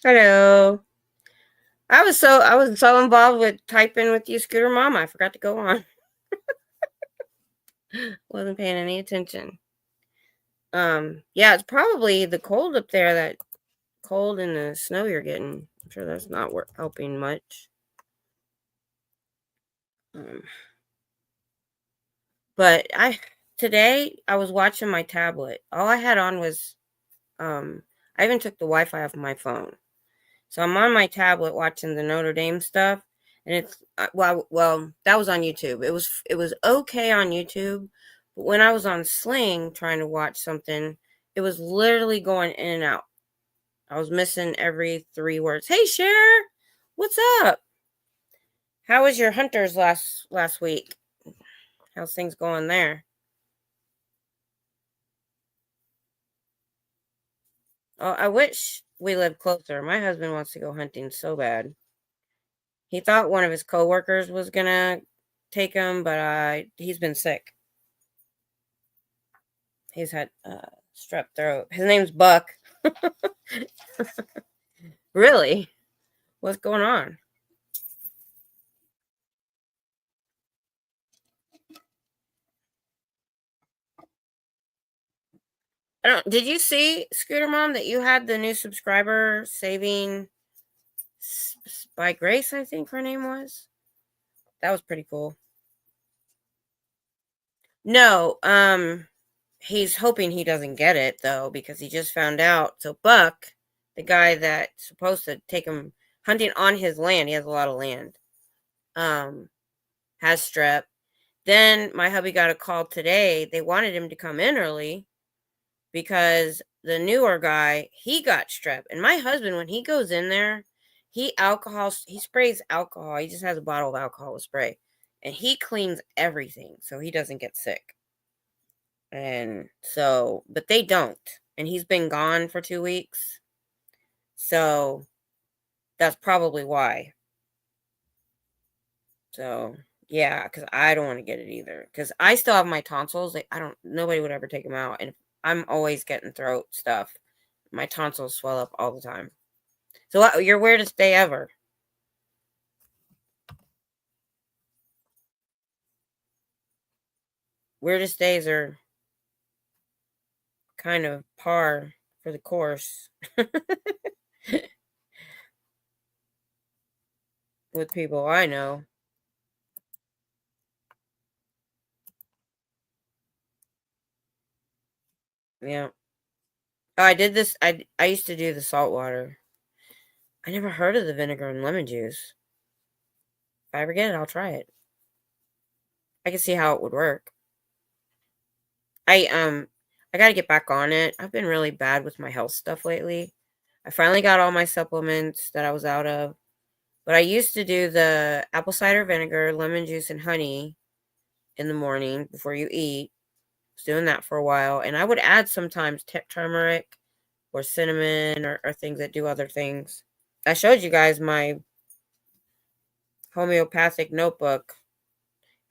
Hello. I was so involved with typing with you, Scooter Mama. I forgot to go on. Wasn't paying any attention. Yeah, it's probably the cold up there, that cold and the snow you're getting. I'm sure that's not helping much. Um, but today I was watching my tablet. All I had on was I even took the Wi-Fi off my phone. So I'm on my tablet watching the Notre Dame stuff, and it's well, that was on YouTube. It was okay on YouTube, but when I was on Sling trying to watch something, it was literally going in and out. I was missing every 3 words. Hey, Cher, what's up? How was your hunters last week? How's things going there? Oh, I wish we lived closer. My husband wants to go hunting so bad. He thought one of his coworkers was gonna take him, but he's been sick. He's had strep throat. His name's Buck. Really? What's going on? I don't. Did you see, Scooter Mom, that you had the new subscriber saving by Grace? I think her name was. That was pretty cool. No, he's hoping he doesn't get it though, because he just found out. So Buck, the guy that's supposed to take him hunting on his land, he has a lot of land. Has strep. Then my hubby got a call today. They wanted him to come in early because the newer guy, he got strep. And my husband, when he goes in there, he sprays alcohol. He just has a bottle of alcohol with spray. And he cleans everything so he doesn't get sick. And so, but they don't. And he's been gone for 2 weeks. So that's probably why. So yeah, because I don't want to get it either. Because I still have my tonsils. Nobody would ever take them out. And I'm always getting throat stuff. My tonsils swell up all the time. So your weirdest day ever? Weirdest days are kind of par for the course with people I know. Yeah. Oh, I did this. I used to do the salt water. I never heard of the vinegar and lemon juice. If I ever get it, I'll try it. I can see how it would work. I got to get back on it. I've been really bad with my health stuff lately. I finally got all my supplements that I was out of. But I used to do the apple cider vinegar, lemon juice, and honey in the morning before you eat. I was doing that for a while. And I would add sometimes turmeric or cinnamon or things that do other things. I showed you guys my homeopathic notebook.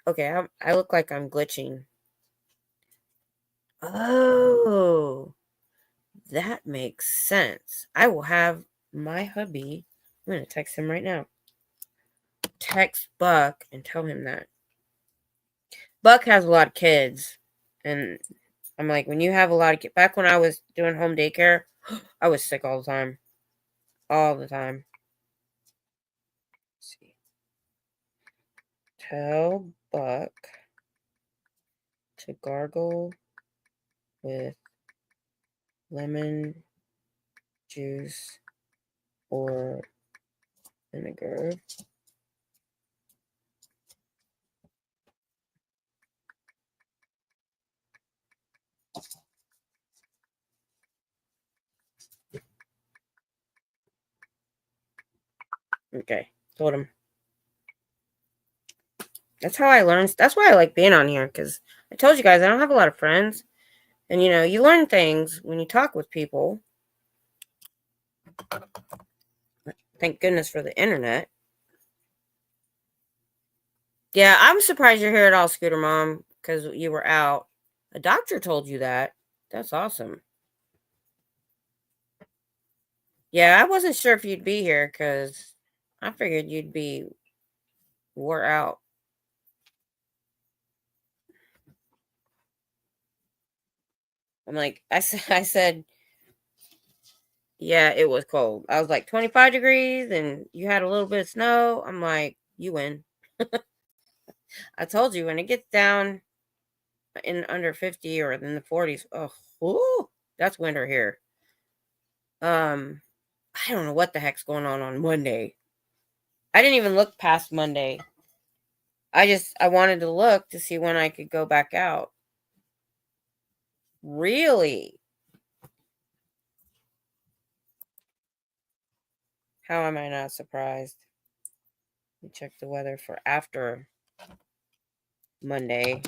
Okay, I look like I'm glitching. Oh, that makes sense. I will have my hubby. I'm going to text him right now. Text Buck and tell him that. Buck has a lot of kids. And I'm like, when you have a lot of kids, back when I was doing home daycare, I was sick all the time. All the time. Let's see. Tell Buck to gargle with lemon juice or vinegar. Okay, told him. That's how I learned. That's why I like being on here, because I told you guys I don't have a lot of friends. And you learn things when you talk with people. Thank goodness for the internet. Yeah, I'm surprised you're here at all, Scooter Mom, because you were out. A doctor told you that. That's awesome. Yeah, I wasn't sure if you'd be here because I figured you'd be wore out. I'm like, I said, yeah, it was cold. I was like 25 degrees and you had a little bit of snow. I'm like, you win. I told you when it gets down in under 50 or in the 40s, oh, whoo, that's winter here. I don't know what the heck's going on Monday. I didn't even look past Monday. I wanted to look to see when I could go back out. Really? How am I not surprised? Let me check the weather for after Monday.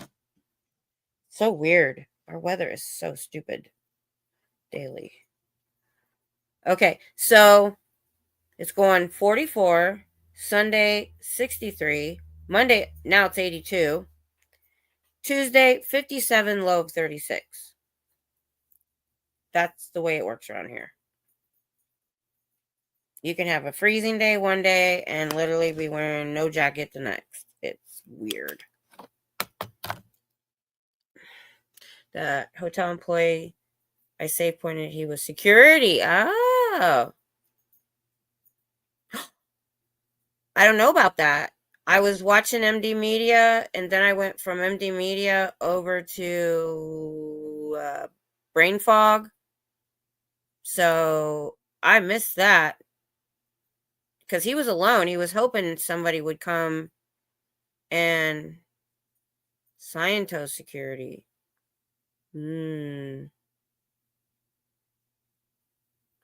So weird. Our weather is so stupid daily. Okay, so it's going 44, Sunday 63, Monday now it's 82, Tuesday 57, low of 36. That's the way it works around here. You can have a freezing day one day and literally be wearing no jacket the next. It's weird. The hotel employee I say pointed he was security. Oh. I don't know about that. I was watching MD Media and then I went from MD Media over to Brain Fog. So I missed that because he was alone. He was hoping somebody would come and Scientology security.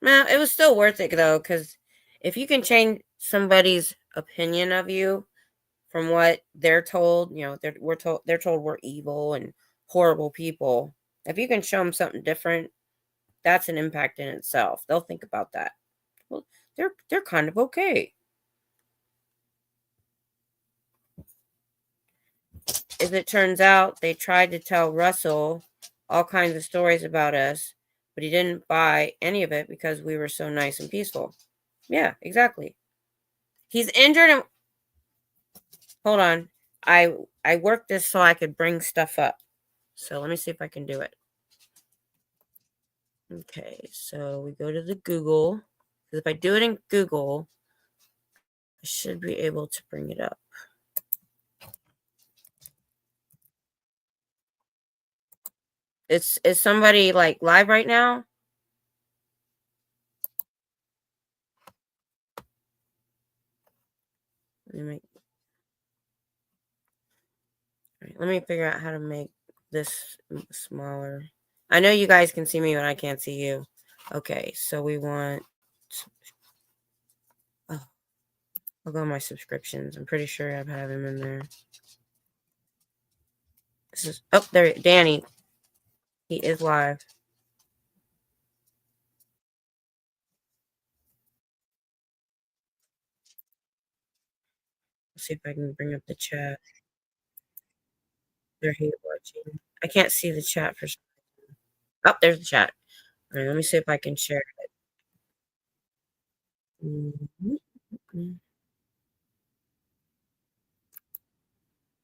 Well, it was still worth it though, because if you can change somebody's opinion of you from what they're told, they're told we're evil and horrible people. If you can show them something different, that's an impact in itself. They'll think about that. Well, they're kind of okay. As it turns out, they tried to tell Russell all kinds of stories about us, but he didn't buy any of it because we were so nice and peaceful. Yeah, exactly. He's injured and hold on. I worked this so I could bring stuff up. So let me see if I can do it. Okay, so we go to the Google. Because if I do it in Google, I should be able to bring it up. Is somebody like live right now? Let me figure out how to make this smaller. I know you guys can see me, but I can't see you. Okay, so we want. Oh, I'll go on my subscriptions. I'm pretty sure I have him in there. This is there. Danny, he is live. Let's see if I can bring up the chat. They're here watching. I can't see the chat for. Oh, there's the chat. All right, let me see if I can share it.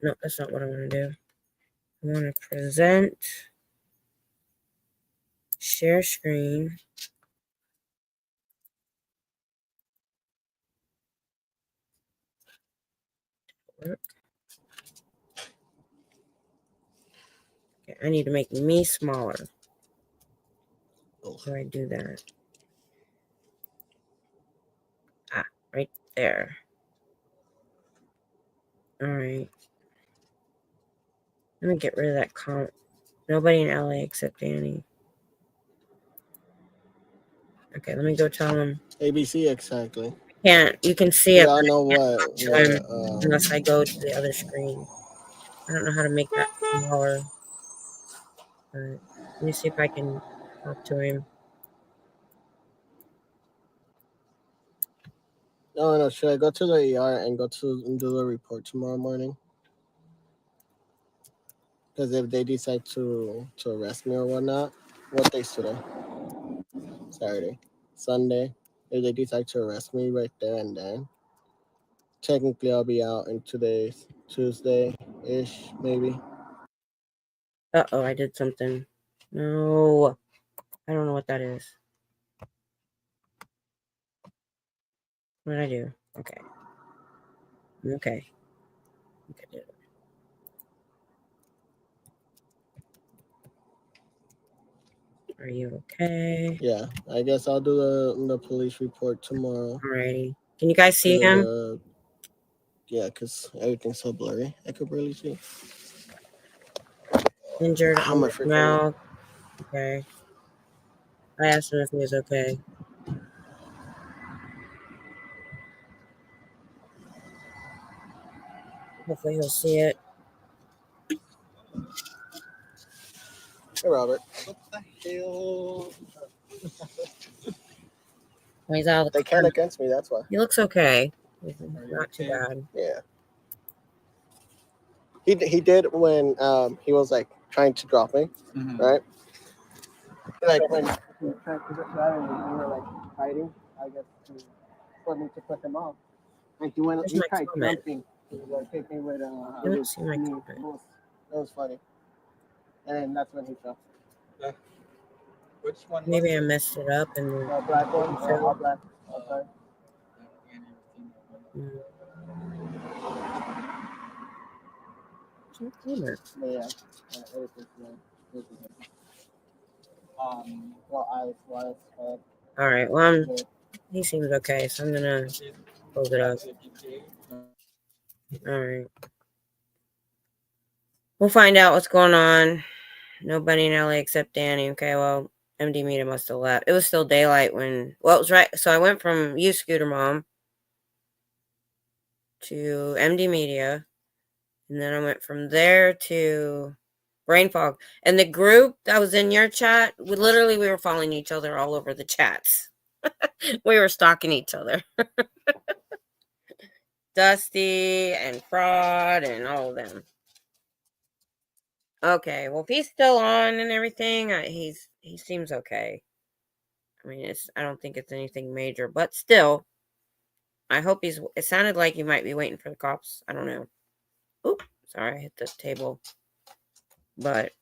No, that's not what I want to do. I want to present, share screen. Work. Okay, I need to make me smaller. How do I do that? Ah, right there. All right. Let me get rid of that comp. Nobody in LA except Danny. Okay, let me go tell him. ABC, exactly. Can't. You can see it. Yeah, I know what. Unless I go to the other screen. I don't know how to make that smaller. All right. Let me see if I can talk to him. No. Should I go to the ER and go to and do the report tomorrow morning? Because if they decide to arrest me or whatnot, what day's today? Saturday, Sunday. if they decide to arrest me right there and then, technically I'll be out in today's Tuesday-ish, maybe. Uh-oh, I did something. No. I don't know what that is. What did I do? Okay. Okay. Okay. Are you okay? Yeah, I guess I'll do the police report tomorrow. Alrighty. Can you guys see him? Yeah, because everything's so blurry. I could barely see. Injured How on much his mouth. Okay. I asked him if he was okay. Hopefully he'll see it. Hey, Robert. What the hell? Well, he's out of the They can't against me, that's why. He looks okay. Not too bad. Yeah. He did when he was like trying to drop me, right? Like when he was trying to drive and we were like fighting, I guess for me to put him off. And he tried jumping to like hit me with his knee. That was funny. And that's when he fell. Which one? Maybe I messed it up and The black one, all black. Okay. Yeah. Well, all right. Well, he seems okay, so I'm gonna close it up. All right. We'll find out what's going on. Nobody in LA except Danny. Okay. Well, MD Media must have left. It was still daylight when. Well, it was right. So I went from you, Scooter Mom, to MD Media, and then I went from there to Brain Fog. And the group that was in your chat, we were following each other all over the chats. We were stalking each other. Dusty and Fraud and all of them. Okay, well, if he's still on and everything, he seems okay. I mean, I don't think it's anything major, but still, I hope it sounded like he might be waiting for the cops. I don't know. Oop, sorry, I hit the table. But,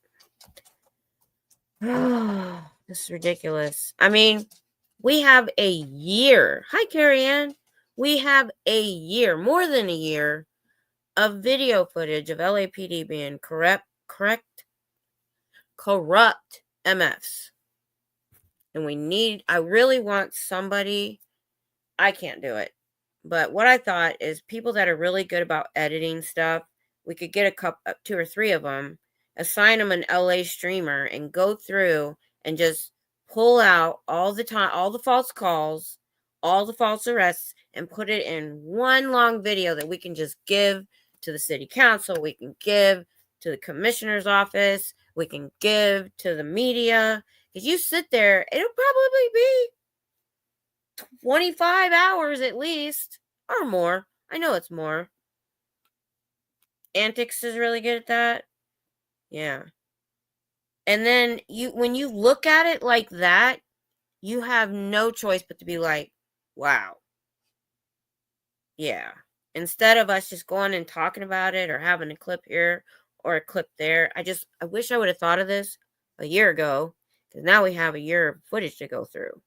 this is ridiculous. I mean, we have a year. Hi, Carrie Ann. We have a year, more than a year, of video footage of LAPD being corrupt MFs. And I really want somebody, I can't do it. But what I thought is people that are really good about editing stuff, we could get two or three of them, assign them an LA streamer and go through and just pull out all the false calls, all the false arrests, and put it in one long video that we can just give to the city council, we can give to the commissioner's office, we can give to the media. Because you sit there, it'll probably be 25 hours at least, or more. I know it's more. Antics is really good at that. Yeah. And then when you look at it like that, you have no choice but to be like, wow. Yeah. Instead of us just going and talking about it or having a clip here or a clip there, I wish I would have thought of this a year ago, because now we have a year of footage to go through.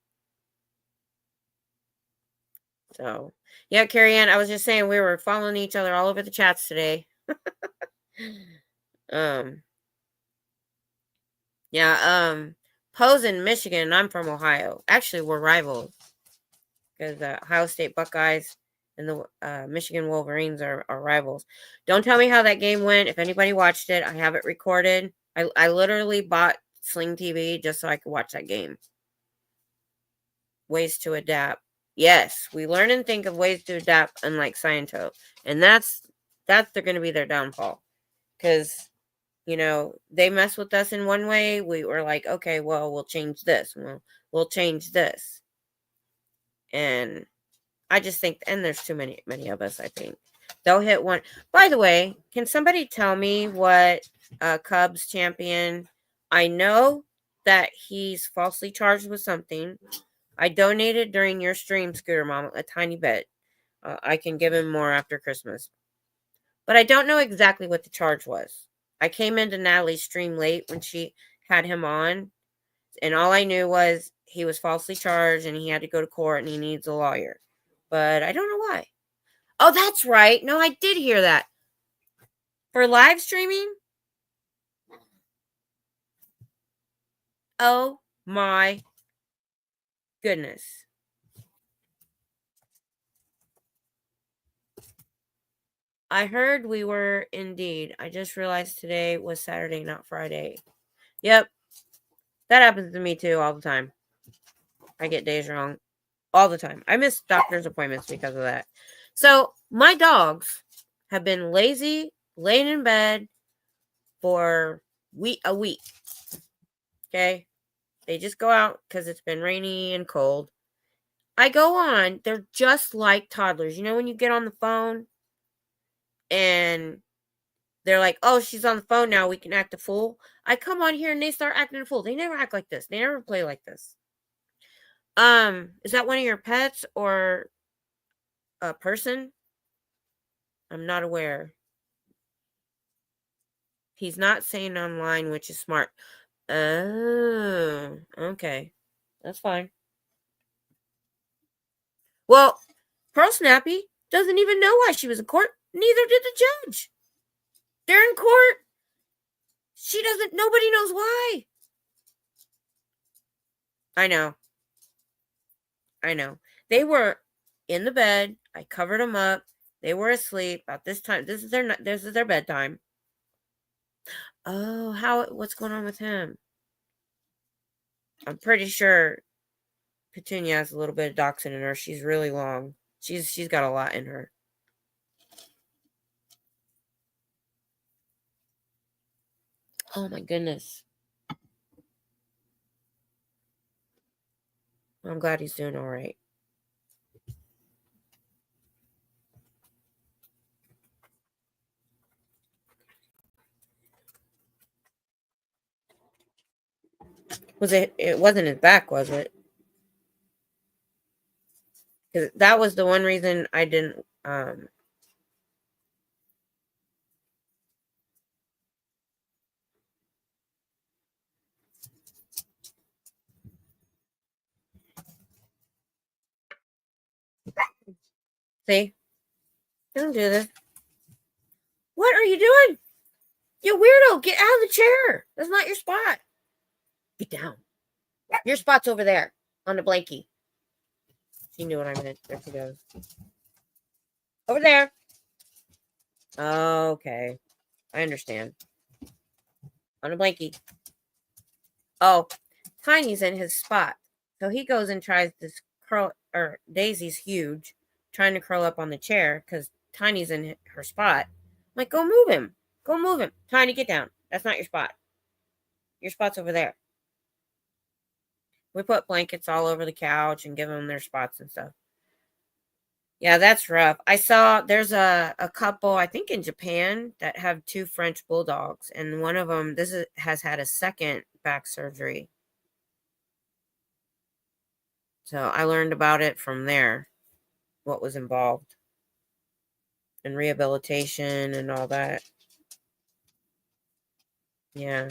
So, yeah, Carrie Ann, I was just saying we were following each other all over the chats today. Poe's in Michigan, and I'm from Ohio. Actually, we're rivals, because the Ohio State Buckeyes and the Michigan Wolverines are rivals. Don't tell me how that game went. If anybody watched it, I have it recorded. I literally bought Sling TV just so I could watch that game. Ways to adapt. Yes, we learn and think of ways to adapt, unlike Scientology. And that's they're going to be their downfall. Because, they mess with us in one way. We were like, okay, well, we'll change this. We'll change this. And I just think, and there's too many of us, I think. They'll hit one. By the way, can somebody tell me what Cubs champion? I know that he's falsely charged with something. I donated during your stream, Scooter Mom, a tiny bit. I can give him more after Christmas. But I don't know exactly what the charge was. I came into Natalie's stream late when she had him on, and all I knew was he was falsely charged and he had to go to court and he needs a lawyer. But I don't know why. Oh, that's right. No, I did hear that. For live streaming? Oh my goodness. I heard we were indeed. I just realized today was Saturday, not Friday. Yep. That happens to me too all the time. I get days wrong all the time. I miss doctor's appointments because of that. So my dogs have been lazy, laying in bed for a week. Okay. They just go out because it's been rainy and cold. I go on. They're just like toddlers. You know when you get on the phone and they're like, oh, she's on the phone now. We can act a fool. I come on here and they start acting a fool. They never act like this. They never play like this. Is that one of your pets or a person? I'm not aware. He's not saying online, which is smart. Oh, okay. That's fine. Well, Pearl Snappy doesn't even know why she was in court. Neither did the judge. They're in court. She doesn't, nobody knows why. I know. They were in the bed. I covered them up. They were asleep at this time. This is their bedtime. Oh, what's going on with him? I'm pretty sure Petunia has a little bit of dachshund in her. She's really long. She's got a lot in her. Oh my goodness. I'm glad he's doing all right. It wasn't his back, was it? Because that was the one reason I didn't see. Don't do this. What are you doing? You weirdo, get out of the chair. That's not your spot. Get down. Your spot's over there on the blankie. She knew what I meant. There she goes. Over there. Okay. I understand. On the blankie. Oh, Tiny's in his spot. So he goes and tries to curl, or Daisy's huge, trying to curl up on the chair because Tiny's in her spot. I'm like, go move him. Go move him. Tiny, get down. That's not your spot. Your spot's over there. We put blankets all over the couch and give them their spots and stuff. Yeah, that's rough. I saw there's a couple, I think in Japan, that have 2 French bulldogs. And one of them, has had a second back surgery. So I learned about it from there, what was involved. And rehabilitation and all that. Yeah.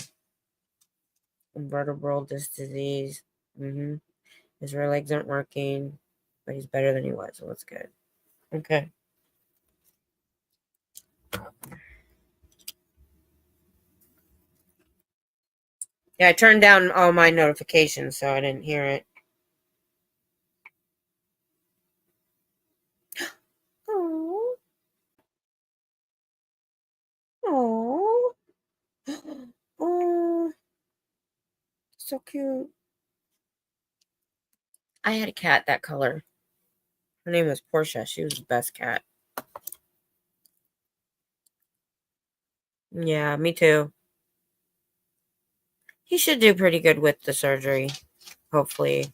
Vertebral disc disease. His rear legs aren't working, but he's better than he was, so that's good. Okay. Yeah, I turned down all my notifications, so I didn't hear it. Oh. Oh. Oh. So cute. I had a cat that color. Her name was Portia. She was the best cat. Yeah, me too. He should do pretty good with the surgery, hopefully.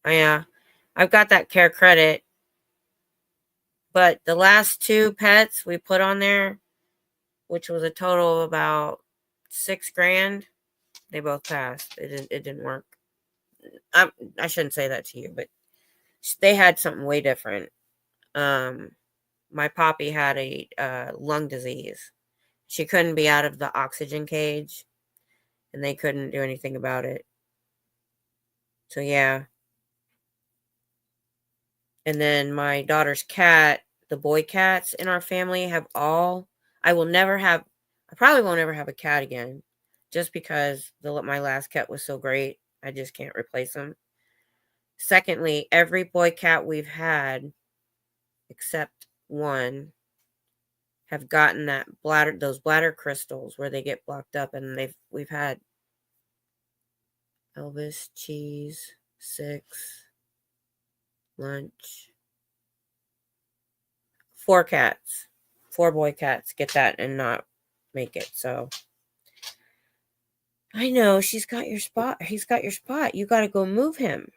Yeah, I've got that care credit. But the last 2 pets we put on there, which was a total of about $6,000 They both passed. It didn't work. I shouldn't say that to you, but they had something way different. My poppy had a lung disease. She couldn't be out of the oxygen cage, and they couldn't do anything about it. So yeah. And then my daughter's cat, the boy cats in our family have all. I probably won't ever have a cat again, just because my last cat was so great. I just can't replace them. Secondly, every boy cat we've had, except one, have gotten those bladder crystals where they get blocked up, and we've had Elvis, Cheese, Six, Lunch, 4 cats, 4 boy cats get that and not make it. So I know he's got your spot. You got to go move him.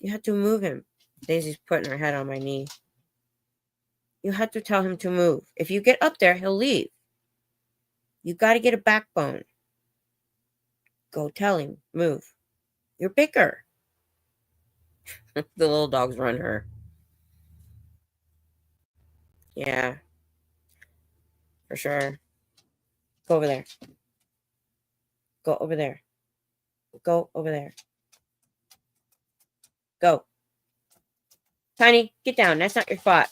You have to move him. Daisy's putting her head on my knee. You have to tell him to move. If you get up there, he'll leave. You got to get a backbone. Go tell him, move. You're bigger. The little dogs run her. Yeah, for sure. Go over there. Go over there. Go over there. Go. Tiny, get down. That's not your spot.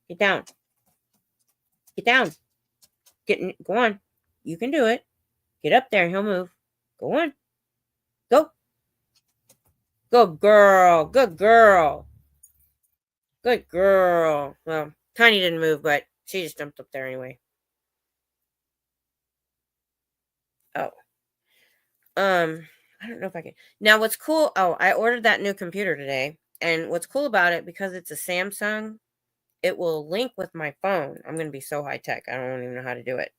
Get down. Get down. Go on. You can do it. Get up there and he'll move. Go on. Go. Good girl. Good girl. Good girl. Well, Tiny didn't move, but she just jumped up there anyway. Oh. I don't know if I can. Now, what's cool? Oh, I ordered that new computer today. And what's cool about it, because it's a Samsung, it will link with my phone. I'm going to be so high tech. I don't even know how to do it.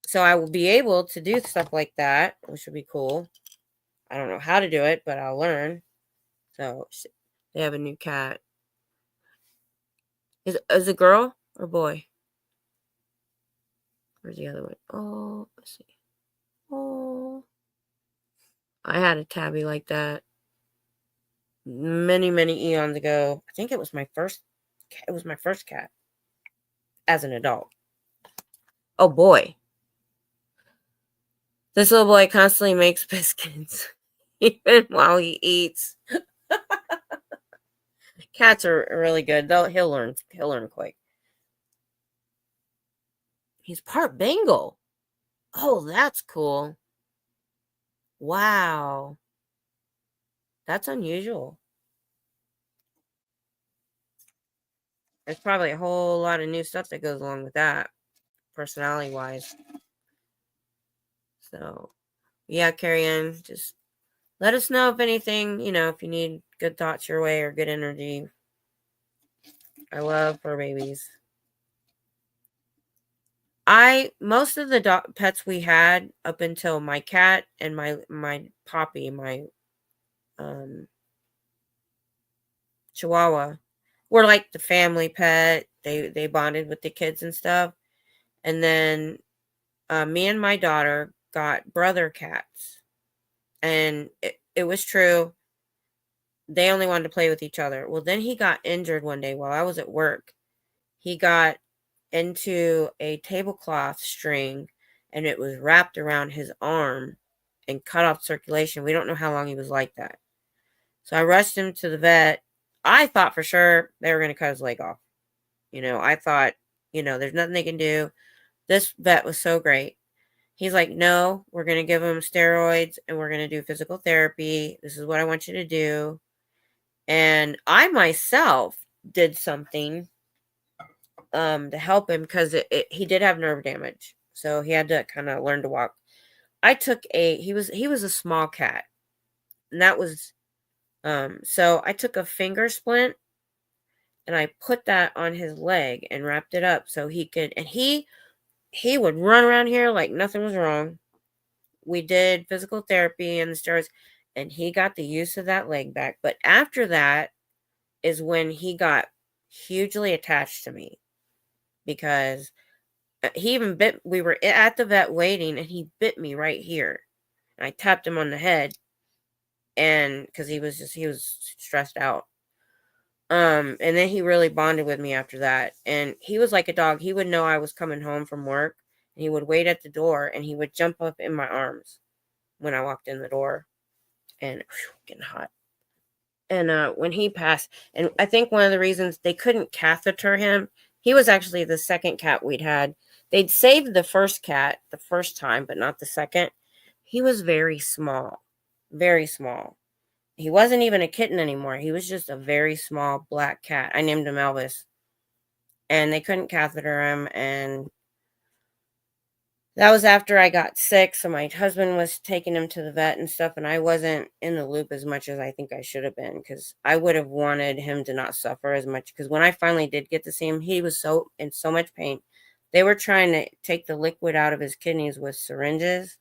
So I will be able to do stuff like that, which would be cool. I don't know how to do it, but I'll learn. So they have a new cat. Is it girl or boy? Where's the other one? Oh, let's see. Oh, I had a tabby like that many, many eons ago. I think it was my first. It was my first cat as an adult. Oh boy, this little boy constantly makes biscuits, even while he eats. Cats are really good. He'll learn. He'll learn quick. He's part Bengal. Oh, that's cool. Wow. That's unusual. There's probably a whole lot of new stuff that goes along with that, personality-wise. So, yeah, Carrie Ann, just let us know if anything, if you need good thoughts your way or good energy. I love fur babies. Most of the pets we had up until my cat and my Poppy, my Chihuahua, were like the family pet. They bonded with the kids and stuff. And then me and my daughter got brother cats. And it was true. They only wanted to play with each other. Well, then he got injured one day while I was at work. He got into a tablecloth string and it was wrapped around his arm and cut off circulation. We don't know how long he was like that. So I rushed him to the vet. I thought for sure they were going to cut his leg off. I thought, there's nothing they can do. This vet was so great. He's like, no, we're going to give him steroids and we're going to do physical therapy. This is what I want you to do. And I myself did something to help him because he did have nerve damage. So he had to kind of learn to walk. He was a small cat. And that was, so I took a finger splint and I put that on his leg and wrapped it up so he could, and he would run around here like nothing was wrong. We did physical therapy and the steroids, and he got the use of that leg back. But after that is when he got hugely attached to me because He even bit, we were at the vet waiting, and he bit me right here. And I tapped him on the head, and because he was stressed out. And then he really bonded with me after that. And he was like a dog. He would know I was coming home from work, and he would wait at the door, and he would jump up in my arms when I walked in the door. And getting hot. And when he passed, and I think one of the reasons they couldn't catheter him, he was actually the second cat we'd had. They'd saved the first cat the first time, but not the second. He was very small, very small. He wasn't even a kitten anymore. He was just a very small black cat. I named him Elvis. And they couldn't catheter him. And that was after I got sick. So my husband was taking him to the vet and stuff. And I wasn't in the loop as much as I think I should have been, because I would have wanted him to not suffer as much. Because when I finally did get to see him, he was in so much pain. They were trying to take the liquid out of his kidneys with syringes.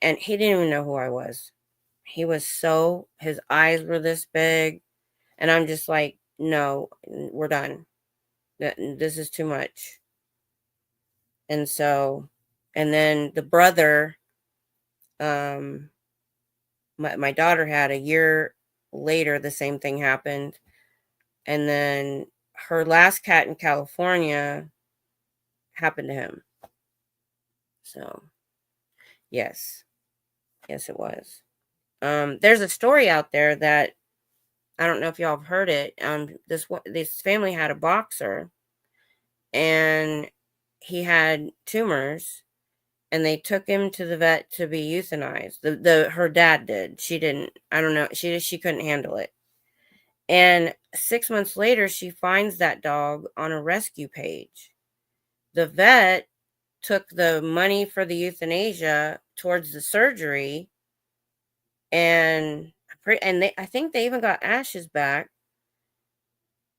And he didn't even know who I was. He was his eyes were this big. And I'm just like, no, we're done. This is too much. And so, and then the brother, my daughter had, a year later, the same thing happened. And then her last cat in California happened to him. So, yes, it was. There's a story out there that I don't know if y'all have heard it. This family had a boxer, and he had tumors, and they took him to the vet to be euthanized. Her dad did. She didn't. I don't know. She couldn't handle it. And 6 months later, she finds that dog on a rescue page. The vet took the money for the euthanasia towards the surgery, and I think they even got Ash's back,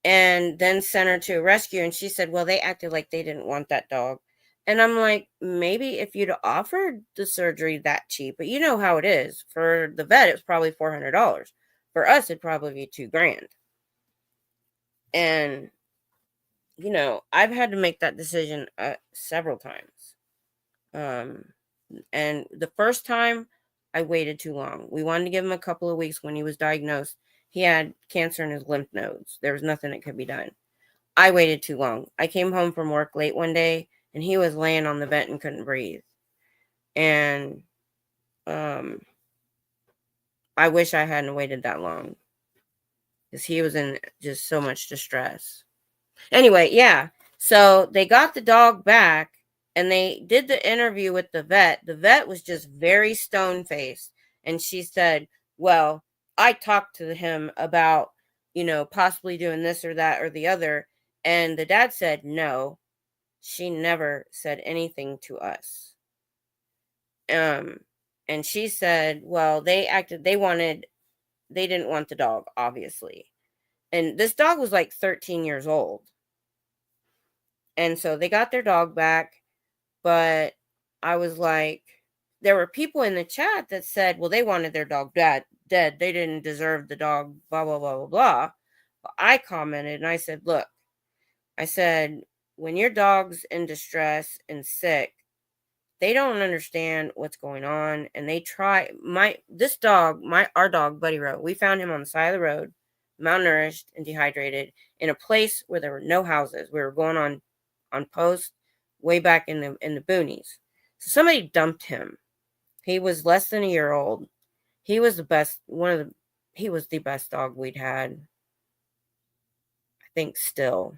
and then sent her to a rescue. And she said, well, they acted like they didn't want that dog. And I'm like, maybe if you'd offered the surgery that cheap, but you know how it is. For the vet, it was probably $400. For us, it'd probably be $2,000. And, I've had to make that decision several times. And the first time, I waited too long. We wanted to give him a couple of weeks. When he was diagnosed, he had cancer in his lymph nodes. There was nothing that could be done. I waited too long. I came home from work late one day, and he was laying on the vent and couldn't breathe. And I wish I hadn't waited that long, because he was in just so much distress. Anyway, yeah. So they got the dog back, and they did the interview with the vet. The vet was just very stone-faced. And she said, well, I talked to him about, possibly doing this or that or the other. And the dad said, no, she never said anything to us. And she said, well, they didn't want the dog, obviously. And this dog was like 13 years old. And so they got their dog back. But I was like, there were people in the chat that said, well, they wanted their dog dead. They didn't deserve the dog, blah, blah, blah, blah, blah. But I commented, and I said, look, when your dog's in distress and sick, they don't understand what's going on. And they try, our dog, Buddy Rowe, we found him on the side of the road, malnourished and dehydrated, in a place where there were no houses. We were going on post way back in the boonies. So somebody dumped him. He was less than a year old. He was the best dog we'd had, I think, still,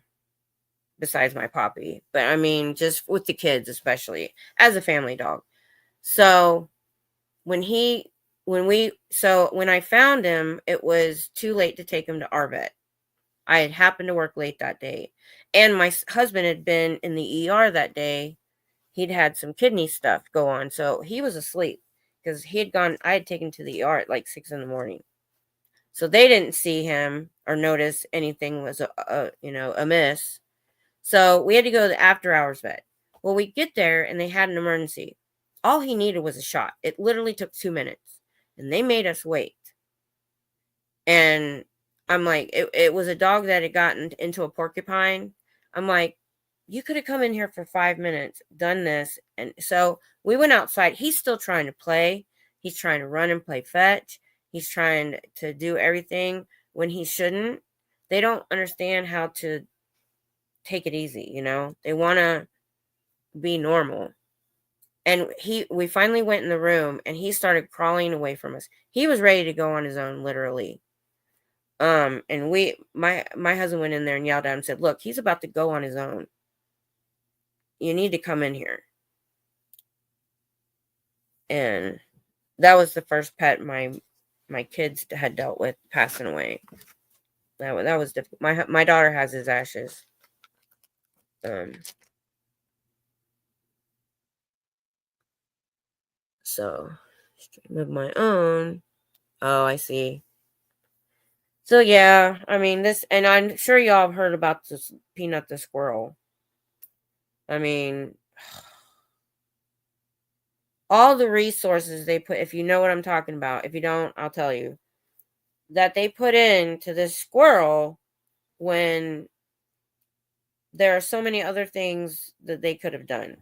besides my Poppy. But I mean, just with the kids, especially as a family dog. So when I found him, it was too late to take him to our vet. I had happened to work late that day, and my husband had been in the ER that day. He'd had some kidney stuff go on, so he was asleep, because I had taken him to the ER at like 6 a.m. So they didn't see him or notice anything was amiss. So we had to go to the after hours vet. Well, we get there, and they had an emergency. All he needed was a shot. It literally took 2 minutes, and they made us wait. And I'm like, it was a dog that had gotten into a porcupine. I'm like, you could have come in here for 5 minutes, done this. And so we went outside. He's still trying to play. He's trying to run and play fetch. He's trying to do everything when he shouldn't. They don't understand how to take it easy, They want to be normal. And we finally went in the room and he started crawling away from us. He was ready to go on his own, literally. And my husband went in there and yelled at him and said, "Look, he's about to go on his own. You need to come in here." And that was the first pet my kids had dealt with passing away. That was difficult. My daughter has his ashes. So stream of my own. Oh, I see. So yeah, I mean this, and I'm sure y'all have heard about this Peanut the squirrel. I mean, all the resources they put, if you know what I'm talking about. If you don't, I'll tell you. That they put into this squirrel when there are so many other things that they could have done.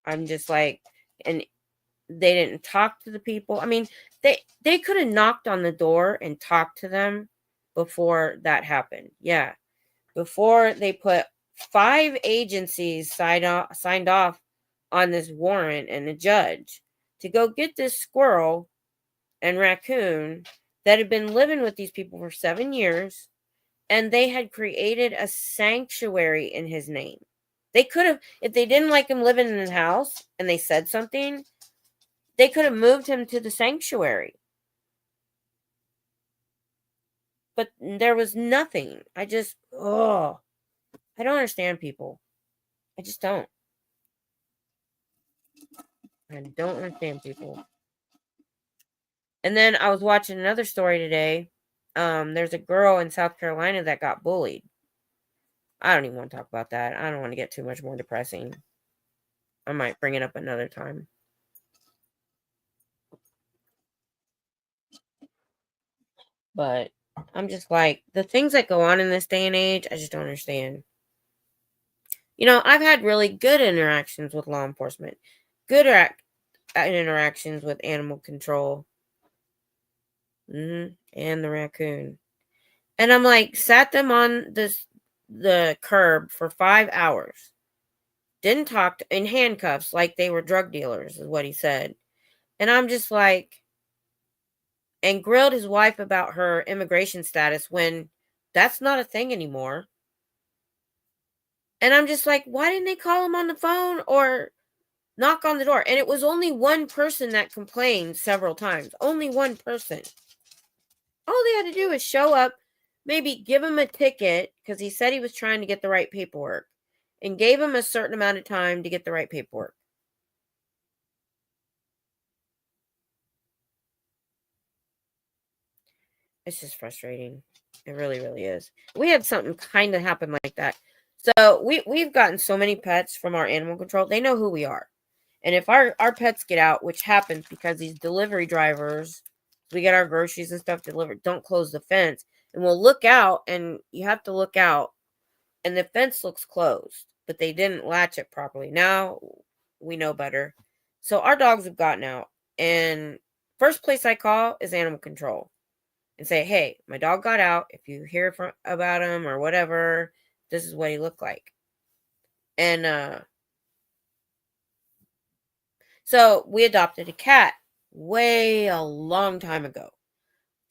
I'm just like, and they didn't talk to the people. I mean, they could have knocked on the door and talked to them before that happened. Yeah. Before they put 5 agencies signed off on this warrant and a judge to go get this squirrel and raccoon that had been living with these people for 7 years, and they had created a sanctuary in his name. They could have, if they didn't like him living in his house and they said something, they could have moved him to the sanctuary. But there was nothing. I don't understand people. I just don't. I don't understand people. And then I was watching another story today. There's a girl in South Carolina that got bullied. I don't even want to talk about that. I don't want to get too much more depressing. I might bring it up another time. But I'm just like, the things that go on in this day and age, I just don't understand. I've had really good interactions with law enforcement, good interactions with animal control, and the raccoon. And I'm like, sat them on the curb for 5 hours. Didn't talk in handcuffs like they were drug dealers, is what he said. And I'm just like, and grilled his wife about her immigration status when that's not a thing anymore. And I'm just like, why didn't they call him on the phone or knock on the door? And it was only one person that complained several times. Only one person. All they had to do was show up, maybe give him a ticket, because he said he was trying to get the right paperwork, and gave him a certain amount of time to get the right paperwork. It's just frustrating. It really, really is. We had something kind of happen like that. So we've gotten so many pets from our animal control. They know who we are. And if our pets get out, which happens because these delivery drivers, we get our groceries and stuff delivered, don't close the fence. And we'll look out, and you have to look out, and the fence looks closed, but they didn't latch it properly. Now we know better. So our dogs have gotten out. And first place I call is animal control. And say, hey, my dog got out. If you hear about him or whatever, this is what he looked like. And so we adopted a cat a long time ago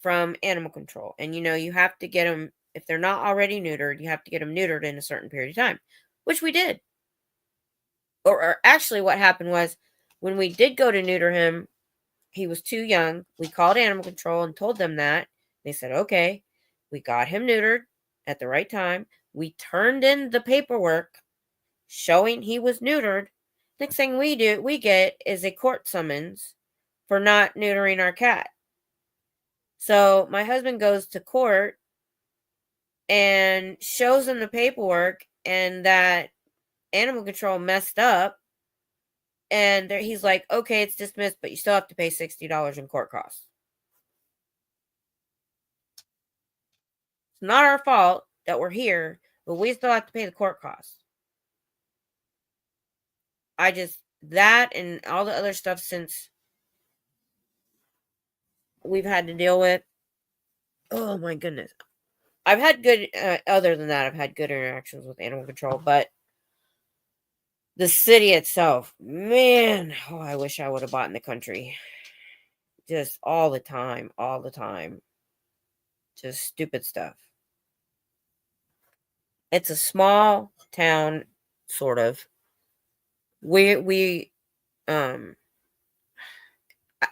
from animal control. And you have to get them, if they're not already neutered, you have to get them neutered in a certain period of time, which we did. Or actually what happened was, when we did go to neuter him, he was too young. We called animal control and told them that. They said, okay. We got him neutered at the right time. We turned in the paperwork showing he was neutered. Next thing we get is a court summons for not neutering our cat. So my husband goes to court and shows him the paperwork, and that animal control messed up. And he's like, okay, it's dismissed, but you still have to pay $60 in court costs. It's not our fault that we're here, but we still have to pay the court costs. that and all the other stuff since we've had to deal with. Oh my goodness. I've had good, other than that, I've had good interactions with animal control, but the city itself, man, oh, I wish I would have bought in the country. Just all the time, all the time. Just stupid stuff. It's a small town, sort of. We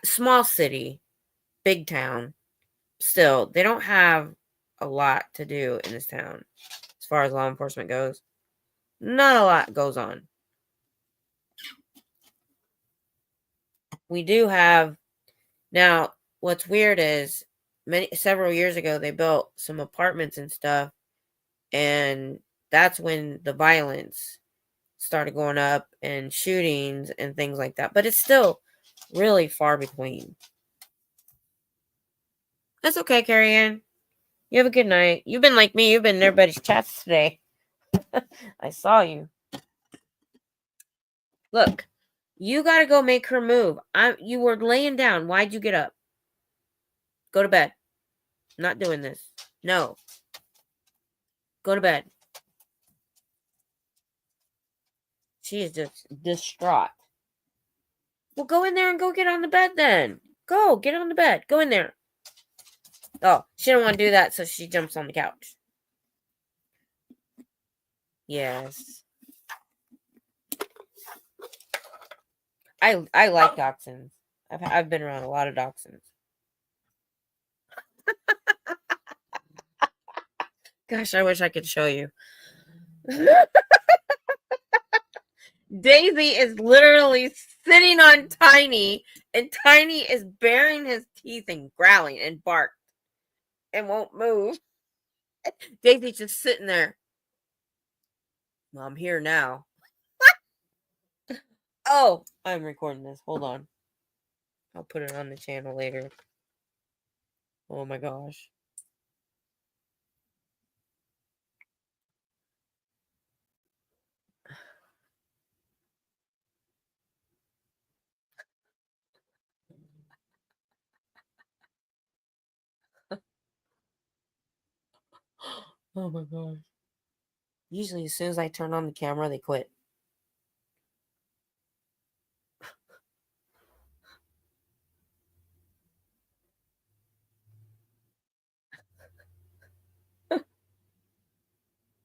small city, big town. Still, they don't have a lot to do in this town as far as law enforcement goes. Not a lot goes on. We do have now. What's weird is several years ago they built some apartments and stuff, and that's when the violence started going up and shootings and things like that. But it's still really far between. That's okay, Carrie Ann. You have a good night. You've been like me. You've been in everybody's chats today. I saw you. Look, you got to go make her move. You were laying down. Why'd you get up? Go to bed. I'm not doing this. No. Go to bed. She is just distraught. Well, go in there and go get on the bed then. Go, get on the bed. Go in there. Oh, she don't want to do that, so she jumps on the couch. Yes. I like dachshunds. I've been around a lot of dachshunds. Gosh, I wish I could show you. Daisy is literally sitting on Tiny, and Tiny is baring his teeth and growling and bark and won't move. Daisy's just sitting there. Well, I'm here now. Oh, I'm recording this. Hold on. I'll put it on the channel later. Oh my gosh. Oh my gosh. Usually, as soon as I turn on the camera, they quit.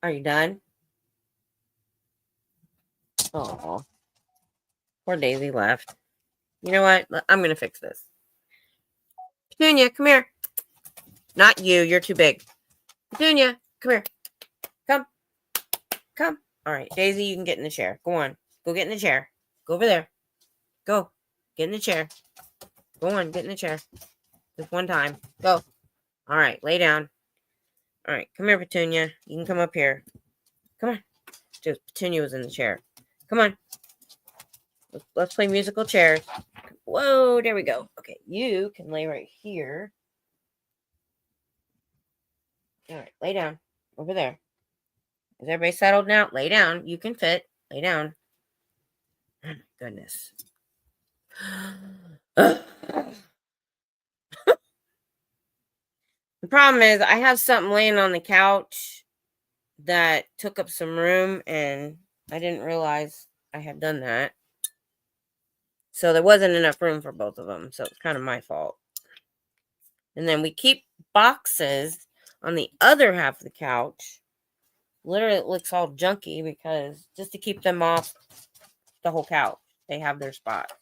Are you done? Oh, poor Daisy left. You know what? I'm going to fix this. Petunia, come here. Not you. You're too big. Petunia, come here. Come. Come. All right, Daisy, you can get in the chair. Go on. Go get in the chair. Go over there. Go. Get in the chair. Go on. Get in the chair. Just one time. Go. All right, lay down. All right, come here, Petunia. You can come up here. Come on. Just Petunia was in the chair. Come on. Let's play musical chairs. Whoa, there we go. Okay, you can lay right here. All right, lay down. Over there. Is everybody settled now? Lay down. You can fit. Lay down. Oh my goodness. The problem is I have something laying on the couch that took up some room, and I didn't realize I had done that. So there wasn't enough room for both of them. So it's kind of my fault. And then we keep boxes on the other half of the couch. Literally, it looks all junky because just to keep them off the whole couch, they have their spot.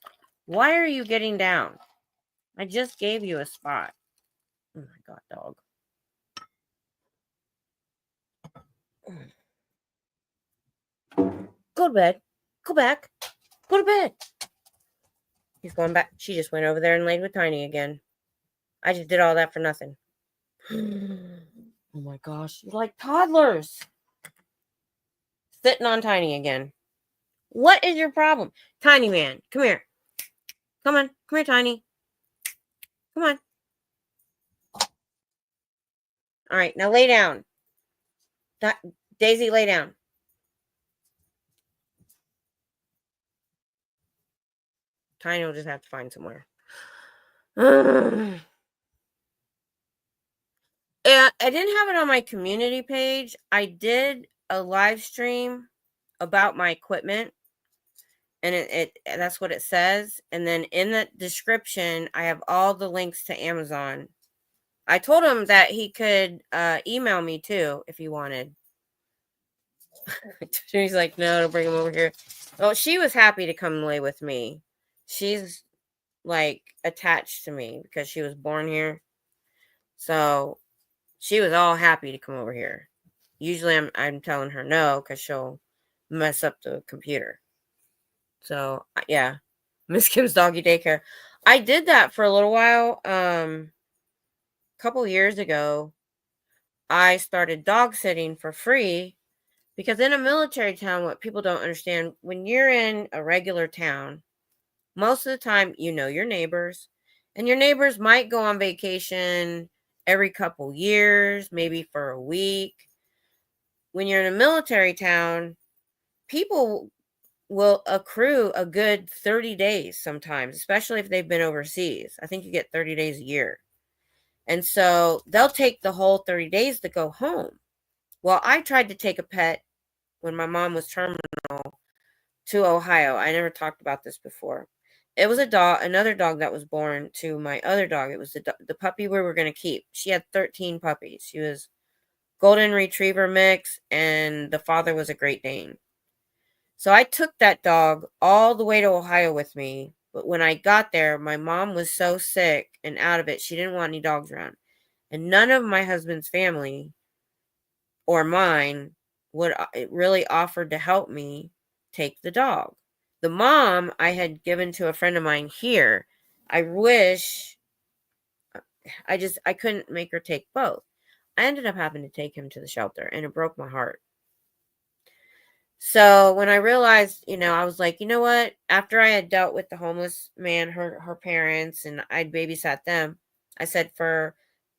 Why are you getting down? I just gave you a spot. Oh my God, dog. Go to bed. Go back. Go to bed. He's going back. She just went over there and laid with Tiny again. I just did all that for nothing. Oh my gosh. You're like toddlers. Sitting on Tiny again. What is your problem? Tiny man, come here. Come on. Come here, Tiny. Come on. All right, now lay down. Daisy, lay down. Tiny will just have to find somewhere. Yeah, I didn't have it on my community page. I did a live stream about my equipment, and it that's what it says. And then in the description, I have all the links to Amazon. I told him that he could email me too if he wanted. He's like, no, don't bring him over here. Oh, she was happy to come lay with me. She's like attached to me because she was born here. So she was all happy to come over here. Usually I'm telling her no because she'll mess up the computer. So yeah, Miss Kim's doggy daycare. I did that for a little while. A couple years ago, I started dog sitting for free because in a military town, what people don't understand, when you're in a regular town, most of the time you know your neighbors, and your neighbors might go on vacation every couple years, maybe for a week. When you're in a military town, people will accrue a good 30 days sometimes, especially if they've been overseas. I think you get 30 days a year. And so they'll take the whole 30 days to go home. Well, I tried to take a pet when my mom was terminal to Ohio. I never talked about this before. It was a dog, another dog that was born to my other dog. It was the puppy we were going to keep. She had 13 puppies. She was golden retriever mix, and the father was a Great Dane. So I took that dog all the way to Ohio with me. But when I got there, my mom was so sick and out of it, she didn't want any dogs around. And none of my husband's family or mine would really offered to help me take the dog. The mom I had given to a friend of mine here. I wish I couldn't make her take both. I ended up having to take him to the shelter, and it broke my heart. So when I realized, I was like, you know what? After I had dealt with the homeless man, her parents, and I'd babysat them, I said, for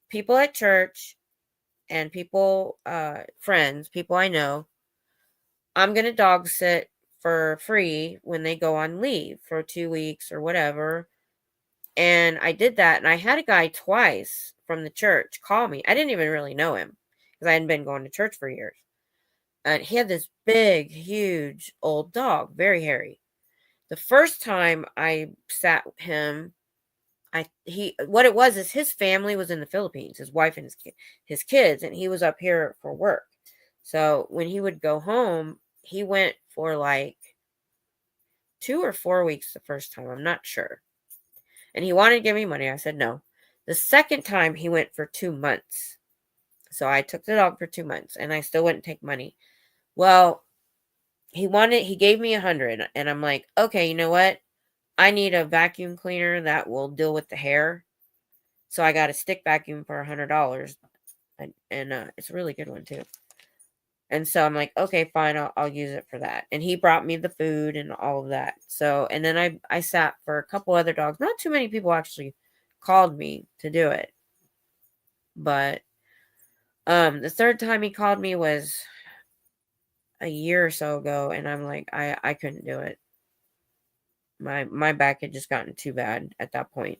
people at church and people, friends, people I know, I'm going to dog sit for free when they go on leave for 2 weeks or whatever. And I did that. And I had a guy twice from the church call me. I didn't even really know him because I hadn't been going to church for years. And he had this big, huge old dog, very hairy. The first time I sat him, what it was is his family was in the Philippines, his wife and his kids, and he was up here for work. So when he would go home, he went for like 2 or 4 weeks the first time. I'm not sure. And he wanted to give me money. I said no. The second time he went for 2 months. So I took the dog for 2 months and I still wouldn't take money. Well, he gave me 100, and I'm like, okay, you know what? I need a vacuum cleaner that will deal with the hair. So I got a stick vacuum for $100, and it's a really good one too. And so I'm like, okay, fine, I'll use it for that. And he brought me the food and all of that. So, and then I sat for a couple other dogs. Not too many people actually called me to do it. But the third time he called me was a year or so ago, and I'm like, I couldn't do it. My back had just gotten too bad at that point.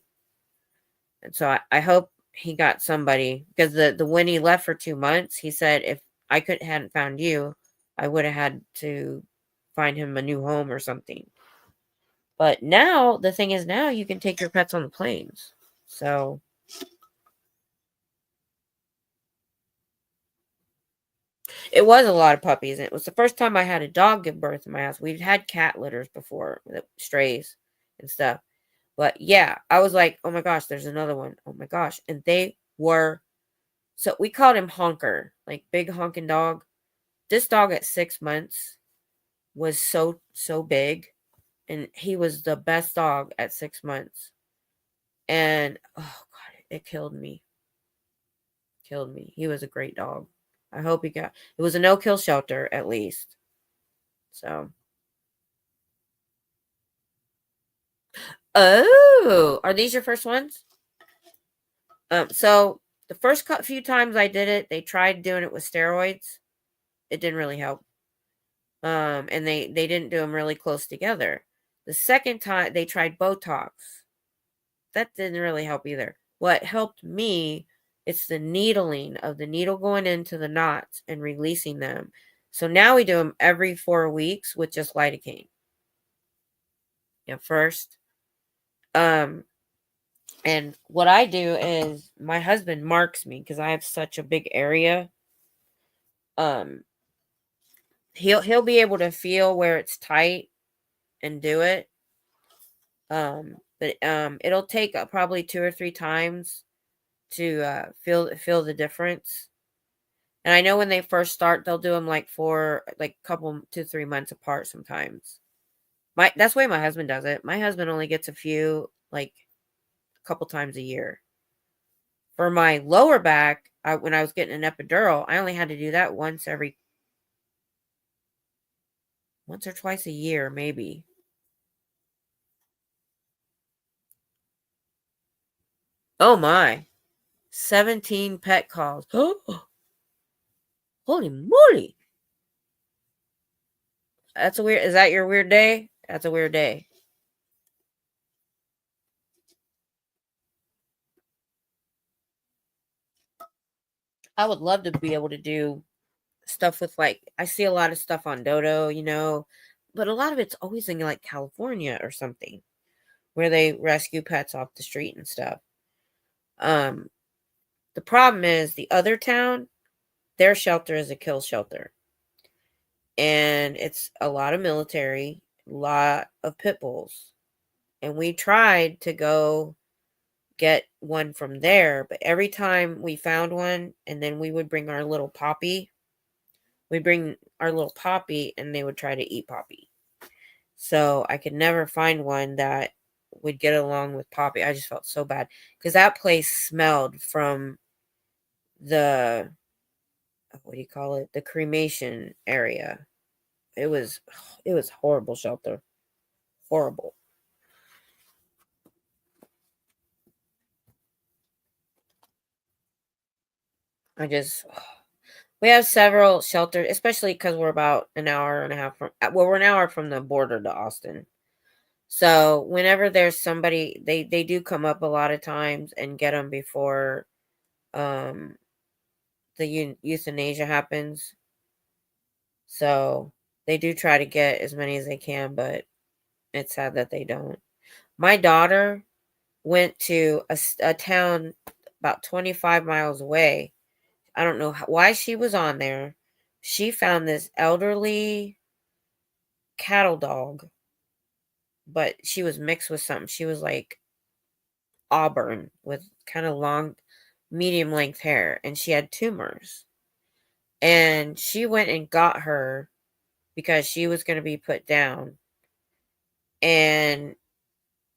And so I hope he got somebody, because the when he left for 2 months, he said if I hadn't found you, I would have had to find him a new home or something. But now the thing is, now you can take your pets on the planes. So it was a lot of puppies, and it was the first time I had a dog give birth in my house. We'd had cat litters before, strays and stuff. But yeah, I was like, oh my gosh, there's another one. Oh my gosh. And they were, so we called him Honker, like big honking dog. This dog at 6 months was so big, and he was the best dog at 6 months. And oh God, it killed me. Killed me. He was a great dog. I hope it was a no-kill shelter at least. So. Oh, are these your first ones? So the first few times I did it, they tried doing it with steroids. It didn't really help. And they didn't do them really close together. The second time they tried Botox. That didn't really help either. What helped me, it's the needling of the needle going into the knots and releasing them. So now we do them every 4 weeks with just lidocaine. First. And what I do is my husband marks me because I have such a big area. He'll be able to feel where it's tight and do it. But it'll take probably 2 or 3 times to feel the difference. And I know when they first start, they'll do them like for like couple 2-3 months apart sometimes. That's the way my husband does it. My husband only gets a few like a couple times a year. For my lower back, when I was getting an epidural, I only had to do that once or twice a year, maybe. Oh my. 17 pet calls. Holy moly. Is that your weird day? That's a weird day. I would love to be able to do stuff with I see a lot of stuff on Dodo, but a lot of it's always in like California or something where they rescue pets off the street and stuff. The problem is the other town, their shelter is a kill shelter. And it's a lot of military, a lot of pit bulls. And we tried to go get one from there, but every time we found one and then we would bring our little Poppy, and they would try to eat Poppy. So I could never find one that would get along with Poppy. I just felt so bad because that place smelled from the, what do you call it? The cremation area. It was horrible shelter. Horrible. We have several shelters, especially because we're about an hour and a half we're an hour from the border to Austin. So whenever there's somebody, they do come up a lot of times and get them before the euthanasia happens. So they do try to get as many as they can, but it's sad that they don't. My daughter went to a town about 25 miles away. I don't know why she was on there. She found this elderly cattle dog, but she was mixed with something. She was like auburn with kind of long, medium length hair, and she had tumors. And she went and got her because she was going to be put down, and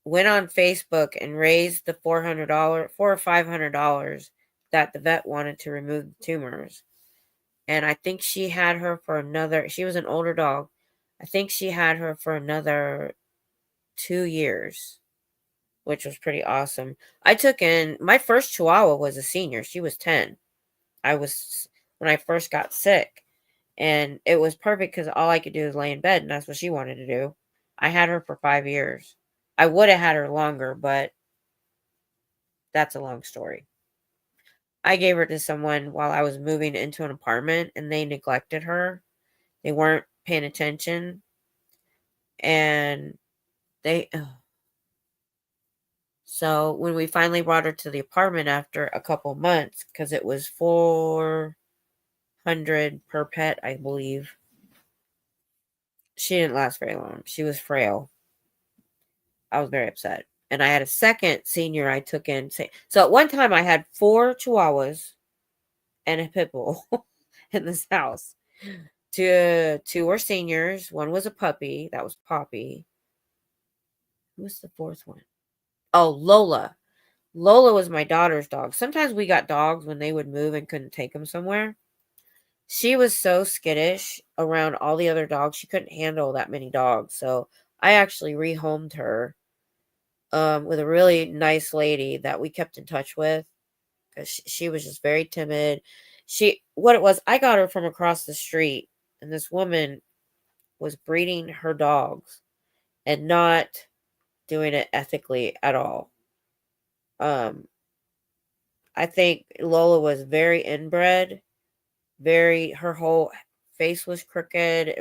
went on Facebook and raised the $400 or $500 that the vet wanted to remove the tumors. And I think she had her for she was an older dog. I think she had her for another 2 years, which was pretty awesome. I took in, my first Chihuahua was a senior. She was 10. When I first got sick. And it was perfect because all I could do is lay in bed, and that's what she wanted to do. I had her for 5 years. I would have had her longer, but that's a long story. I gave her to someone while I was moving into an apartment, and they neglected her. They weren't paying attention. And so when we finally brought her to the apartment after a couple months, because it was $400 per pet, I believe, she didn't last very long. She was frail. I was very upset. And I had a second senior I took in. So at one time I had 4 Chihuahuas and a pit bull in this house. Two were seniors. One was a puppy. That was Poppy. Who was the fourth one? Oh, Lola. Lola was my daughter's dog. Sometimes we got dogs when they would move and couldn't take them somewhere. She was so skittish around all the other dogs. She couldn't handle that many dogs. So I actually rehomed her with a really nice lady that we kept in touch with, because she was just very timid. I got her from across the street, and this woman was breeding her dogs, and not doing it ethically at all. I think Lola was very inbred, her whole face was crooked.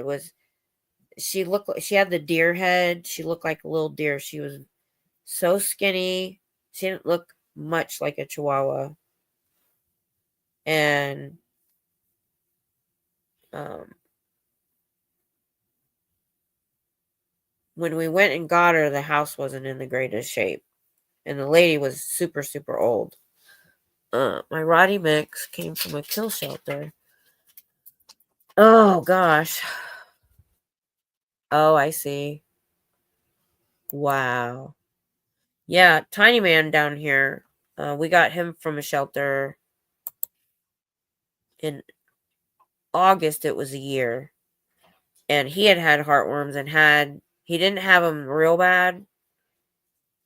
She looked like she had the deer head. She looked like a little deer. She was so skinny. She didn't look much like a Chihuahua. And when we went and got her, the house wasn't in the greatest shape. And the lady was super, super old. My Roddy mix came from a kill shelter. Oh, gosh. Oh, I see. Wow. Yeah, Tiny Man down here. We got him from a shelter in August. It was a year. And he had heartworms and he didn't have them real bad.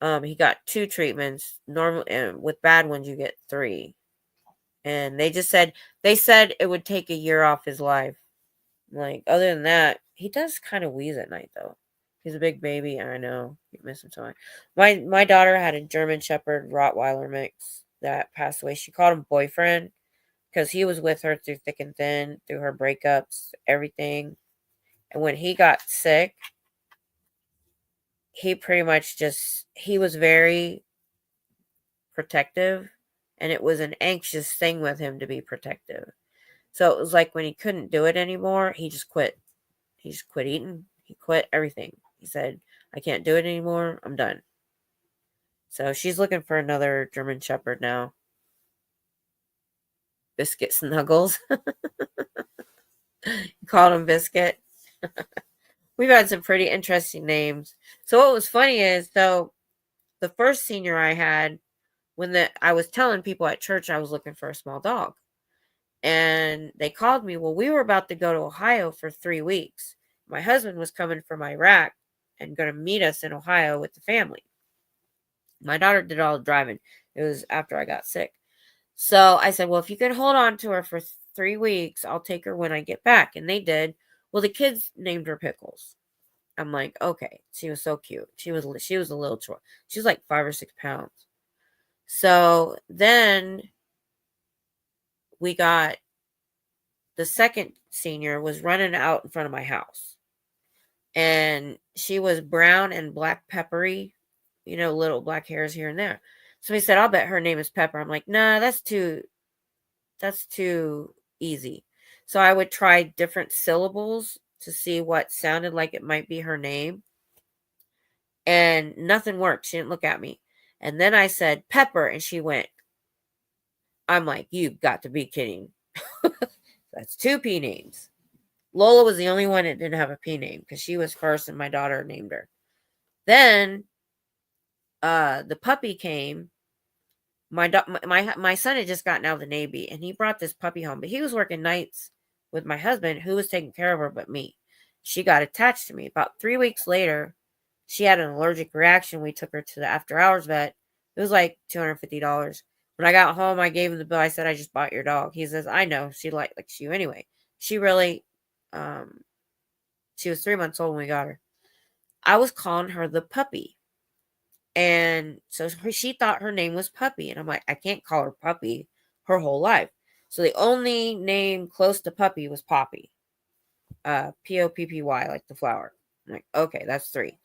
He got 2 treatments. Normal, and with bad ones, you get 3. And they said it would take a year off his life. Like, other than that, he does kind of wheeze at night, though. He's a big baby. I know. You miss him so much. My daughter had a German Shepherd Rottweiler mix that passed away. She called him boyfriend because he was with her through thick and thin, through her breakups, everything. And when he got sick, he pretty much he was very protective, and it was an anxious thing with him to be protective. So it was like when he couldn't do it anymore, he just quit. He just quit eating. He quit everything. He said, I can't do it anymore. I'm done. So she's looking for another German Shepherd now. Biscuit Snuggles. Called him Biscuit. We've had some pretty interesting names. So what was funny is, the first senior I had, I was telling people at church I was looking for a small dog. And they called me. Well, we were about to go to Ohio for 3 weeks. My husband was coming from Iraq and going to meet us in Ohio with the family. My daughter did all the driving. It was after I got sick. So I said, well, if you can hold on to her for 3 weeks, I'll take her when I get back. And they did. Well, the kids named her Pickles. I'm like, okay. She was so cute. She was a little short. She was like 5 or 6 pounds. So then we got the second senior was running out in front of my house. And she was brown and black peppery, little black hairs here and there. So he said, I'll bet her name is Pepper. I'm like, nah, that's too easy. So I would try different syllables to see what sounded like it might be her name. And nothing worked. She didn't look at me. And then I said, Pepper. And she went. I'm like, you've got to be kidding. That's 2 P names. Lola was the only one that didn't have a P name because she was first and my daughter named her. Then the puppy came. My son had just gotten out of the Navy and he brought this puppy home, but he was working nights with my husband who was taking care of her but me. She got attached to me. About 3 weeks later, she had an allergic reaction. We took her to the after hours vet. It was like $250. When I got home, I gave him the bill. I said, I just bought your dog. He says, I know. She likes you anyway. She really, she was 3 months old when we got her. I was calling her the puppy. And so she thought her name was Puppy. And I'm like, I can't call her Puppy her whole life. So the only name close to Puppy was Poppy. Poppy, like the flower. I'm like, okay, that's 3.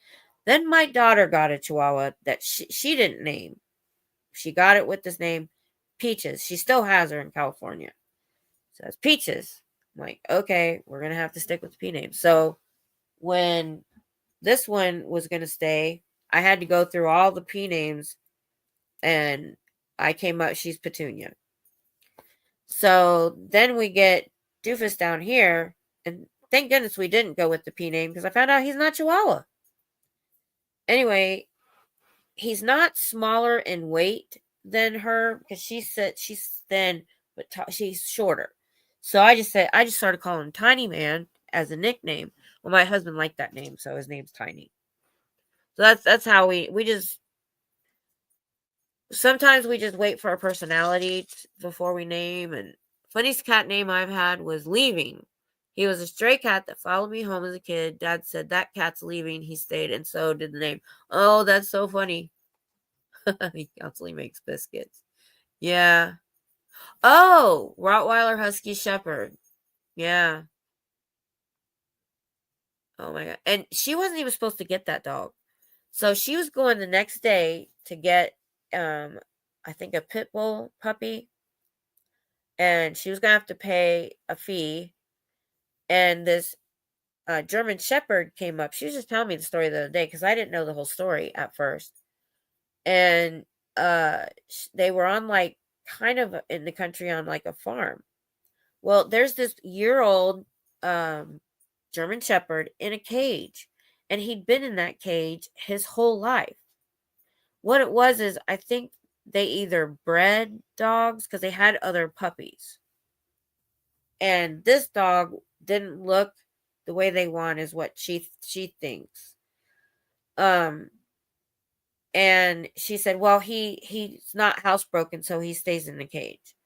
Then my daughter got a Chihuahua that she didn't name. She got it with this name, Peaches. She still has her in California. So it's Peaches. I'm like, okay, we're going to have to stick with the P name. So when this one was going to stay, I had to go through all the P names and I came up, she's Petunia. So then we get Doofus down here, and thank goodness we didn't go with the P name because I found out he's not Chihuahua. Anyway, he's not smaller in weight than her because she's thin, but she's shorter. So I just started calling him Tiny Man as a nickname. Well, my husband liked that name, so his name's Tiny. So that's how we just sometimes we just wait for a personality before we name. And funniest cat name I've had was Leaving. He was a stray cat that followed me home as a kid. Dad said that cat's leaving. He stayed, and so did the name. Oh, that's so funny. He constantly makes biscuits. Yeah. Oh, Rottweiler Husky Shepherd. Yeah. Oh my God. And she wasn't even supposed to get that dog. So she was going the next day to get I think a pit bull puppy, and she was gonna have to pay a fee. And this German Shepherd came up. She was just telling me the story the other day because I didn't know the whole story at first. And they were on like kind of in the country on like a farm. Well, there's this year-old German Shepherd in a cage, and he'd been in that cage his whole life. What it was is, I think they either bred dogs because they had other puppies, and this dog didn't look the way they want, is what she thinks. And she said, well, he's not housebroken, so he stays in the cage.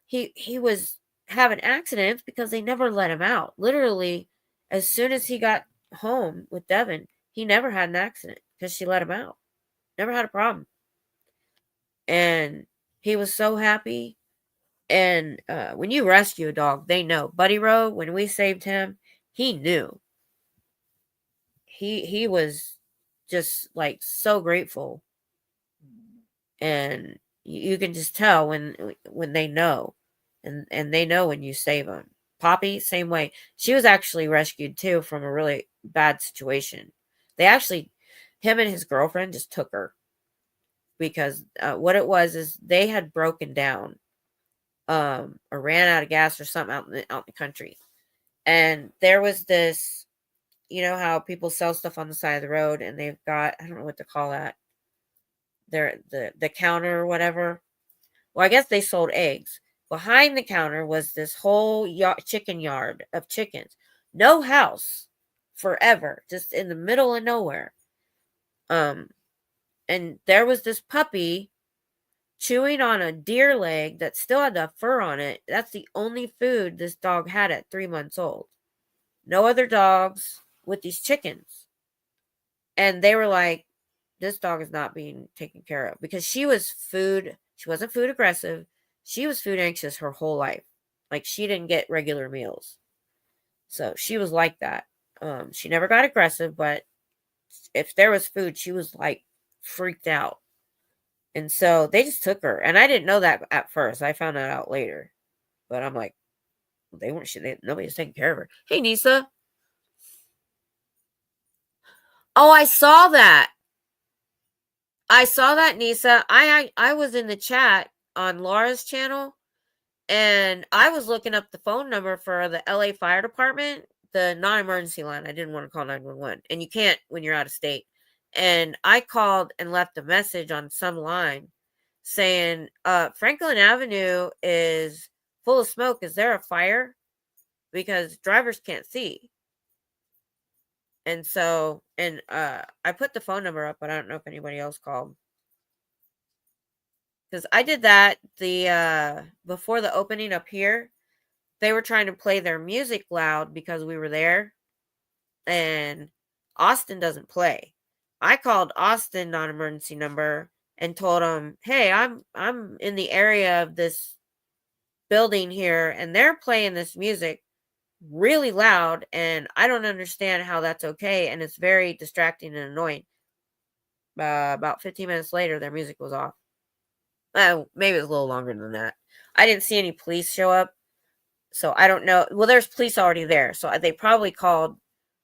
He was having accidents because they never let him out. Literally, as soon as he got home with Devin, he never had an accident because she let him out. Never had a problem. And he was so happy. And when you rescue a dog, they know. Buddy Rowe, when we saved him, he knew. He was just like so grateful. And you can just tell when they know. And they know when you save them. Poppy, same way. She was actually rescued too from a really bad situation. They actually, him and his girlfriend just took her because what it was is they had broken down, or ran out of gas or something out in the country, and there was this, you know how people sell stuff on the side of the road, and they've got, I don't know what to call that, they're the counter or whatever. Well, I guess they sold eggs. Behind the counter was this whole chicken yard of chickens. No house forever, just in the middle of nowhere. And there was this puppy chewing on a deer leg that still had the fur on it. That's the only food this dog had at 3 months old. No other dogs with these chickens. And they were like, this dog is not being taken care of, because she wasn't food aggressive. She was food anxious her whole life. Like, she didn't get regular meals. So she was like that. She never got aggressive, but if there was food, she was like freaked out. And so they just took her. And I didn't know that at first. I found that out later. But I'm like, nobody was taking care of her. Hey, Nisa. Oh, I saw that. Nisa. I was in the chat on Laura's channel, and I was looking up the phone number for the LA Fire Department, the non-emergency line. I didn't want to call 911, and you can't when you're out of state. And I called and left a message on some line saying, Franklin Avenue is full of smoke. Is there a fire? Because drivers can't see. And so, I put the phone number up, but I don't know if anybody else called. Because I did that before the opening up here. They were trying to play their music loud because we were there. And Austin doesn't play. I called Austin non-emergency number and told them, hey, I'm in the area of this building here, and they're playing this music really loud, and I don't understand how that's okay, and it's very distracting and annoying. About 15 minutes later, their music was off. Maybe it was a little longer than that. I didn't see any police show up, so I don't know. Well, there's police already there, so they probably called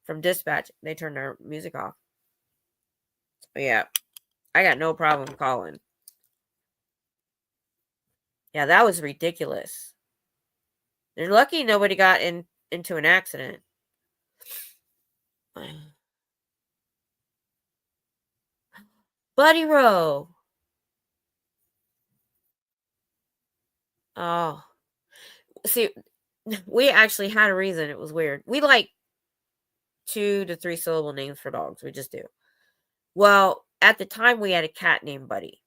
from dispatch. They turned their music off. But yeah, I got no problem calling. Yeah, that was ridiculous. They're lucky nobody got into an accident. Buddy Rowe. Oh. See, we actually had a reason. It was weird. We like 2 to 3 syllable names for dogs. We just do. Well, at the time we had a cat named Buddy.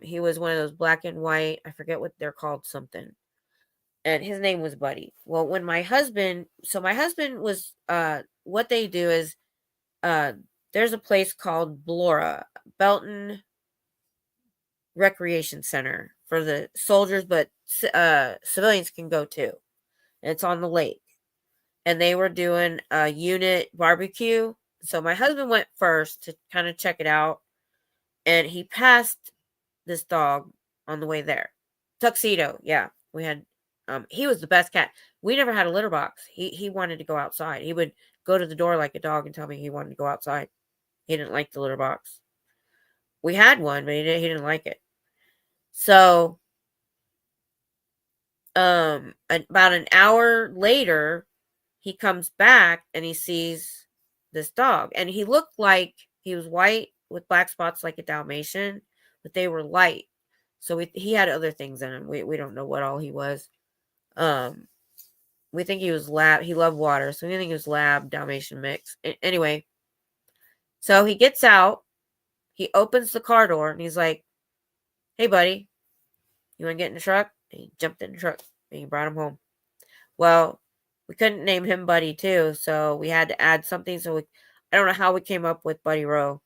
He was one of those black and white, I forget what they're called, something. and his name was Buddy. Well, when my husband was, what they do is, there's a place called Blora, Belton Recreation Center for the soldiers, but civilians can go too. And it's on the lake. And they were doing a unit barbecue. So my husband went first to kind of check it out, and he passed this dog on the way there. Tuxedo, yeah. We had he was the best cat. We never had a litter box. He wanted to go outside. He would go to the door like a dog and tell me he wanted to go outside. He didn't like the litter box. We had one, but he didn't like it. So about an hour later, he comes back and he sees this dog, and he looked like he was white with black spots like a Dalmatian, but they were light. So he had other things in him. We don't know what all he was. We think he was lab. He loved water, so we think he was lab Dalmatian mix. Anyway, so he gets out. He opens the car door and he's like, "Hey, buddy, you want to get in the truck?" And he jumped in the truck and he brought him home. Well, we couldn't name him Buddy too, so we had to add something. So I don't know how we came up with Buddy Rowe,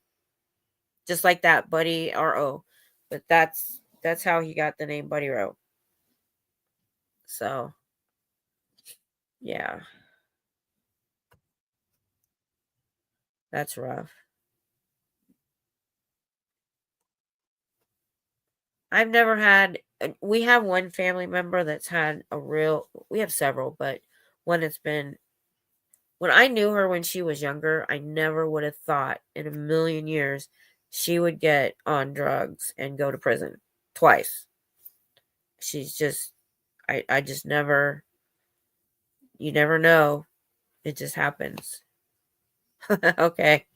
just like that, Buddy R.O. But that's how he got the name Buddy Rowe. So, yeah, that's rough. I've never had. We have one family member that's had a real. We have several, but one that's been. When I knew her when she was younger, I never would have thought in a million years she would get on drugs and go to prison twice. She's just, I just never, you never know. It just happens. Okay.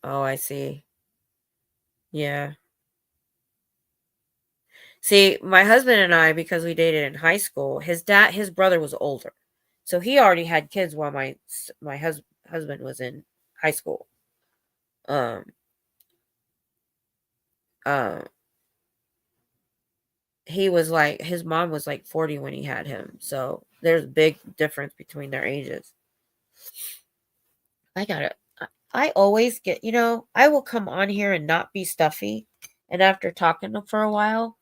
Oh, I see. Yeah. See, my husband and I, because we dated in high school, his brother was older. So he already had kids while my husband was in high school. Um, uh, he was like, his mom was like 40 when he had him. So there's a big difference between their ages. I always get, I will come on here and not be stuffy. And after talking to them for a while,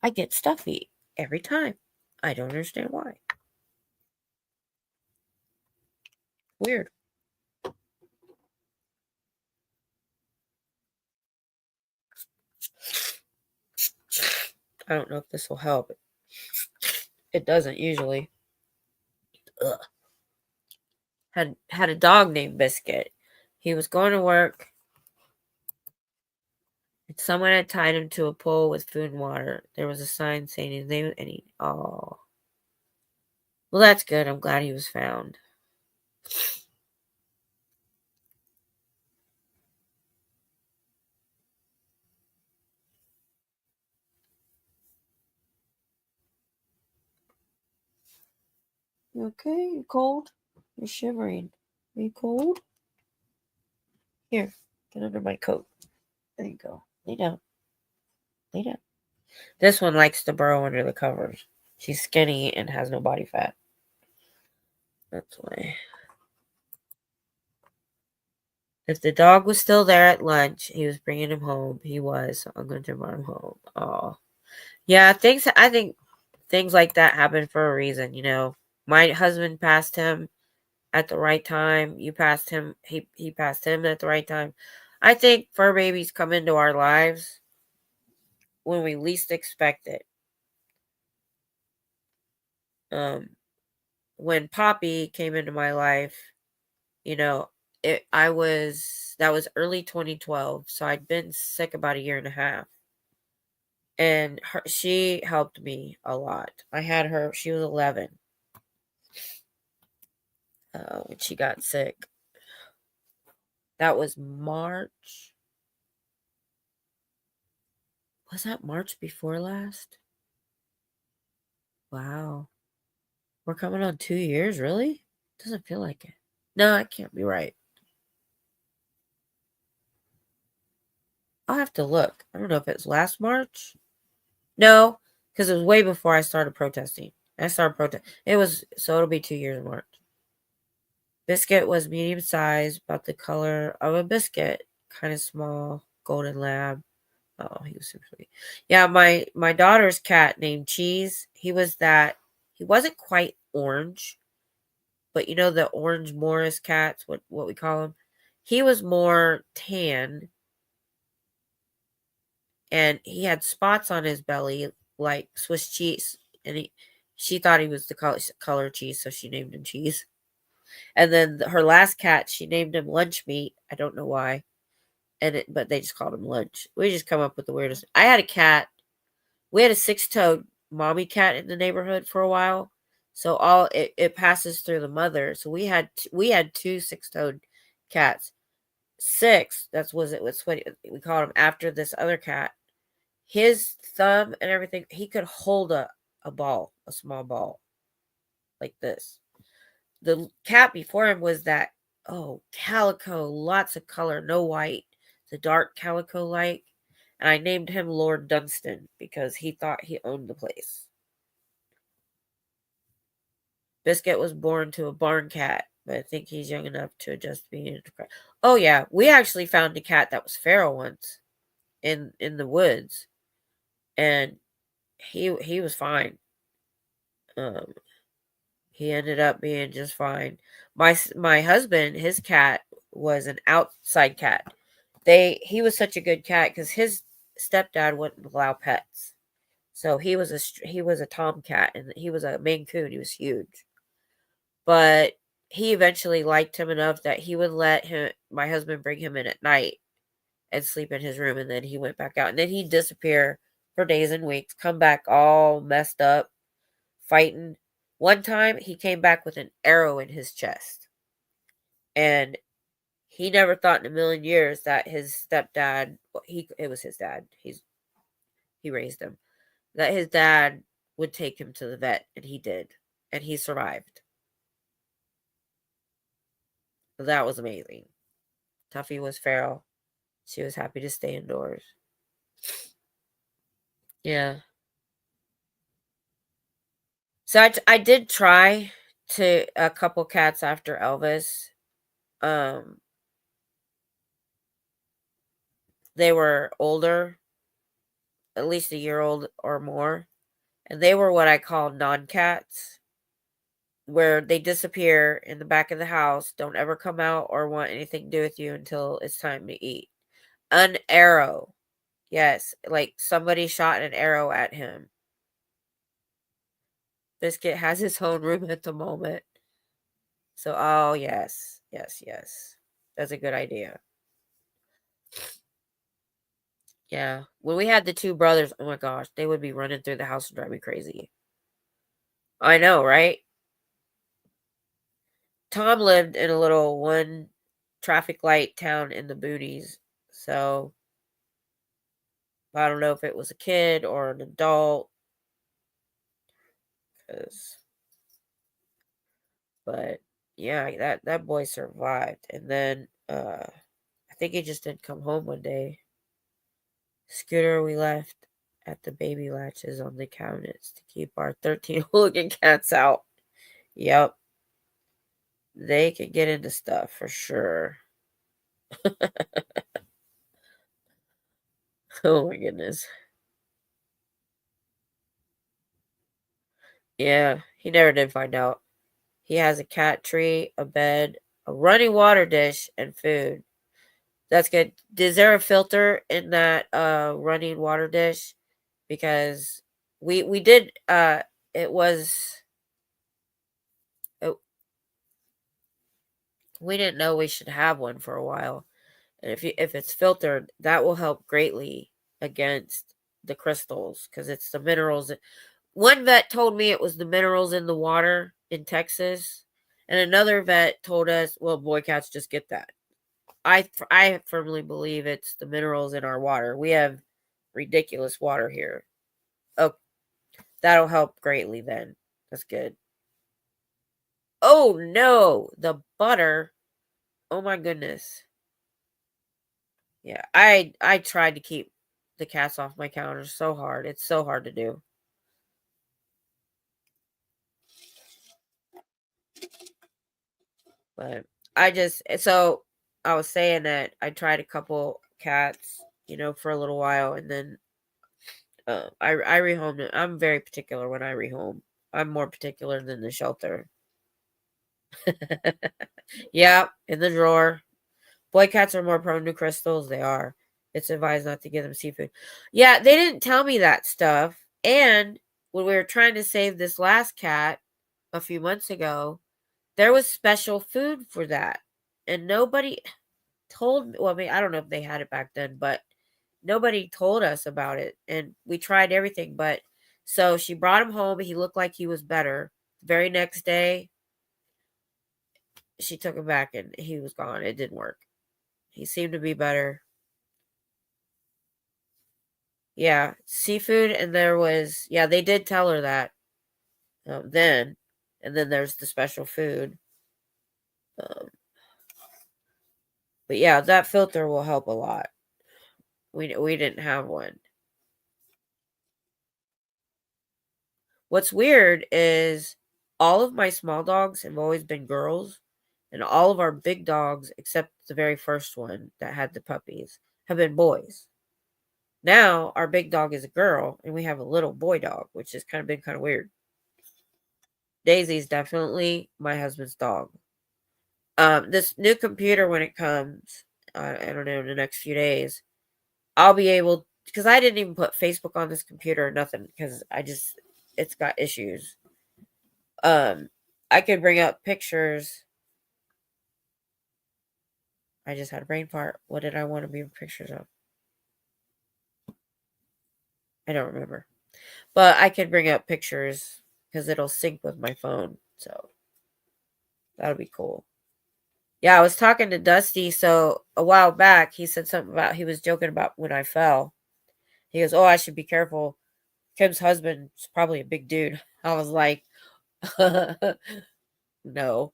I get stuffy every time. I don't understand why. Weird. I don't know if this will help. It doesn't usually. Ugh. Had a dog named Biscuit. He was going to work. And someone had tied him to a pole with food and water. There was a sign saying his name, and oh. Well, that's good. I'm glad he was found. You okay? You cold? You're shivering. Are you cold? Here, get under my coat. There you go. Lay down. Lay down. This one likes to burrow under the covers. She's skinny and has no body fat. That's why. If the dog was still there at lunch, he was bringing him home. He was. So I'm going to bring him home. Oh, yeah. I think things like that happen for a reason. My husband passed him at the right time. You passed him. He passed him at the right time. I think fur babies come into our lives when we least expect it. When Poppy came into my life, that was early 2012, so I'd been sick about a year and a half, and she helped me a lot. I had her. She was 11 when she got sick. That was March. Was that March before last? Wow. We're coming on 2 years, really? Doesn't feel like it. No, it can't be right. I'll have to look. I don't know if it's last March. No, because it was way before I started protesting. It'll be 2 years in March. Biscuit was medium sized, about the color of a biscuit, kind of small, golden lab. Oh, he was super sweet. Yeah, my daughter's cat named Cheese. He wasn't quite orange, but you know the orange Morris cats, what we call them. He was more tan, and he had spots on his belly like Swiss cheese, and she thought he was the color cheese, so she named him Cheese. And then her last cat, she named him Lunch Meat. I don't know why. But they just called him Lunch. We just come up with the weirdest. I had a cat. We had a 6-toed mommy cat in the neighborhood for a while. So it passes through the mother. So we had 2 6-toed cats. 6, that was it was what we called him after this other cat. His thumb and everything, he could hold a ball, a small ball, like this. The cat before him was that, calico, lots of color, no white, the dark calico like. And I named him Lord Dunstan because he thought he owned the place. Biscuit was born to a barn cat, but I think he's young enough to adjust being in the. Oh yeah, we actually found a cat that was feral once in the woods, and he was fine. He ended up being just fine. My husband, his cat was an outside cat. He was such a good cat because his stepdad wouldn't allow pets. So he was a tomcat, and he was a Maine Coon. He was huge, but he eventually liked him enough that he would let my husband bring him in at night and sleep in his room, and then he went back out, and then he'd disappear for days and weeks, come back all messed up, fighting. One time he came back with an arrow in his chest, and he never thought in a million years that his stepdad, it was his dad, he raised him, that his dad would take him to the vet, and he did, and he survived. That was amazing. Tuffy was feral. She was happy to stay indoors. Yeah. So I did try to a couple cats after Elvis. They were older, at least a year old or more, and they were what I call non-cats, where they disappear in the back of the house, don't ever come out or want anything to do with you until it's time to eat. An arrow. Yes, like somebody shot an arrow at him. Biscuit has his own room at the moment. So, oh, yes. Yes, yes. That's a good idea. Yeah. When we had the 2 brothers, oh my gosh, they would be running through the house and drive me crazy. I know, right? Tom lived in a little 1 traffic light town in the boonies. So, I don't know if it was a kid or an adult. But yeah, that boy survived. And then I think he just didn't come home one day. Scooter, we left at the baby latches on the cabinets to keep our 13 hooligan cats out. Yep. They can get into stuff for sure. Oh my goodness. Yeah, he never did find out. He has a cat tree, a bed, a running water dish, and food. That's good. Is there a filter in that running water dish? Because we did it was it, we didn't know we should have one for a while. And if it's filtered, that will help greatly against the crystals because it's the minerals. One vet told me it was the minerals in the water in Texas, and another vet told us, well, boy cats just get that. I firmly believe it's the minerals in our water. We have ridiculous water here. Oh, that'll help greatly then. That's good. Oh no, the butter. Oh my goodness. Yeah, I tried to keep the cats off my counter so hard. It's so hard to do. But so I was saying that I tried a couple cats, for a little while, and then I rehomed it. I'm very particular when I rehome. I'm more particular than the shelter. Yeah, in the drawer. Boy cats are more prone to crystals. They are. It's advised not to give them seafood. Yeah, they didn't tell me that stuff. And when we were trying to save this last cat a few months ago, there was special food for that. And nobody told me. Well, I mean, I don't know if they had it back then, but nobody told us about it. And we tried everything. But so she brought him home. He looked like he was better. The very next day, she took him back and he was gone. It didn't work. He seemed to be better. Yeah, seafood, and they did tell her that then, and then there's the special food. Um, but yeah, that filter will help a lot. We didn't have one. What's weird is all of my small dogs have always been girls, and all of our big dogs, except the very first one that had the puppies, have been boys. Now our big dog is a girl, and we have a little boy dog, which has been kind of weird. Daisy's definitely my husband's dog. This new computer, when it comes, I don't know, in the next few days, I'll be able, because I didn't even put Facebook on this computer or nothing, because it's got issues. I could bring up pictures. I just had a brain fart. What did I want to be pictures of? I don't remember. But I could bring up pictures because it'll sync with my phone. So that'll be cool. Yeah, I was talking to Dusty. So a while back, he said something about, he was joking about when I fell. He goes, "Oh, I should be careful. Kim's husband's probably a big dude." I was like, no.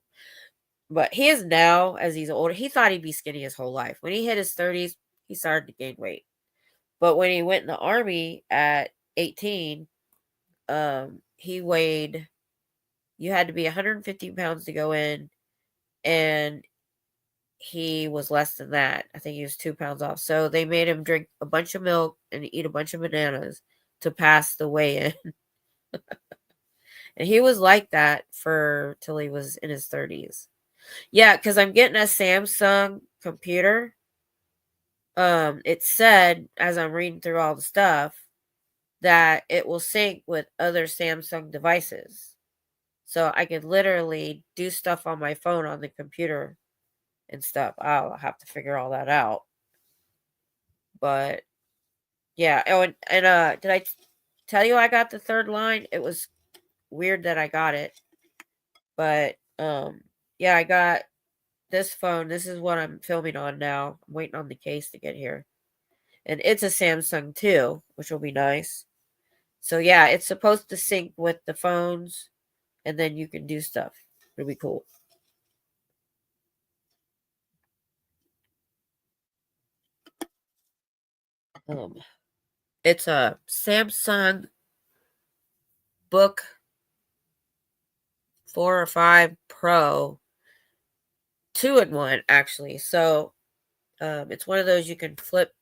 But he is now, as he's older. He thought he'd be skinny his whole life. When he hit his 30s, he started to gain weight. But when he went in the army at 18, he weighed, you had to be 115 pounds to go in, and he was less than that. I think he was 2 pounds off. So they made him drink a bunch of milk and eat a bunch of bananas to pass the weigh in. And he was like that for till he was in his 30s. Yeah, because I'm getting a Samsung computer. It said, as I'm reading through all the stuff, that it will sync with other Samsung devices. So I could literally do stuff on my phone on the computer and stuff. I'll have to figure all that out. But yeah. Oh, and did I tell you I got the third line? It was weird that I got it. But yeah, I got this phone. This is what I'm filming on now. I'm waiting on the case to get here. And it's a Samsung too, which will be nice. So yeah, it's supposed to sync with the phones, and then you can do stuff. It'll be cool. It's a Samsung Book 4 or 5 Pro, 2-in-1 actually. So it's one of those you can flip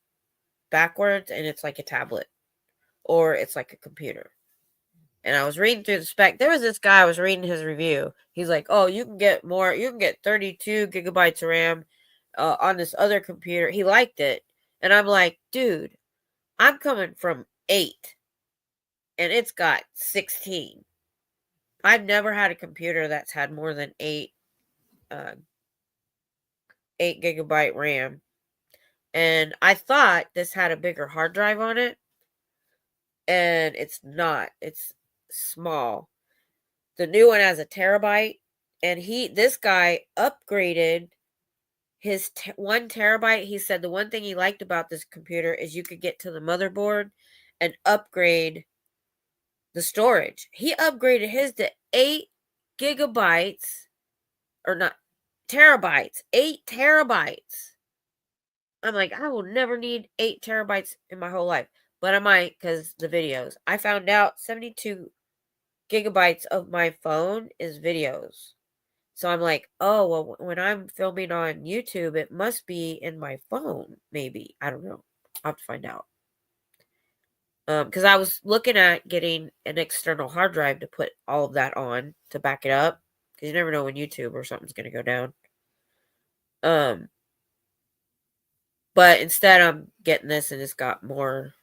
backwards, and it's like a tablet, or it's like a computer. And I was reading through the spec. There was this guy, I was reading his review. He's like, "Oh, you can get more. You can get 32 gigabytes of RAM on this other computer." He liked it. And I'm like, dude, I'm coming from 8, and it's got 16. I've never had a computer that's had more than 8 gigabyte RAM. And I thought this had a bigger hard drive on it. And it's not. It's small. The new one has a terabyte. And this guy upgraded his 1 terabyte. He said the one thing he liked about this computer is you could get to the motherboard and upgrade the storage. He upgraded his to 8 gigabytes, or not, terabytes, 8 terabytes. I'm like, I will never need 8 terabytes in my whole life. But I might, because the videos. I found out 72 gigabytes of my phone is videos. So I'm like, oh, well, when I'm filming on YouTube, it must be in my phone, maybe. I don't know. I'll have to find out. Because I was looking at getting an external hard drive to put all of that on to back it up. Because you never know when YouTube or something's going to go down. But instead I'm getting this and it's got more,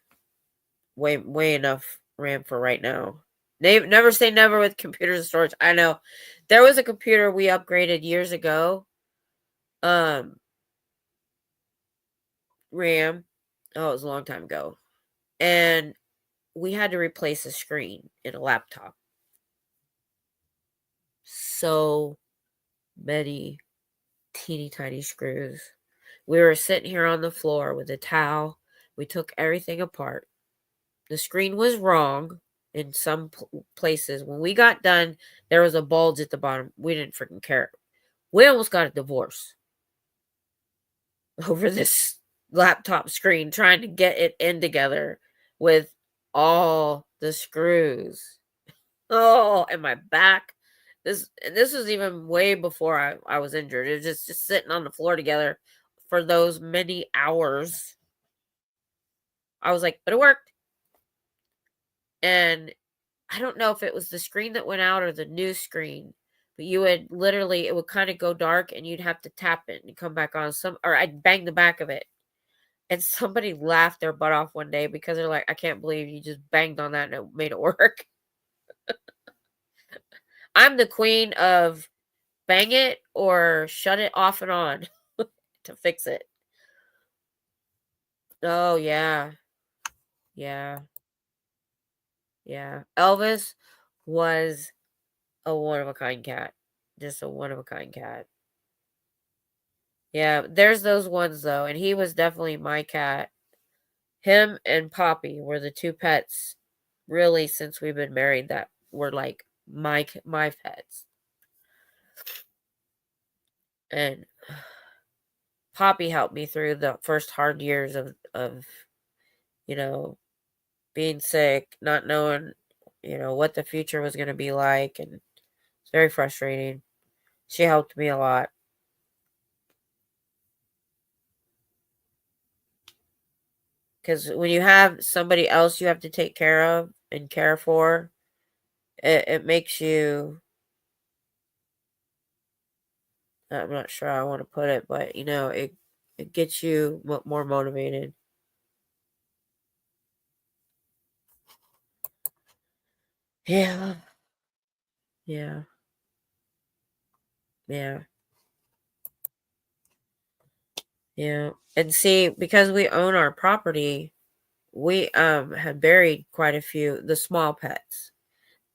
way enough RAM for right now. Never say never with computers and storage. I know. There was a computer we upgraded years ago. RAM. Oh, it was a long time ago. And we had to replace a screen in a laptop. So many teeny tiny screws. We were sitting here on the floor with a towel. We took everything apart. The screen was wrong in some places. When we got done, there was a bulge at the bottom. We didn't freaking care. We almost got a divorce over this laptop screen, trying to get it in together with all the screws. Oh, and my back. This was even way before I was injured. It was just sitting on the floor together for those many hours. I was like, but it worked. And I don't know if it was the screen that went out or the new screen, but you would literally, it would kind of go dark and you'd have to tap it and come back on or I'd bang the back of it. And somebody laughed their butt off one day because they're like, I can't believe you just banged on that and it made it work. I'm the queen of bang it or shut it off and on to fix it. Oh, yeah. Yeah. Yeah. Elvis was a one-of-a-kind cat. Just a one-of-a-kind cat. Yeah, there's those ones, though, and he was definitely my cat. Him and Poppy were the 2 pets, really, since we've been married, that were, like, my pets. And Poppy helped me through the first hard years of being sick, not knowing, what the future was going to be like, and it's very frustrating. She helped me a lot. Because when you have somebody else you have to take care of and care for, it makes you, I'm not sure how I want to put it, but, it gets you more motivated. Yeah. Yeah. Yeah. Yeah. And see, because we own our property, we had buried quite a few, the small pets.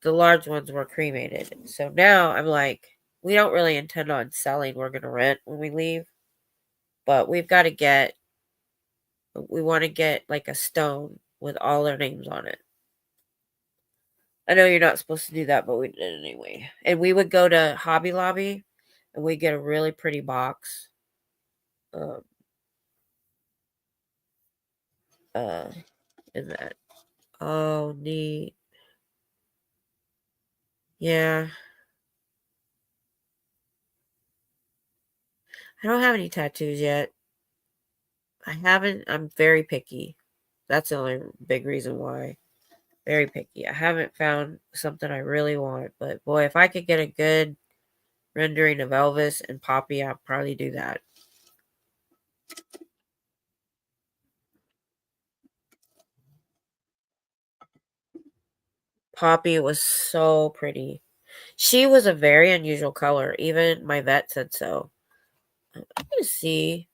The large ones were cremated. So now I'm like, we don't really intend on selling. We're going to rent when we leave. But we want to get like a stone with all their names on it. I know you're not supposed to do that, but we did anyway. And we would go to Hobby Lobby and we get a really pretty box. In that. Oh, neat. Yeah. I don't have any tattoos yet. I haven't. I'm very picky. That's the only big reason why. Very picky. I haven't found something I really want, but boy, if I could get a good rendering of Elvis and Poppy, I'll probably do that. Poppy was so pretty. She was a very unusual color. Even my vet said so. I'm going to see.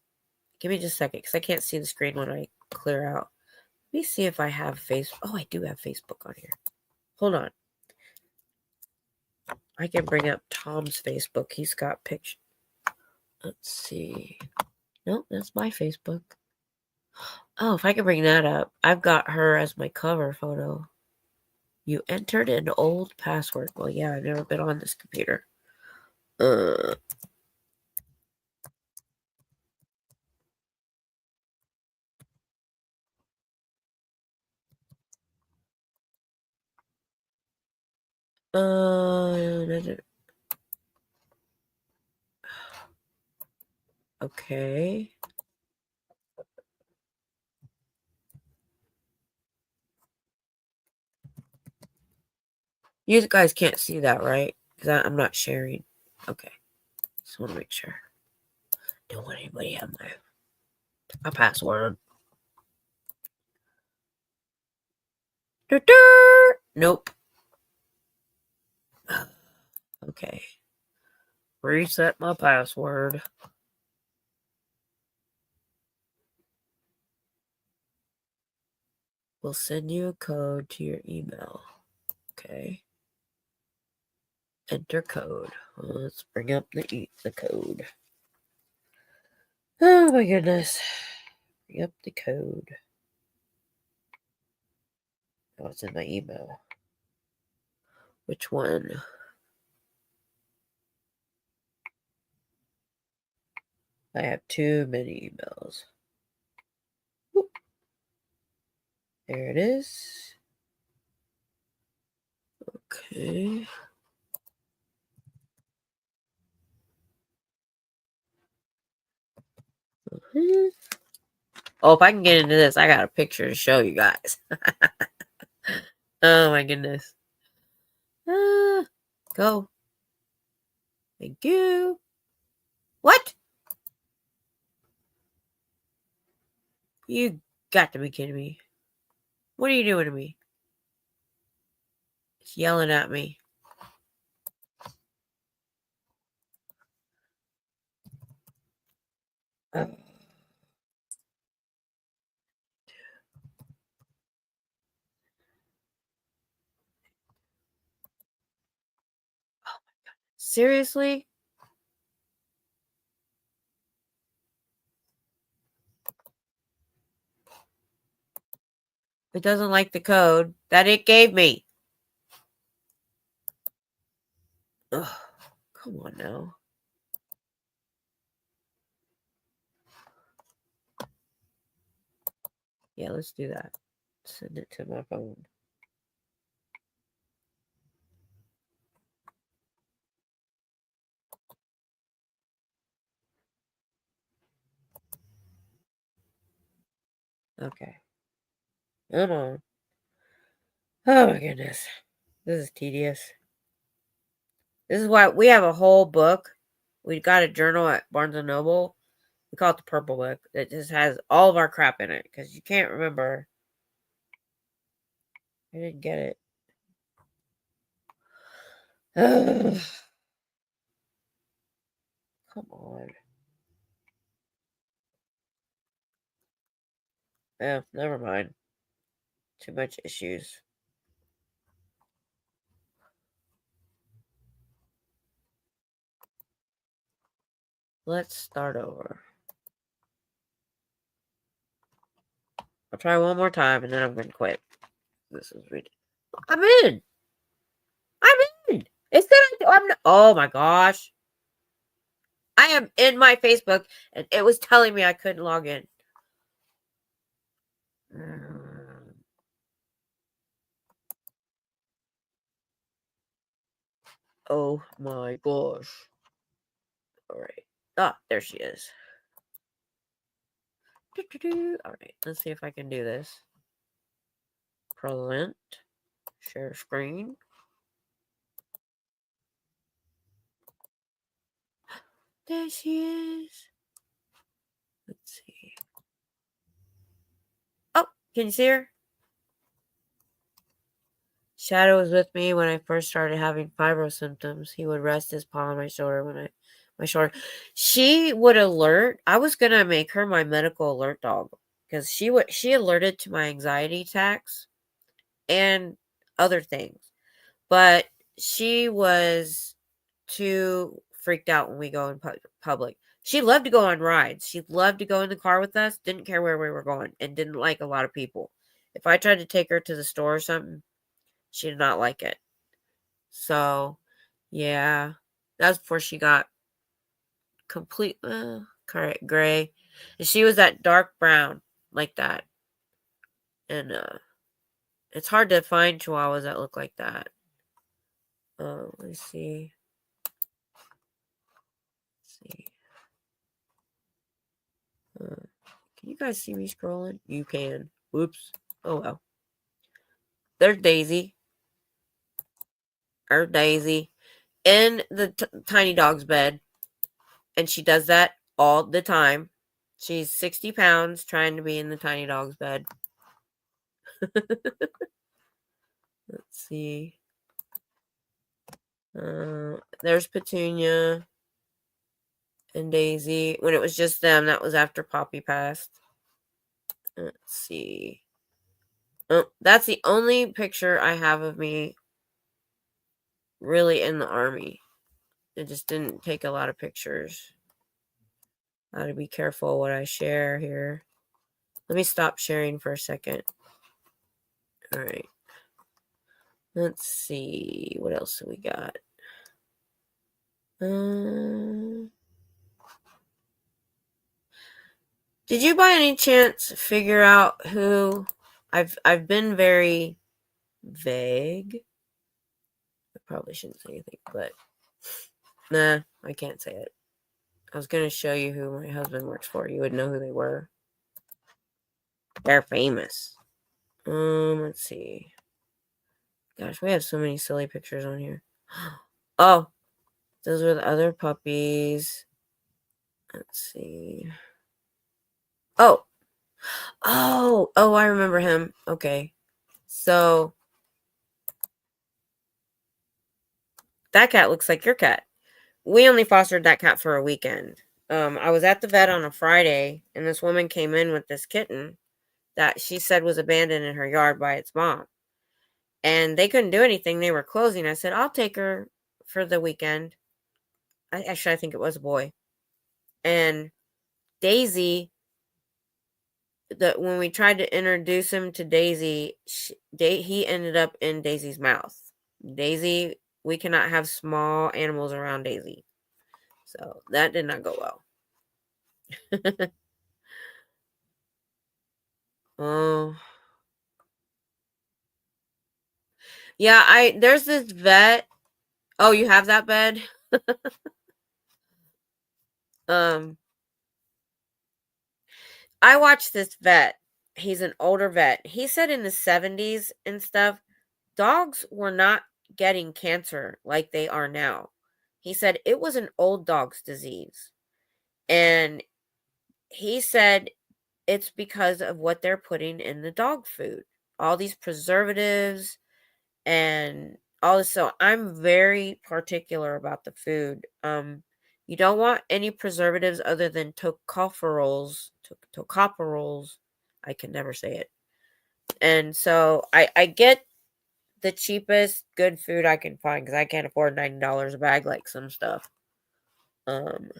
Give me just a second because I can't see the screen when I clear out. Let me see if I have Facebook. Oh, I do have Facebook on here. Hold on. I can bring up Tom's Facebook. He's got pictures. Let's see. Nope, that's my Facebook. Oh, if I can bring that up. I've got her as my cover photo. You entered an old password. Well, yeah, I've never been on this computer. Okay. You guys can't see that, right? Because I'm not sharing. Okay. Just want to make sure. Don't want anybody to have my password. Nope. Okay. Reset my password. We'll send you a code to your email. Okay. Enter code. Let's bring up the code. Oh my goodness. Bring up the code. Oh, it's in my email. Which one? I have too many emails. Whoop. There it is. Okay. Oh, if I can get into this, I got a picture to show you guys. Oh my goodness. Go. Thank you. What? You got to be kidding me. What are you doing to me? It's yelling at me. Seriously? It doesn't like the code that it gave me. Ugh, come on now. Yeah, let's do that. Send it to my phone. Okay. Come on. Oh my goodness. This is tedious. This is why we have a whole book. We got a journal at Barnes & Noble. We call it the Purple Book. It just has all of our crap in it because you can't remember. I didn't get it. Ugh. Come on. Yeah, never mind. Too much issues. Let's start over. I'll try one more time and then I'm going to quit. This is ridiculous. I'm in. It said I'm not. Oh my gosh. I am in my Facebook and it was telling me I couldn't log in. Oh my gosh. All right. Ah, there she is. All right. Let's see if I can do this. Present. Share screen. There she is. Let's see. Oh, can you see her? Shadow was with me when I first started having fibro symptoms. He would rest his paw on my shoulder my shoulder. She would alert. I was gonna make her my medical alert dog because she alerted to my anxiety attacks and other things. But she was too freaked out when we go in public. She loved to go on rides. She loved to go in the car with us, didn't care where we were going, and didn't like a lot of people. If I tried to take her to the store or something, she did not like it. So, yeah, that's before she got complete gray. And she was that dark brown, like that. And it's hard to find chihuahuas that look like that. Let's see. Can you guys see me scrolling? You can. Whoops. Oh well. There's Daisy. Or Daisy. In the tiny dog's bed. And she does that all the time. She's 60 pounds trying to be in the tiny dog's bed. Let's see. There's Petunia and Daisy. When it was just them, that was after Poppy passed. Let's see. Oh, that's the only picture I have of me really in the army. I just didn't take a lot of pictures. I gotta be careful what I share here. Let me stop sharing for a second. All right. Let's see. What else have we got? Did you by any chance figure out who I've been very vague. I probably shouldn't say anything, but nah, I can't say it. I was gonna show you who my husband works for. You would know who they were. They're famous. Let's see. Gosh, we have so many silly pictures on here. Oh, those are the other puppies. Let's see. Oh, I remember him. Okay. So that cat looks like your cat. We only fostered that cat for a weekend. I was at the vet on a Friday, and this woman came in with this kitten that she said was abandoned in her yard by its mom. And they couldn't do anything. They were closing. I said, I'll take her for the weekend. I think it was a boy. And Daisy, when we tried to introduce him to Daisy, he ended up in Daisy's mouth. Daisy, we cannot have small animals around Daisy. So that did not go well. Oh. Yeah, there's this vet. Oh, you have that bed? I watched this vet. He's an older vet. He said in the 70s and stuff, dogs were not getting cancer like they are now. He said it was an old dog's disease. And he said it's because of what they're putting in the dog food. All these preservatives and all this. So I'm very particular about the food. You don't want any preservatives other than tocopherols. I can never say it. And so I get the cheapest good food I can find because I can't afford $90 a bag like some stuff. But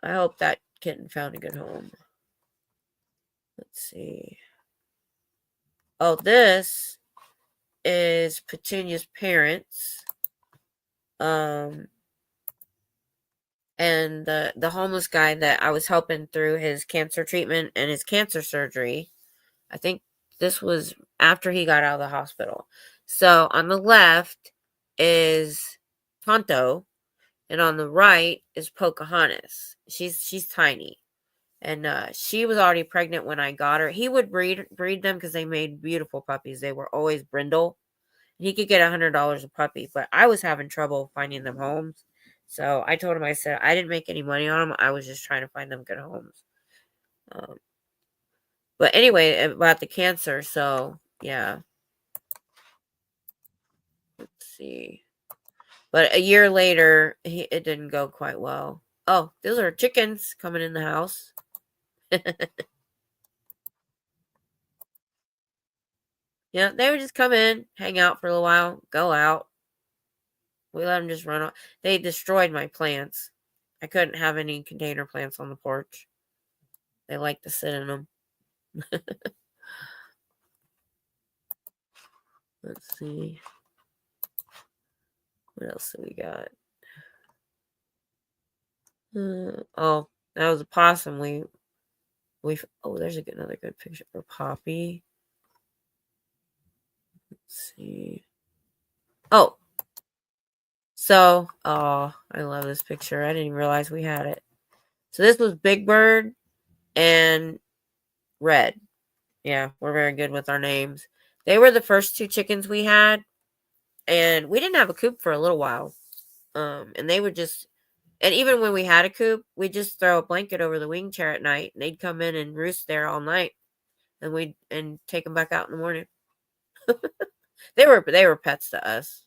I hope that kitten found a good home. Let's see. Oh, this is Petunia's parents. And the homeless guy that I was helping through his cancer treatment and his cancer surgery. I think this was after he got out of the hospital. So on the left is Tonto, and on the right is Pocahontas. She's tiny, and she was already pregnant when I got her. He would breed them because they made beautiful puppies. They were always brindle. He could get $100 a puppy, but I was having trouble finding them homes. So I told him, I said, I didn't make any money on them. I was just trying to find them good homes. But anyway, about the cancer. So yeah. Let's see. But a year later, it didn't go quite well. Oh, those are chickens coming in the house. Yeah, they would just come in, hang out for a little while, go out. We let them just run off. They destroyed my plants. I couldn't have any container plants on the porch. They like to sit in them. Let's see. What else do we got? Oh, that was a possum. There's another good picture for Poppy. Let's see. Oh. So, I love this picture. I didn't even realize we had it. So this was Big Bird and Red. Yeah, we're very good with our names. They were the first 2 chickens we had, and we didn't have a coop for a little while. And they would just, and even when we had a coop, we'd just throw a blanket over the wing chair at night, and they'd come in and roost there all night, and we'd take them back out in the morning. They were pets to us.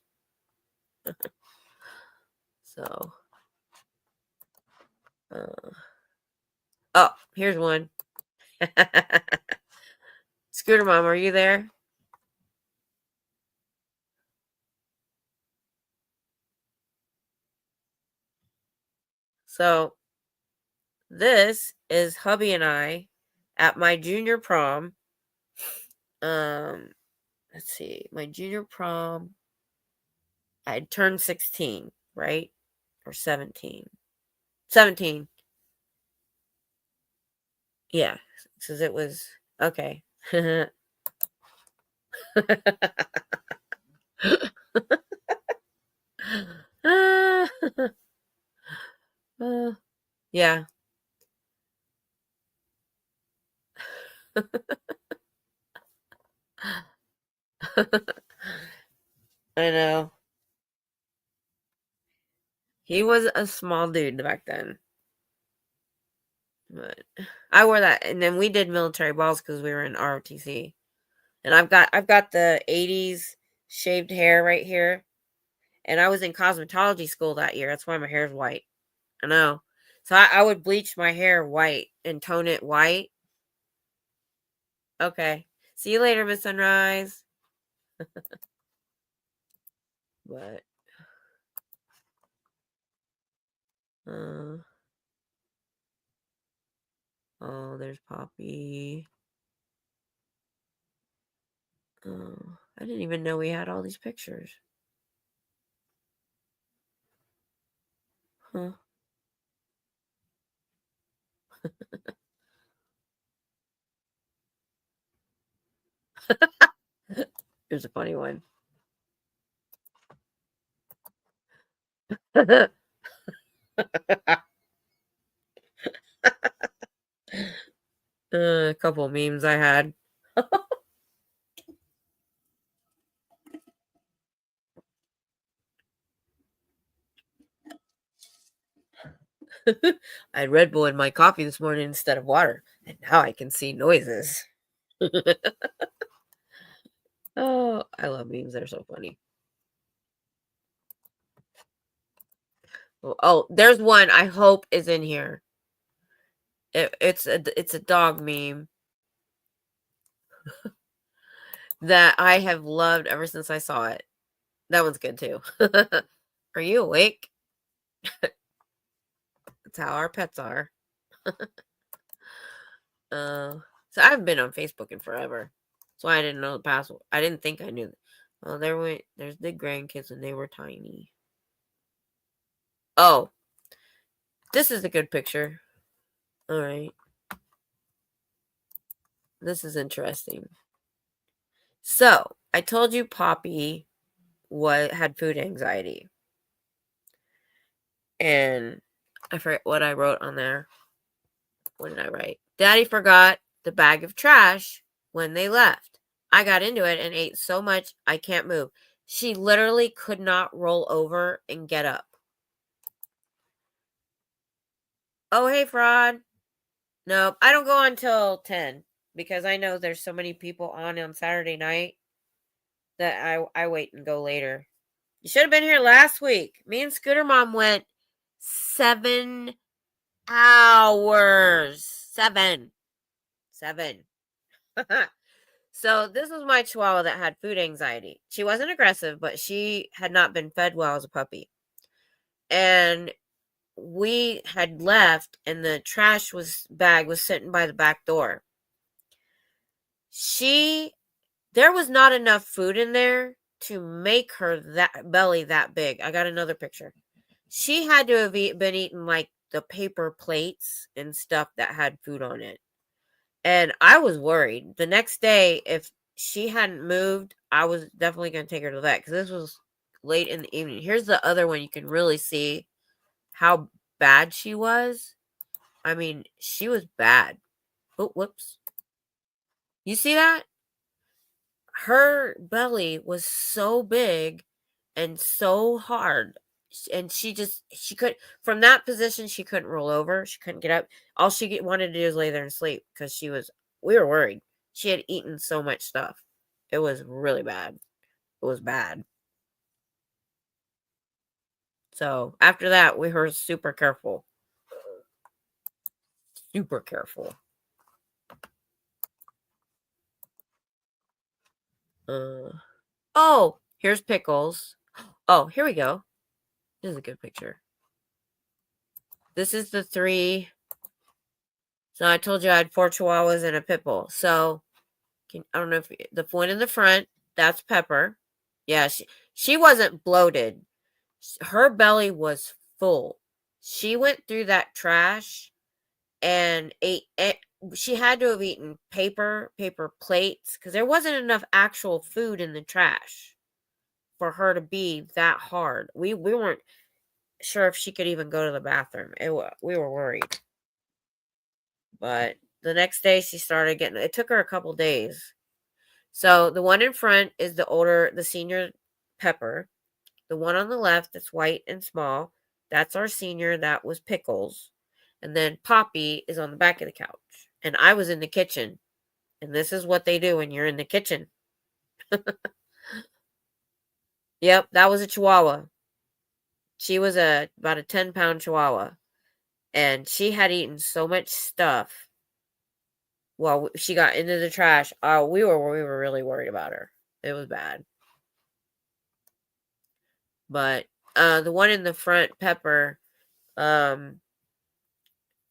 So, oh, here's one. Scooter Mom, are you there? So, this is hubby and I at my junior prom. Let's see, my junior prom, I turned 16, right? Or 17. 17. Yeah, because it was, okay. Yeah. I know. He was a small dude back then. But I wore that, and then we did military balls because we were in ROTC. And I've got the 80s shaved hair right here. And I was in cosmetology school that year. That's why my hair is white. I know. So I would bleach my hair white and tone it white. Okay. See you later, Miss Sunrise. But oh, there's Poppy. Oh, I didn't even know we had all these pictures. Huh. Here's a funny one. A couple of memes I had. I had Red Bull in my coffee this morning instead of water, and now I can see noises. Oh, I love memes. They're so funny. Oh, there's one I hope is in here. It's a dog meme that I have loved ever since I saw it. That one's good too. Are you awake? That's how our pets are. So I haven't been on Facebook in forever. So I didn't know the password. I didn't think I knew. Oh, there's the grandkids and they were tiny. Oh, this is a good picture. All right. This is interesting. So I told you Poppy had food anxiety. And I forget what I wrote on there. What did I write? Daddy forgot the bag of trash when they left. I got into it and ate so much I can't move. She literally could not roll over and get up. Oh, hey, Fraud. Nope, I don't go until 10 because I know there's so many people on Saturday night that I wait and go later. You should have been here last week. Me and Scooter Mom went 7 hours. 7. So this was my Chihuahua that had food anxiety. She wasn't aggressive, but she had not been fed well as a puppy. And we had left, and the trash bag was sitting by the back door. There was not enough food in there to make her that belly that big. I got another picture. She had to have been eating like the paper plates and stuff that had food on it. And I was worried. The next day, if she hadn't moved, I was definitely going to take her to the vet because this was late in the evening. Here's the other one. You can really see how bad she was. I mean, she was bad. Oh, whoops. You see that? Her belly was so big and so hard. And she could, from that position, she couldn't roll over. She couldn't get up. All she wanted to do was lay there and sleep because we were worried. She had eaten so much stuff. It was really bad. It was bad. So after that, we were super careful. Super careful. Oh, here's Pickles. Oh, here we go. This is a good picture. This is the 3. So I told you I had 4 Chihuahuas and a Pit Bull. So I don't know if the one in the front, that's Pepper. Yeah, she wasn't bloated. Her belly was full. She went through that trash and ate. She had to have eaten paper plates because there wasn't enough actual food in the trash for her to be that hard. We weren't sure if she could even go to the bathroom. We were worried. But the next day she started getting, it took her a couple days. So the one in front is the senior Pepper. The one on the left that's white and small, that's our senior, that was Pickles. And then Poppy is on the back of the couch. And I was in the kitchen. And this is what they do when you're in the kitchen. Yep, that was a Chihuahua. She was about a 10-pound Chihuahua. And she had eaten so much stuff. Well, she got into the trash. We were really worried about her. It was bad. But the one in the front, Pepper, I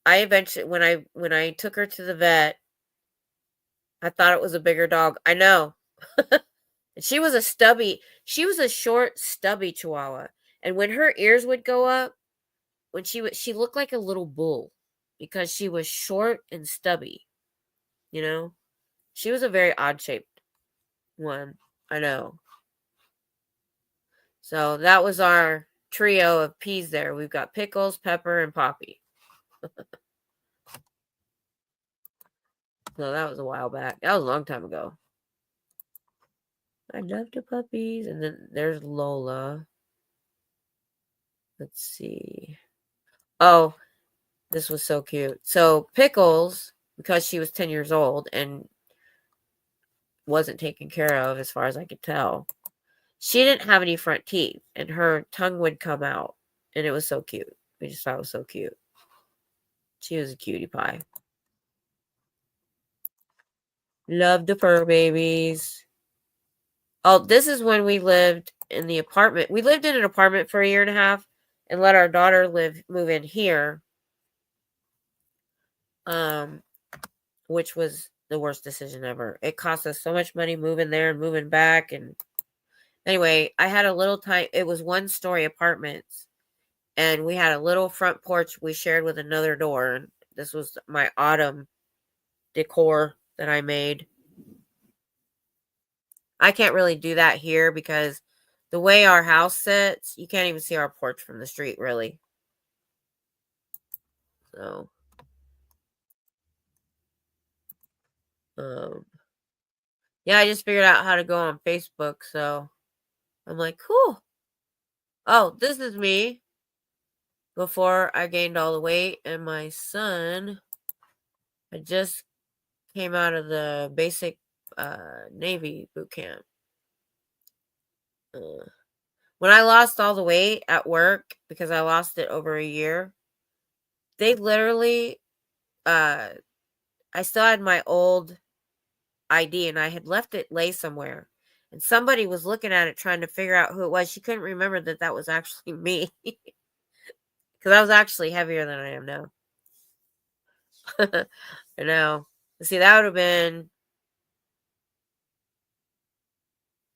eventually, when I took her to the vet, I thought it was a bigger dog. I know. She was a short, stubby Chihuahua. And when her ears would go up, she looked like a little bull because she was short and stubby. You know, she was a very odd shaped one. I know. So that was our trio of peas there. We've got Pickles, Pepper, and Poppy. So that was a while back. That was a long time ago. I love the puppies. And then there's Lola. Let's see. Oh, this was so cute. So Pickles, because she was 10 years old and wasn't taken care of as far as I could tell, she didn't have any front teeth and her tongue would come out. And it was so cute. We just thought it was so cute. She was a cutie pie. Love the fur babies. Oh, this is when we lived in the apartment. We lived in an apartment for a year and a half and let our daughter move in here. Which was the worst decision ever. It cost us so much money moving there and moving back. And anyway, I had a little it was 1-story apartments. And we had a little front porch we shared with another door. And this was my autumn decor that I made. I can't really do that here because the way our house sits, you can't even see our porch from the street, really. So, yeah, I just figured out how to go on Facebook, so I'm like, cool. Oh, this is me before I gained all the weight, and my son, I just came out of the basic Navy boot camp. When I lost all the weight at work, because I lost it over a year, they literally, I still had my old ID and I had left it lay somewhere. And somebody was looking at it trying to figure out who it was. She couldn't remember that was actually me. Because I was actually heavier than I am now. I know. See, that would have been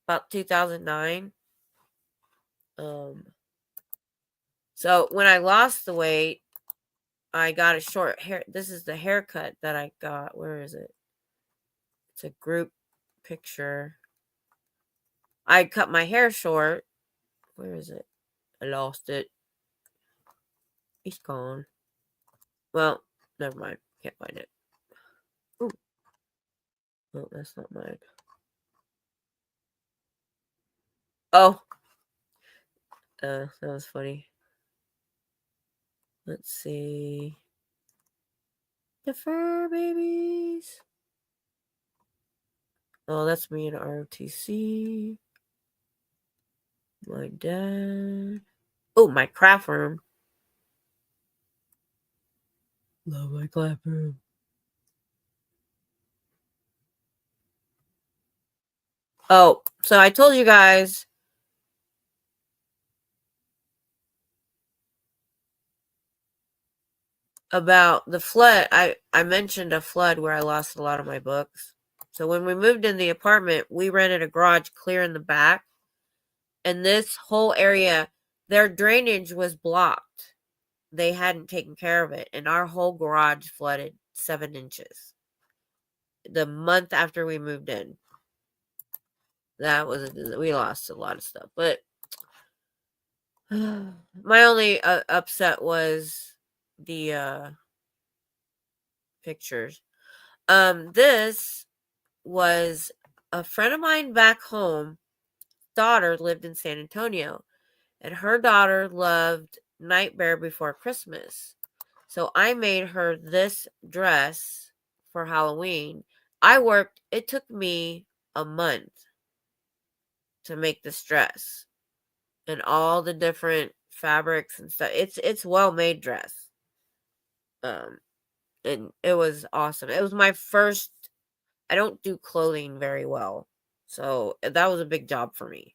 about 2009. So when I lost the weight, I got a short hair. This is the haircut that I got. Where is it? It's a group picture. I cut my hair short. Where is it? I lost it. It's gone. Well, never mind. Can't find it. Ooh. Oh, that's not mine. Oh. That was funny. Let's see. The fur babies. Oh, that's me in ROTC. My dad. Oh, my craft room. Love my craft room. Oh, so I told you guys about the flood. I mentioned a flood where I lost a lot of my books. So when we moved in the apartment, we rented a garage clear in the back. And this whole area, their drainage was blocked. They hadn't taken care of it. And our whole garage flooded 7 inches. The month after we moved in. We lost a lot of stuff. But my only upset was the pictures. This was a friend of mine back home. Daughter lived in San Antonio, and her daughter loved Nightmare Before Christmas. So I made her this dress for Halloween. It took me a month to make this dress and all the different fabrics and stuff. It's well-made dress. And it was awesome. It was my first. I don't do clothing very well, so that was a big job for me.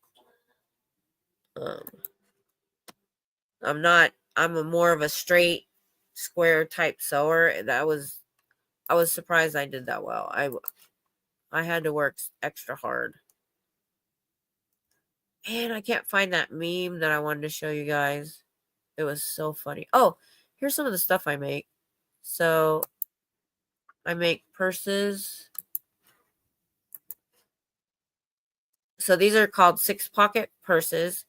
I'm a more of a straight, square type sewer. I was surprised I did that well. I had to work extra hard. Man, I can't find that meme that I wanted to show you guys. It was so funny. Oh, here's some of the stuff I make. So I make purses. So these are called 6-pocket purses.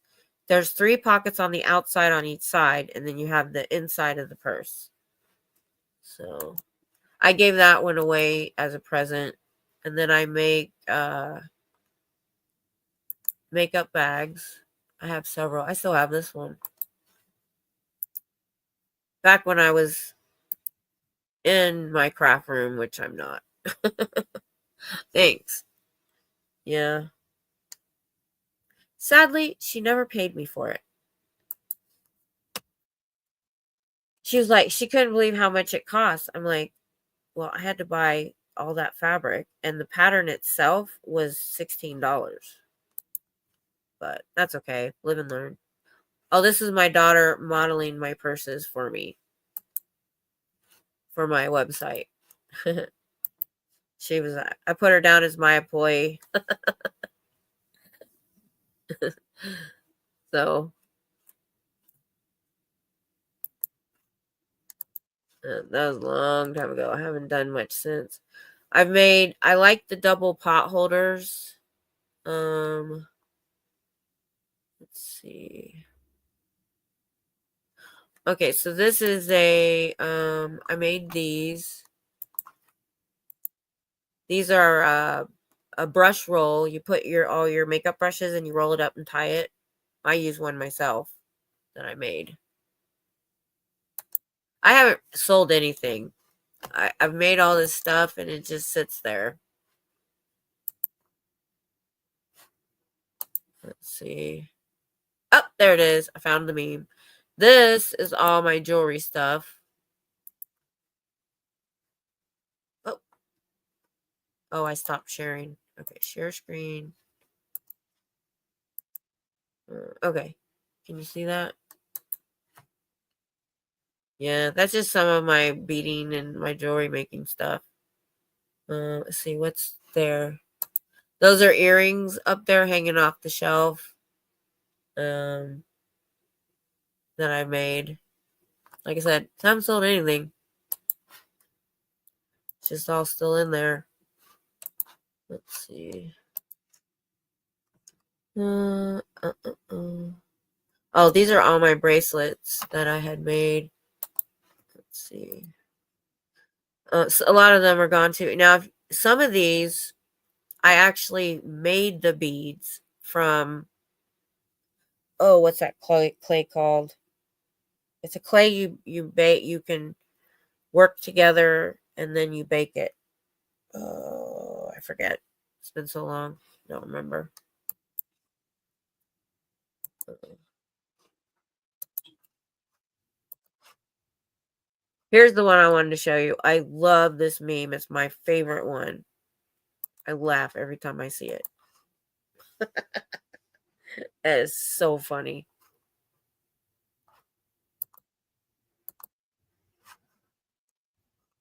There's 3 pockets on the outside on each side, and then you have the inside of the purse. So I gave that one away as a present. And then I make makeup bags. I have several. I still have this one. Back when I was in my craft room, which I'm not. Thanks. Yeah. Sadly, she never paid me for it. She was like, she couldn't believe how much it cost. I'm like, well, I had to buy all that fabric, and the pattern itself was $16. But that's okay. Live and learn. Oh, this is my daughter modeling my purses for me for my website. I put her down as my employee. So that was a long time ago. I haven't done much since. I like the double pot holders. Let's see. Okay, so this is I made these. These are a brush roll. You put all your makeup brushes and you roll it up and tie it. I use one myself that I made. I haven't sold anything. I've made all this stuff and it just sits there. Let's see. Oh, there it is. I found the meme. This is all my jewelry stuff. Oh, I stopped sharing. Okay, share screen. Okay. Can you see that? Yeah, that's just some of my beading and my jewelry making stuff. Let's see what's there. Those are earrings up there hanging off the shelf. That I made. Like I said, haven't sold anything. It's just all still in there. Let's see. Oh, these are all my bracelets that I had made. Let's see. So a lot of them are gone too. Now, some of these, I actually made the beads from, oh, what's that clay called? It's a clay you bake. You can work together and then you bake it. Oh, I forget. It's been so long. Don't remember. Here's the one I wanted to show you. I love this meme. It's my favorite one. I laugh every time I see it. It is so funny.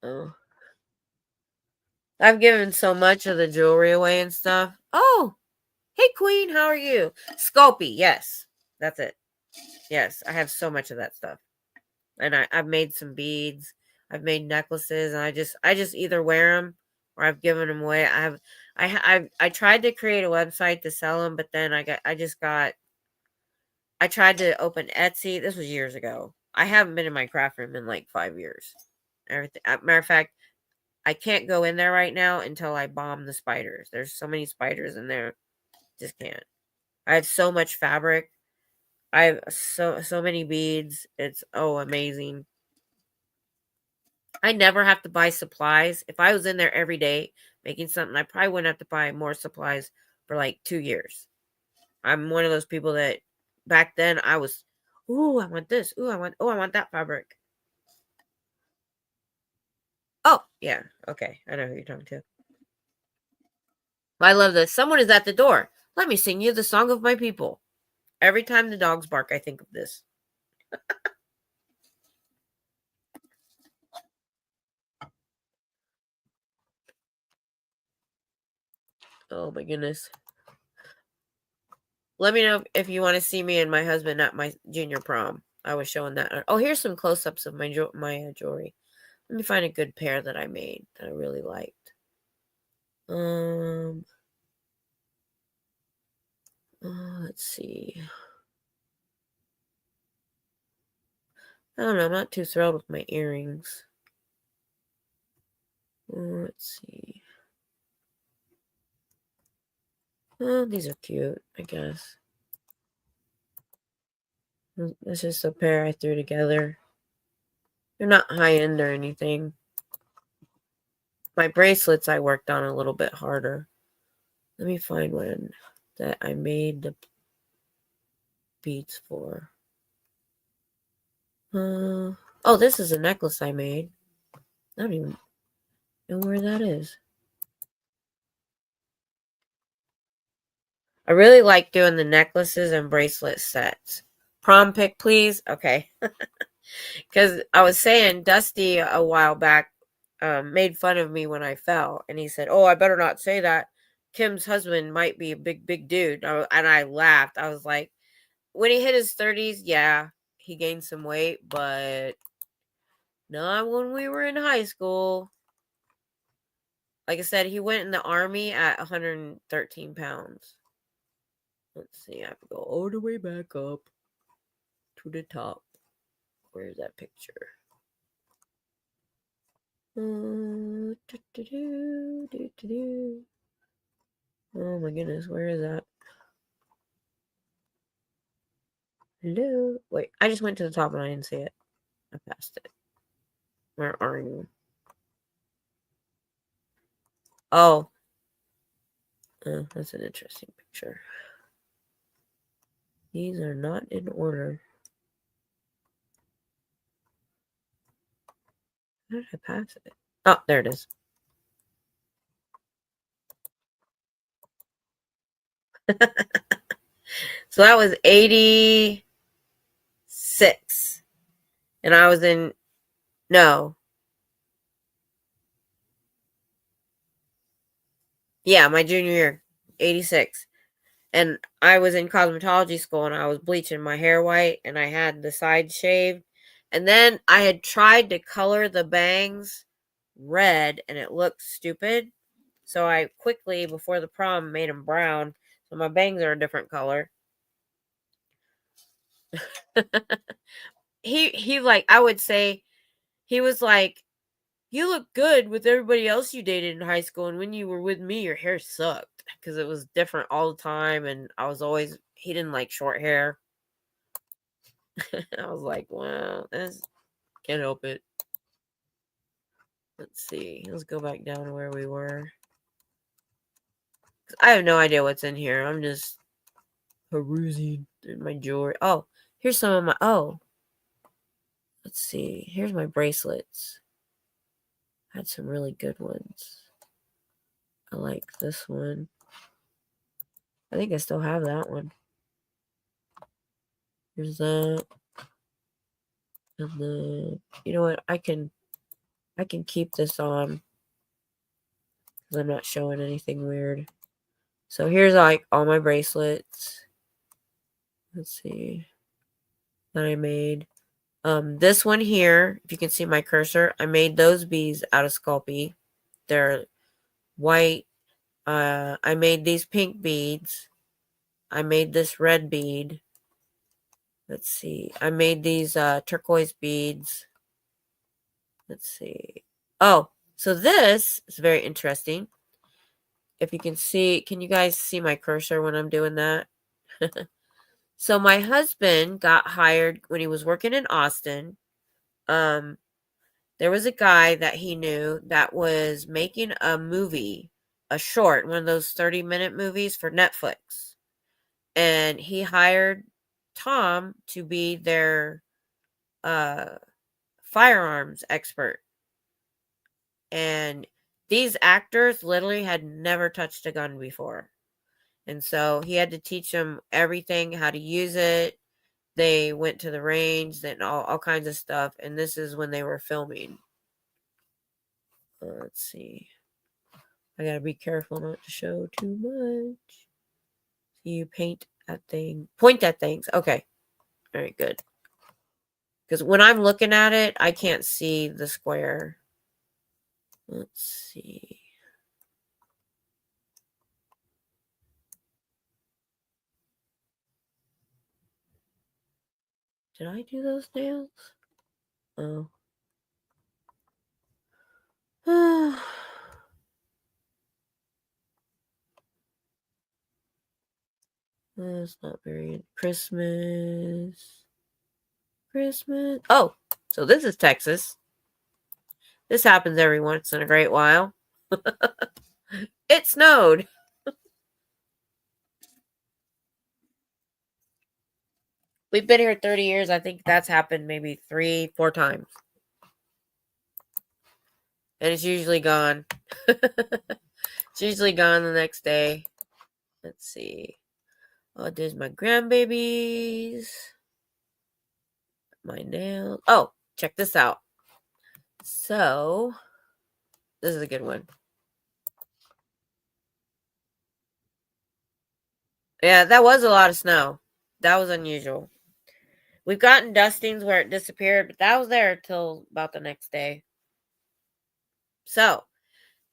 Oh. I've given so much of the jewelry away and stuff. Oh, hey Queen, how are you? Sculpey, yes. That's it. Yes, I have so much of that stuff. And I've made some beads. I've made necklaces, and I just either wear them or I've given them away. I tried to create a website to sell them, but then I tried to open Etsy. This was years ago. I haven't been in my craft room in like 5 years. Everything. Matter of fact, I can't go in there right now until I bomb the spiders. There's so many spiders in there. Just can't. I have so much fabric. I have so many beads. It's amazing. I never have to buy supplies. If I was in there every day making something, I probably wouldn't have to buy more supplies for like 2 years. I'm one of those people that back then I was, ooh, I want this. Ooh, I want that fabric. Oh, yeah. Okay. I know who you're talking to. I love this. Someone is at the door. Let me sing you the song of my people. Every time the dogs bark, I think of this. Oh my goodness. Let me know if you want to see me and my husband at my junior prom. I was showing that. Oh, here's some close-ups of my jewelry. Let me find a good pair that I made that I really liked. Let's see. I don't know. I'm not too thrilled with my earrings. Let's see. These are cute, I guess. That's just a pair I threw together. They're not high-end or anything. My bracelets I worked on a little bit harder. Let me find one that I made the beads for. Oh, this is a necklace I made. I don't even know where that is. I really like doing the necklaces and bracelet sets. Prom pic, please? Okay. Because I was saying Dusty a while back made fun of me when I fell. And he said, oh, I better not say that. Kim's husband might be a big dude. And I laughed. I was like, when he hit his 30s, yeah, he gained some weight, but not when we were in high school. Like I said, he went in the army at 113 pounds. Let's see, I have to go all the way back up to the top. Where's that picture? Oh my goodness, where is that? Hello? Wait, I just went to the top and I didn't see it. I passed it. Where are you? Oh. That's an interesting picture. These are not in order. How did I pass it? Oh, there it is. So that was 86. And I was in, no. Yeah, my junior year, 86. And I was in cosmetology school and I was bleaching my hair white and I had the sides shaved. And then I had tried to color the bangs red and it looked stupid. So I quickly, before the prom, made them brown. So my bangs are a different color. he like, I would say, he was like, you look good with everybody else you dated in high school, and when you were with me, your hair sucked because it was different all the time, and I was always, he didn't like short hair. I was like, well, can't help it. Let's see. Let's go back down to where we were. I have no idea what's in here. I'm just perusing through my jewelry. Oh, here's some of my, let's see. Here's my bracelets. I had some really good ones. I like this one. I think I still have that one. Here's that. And then, you know what? I can keep this on because I'm not showing anything weird. So here's like all my bracelets. Let's see. That I made. This one here, if you can see my cursor, I made those bees out of Sculpey. They're white. I made these pink beads. I made this red bead. Let's see. I made these turquoise beads. Let's see. Oh, so this is very interesting. If you can see, can you guys see my cursor when I'm doing that? So my husband got hired when he was working in Austin. There was a guy that he knew that was making a movie, a short, one of those 30-minute movies for Netflix. And he hired Tom to be their firearms expert. And these actors literally had never touched a gun before. And so he had to teach them everything, how to use it. They went to the range and all kinds of stuff. And this is when they were filming. Let's see. I gotta be careful not to show too much. You point at things. Okay. All right, good. Because when I'm looking at it, I can't see the square. Let's see. Did I do those nails? Oh. That's not very Christmas. Oh, so this is Texas. This happens every once in a great while. It snowed. We've been here 30 years. I think that's happened maybe 3-4 times. And it's usually gone. It's usually gone the next day. Let's see. Oh, there's my grandbabies. My nails. Oh, check this out. So, this is a good one. Yeah, that was a lot of snow. That was unusual. We've gotten dustings where it disappeared, but that was there till about the next day. So,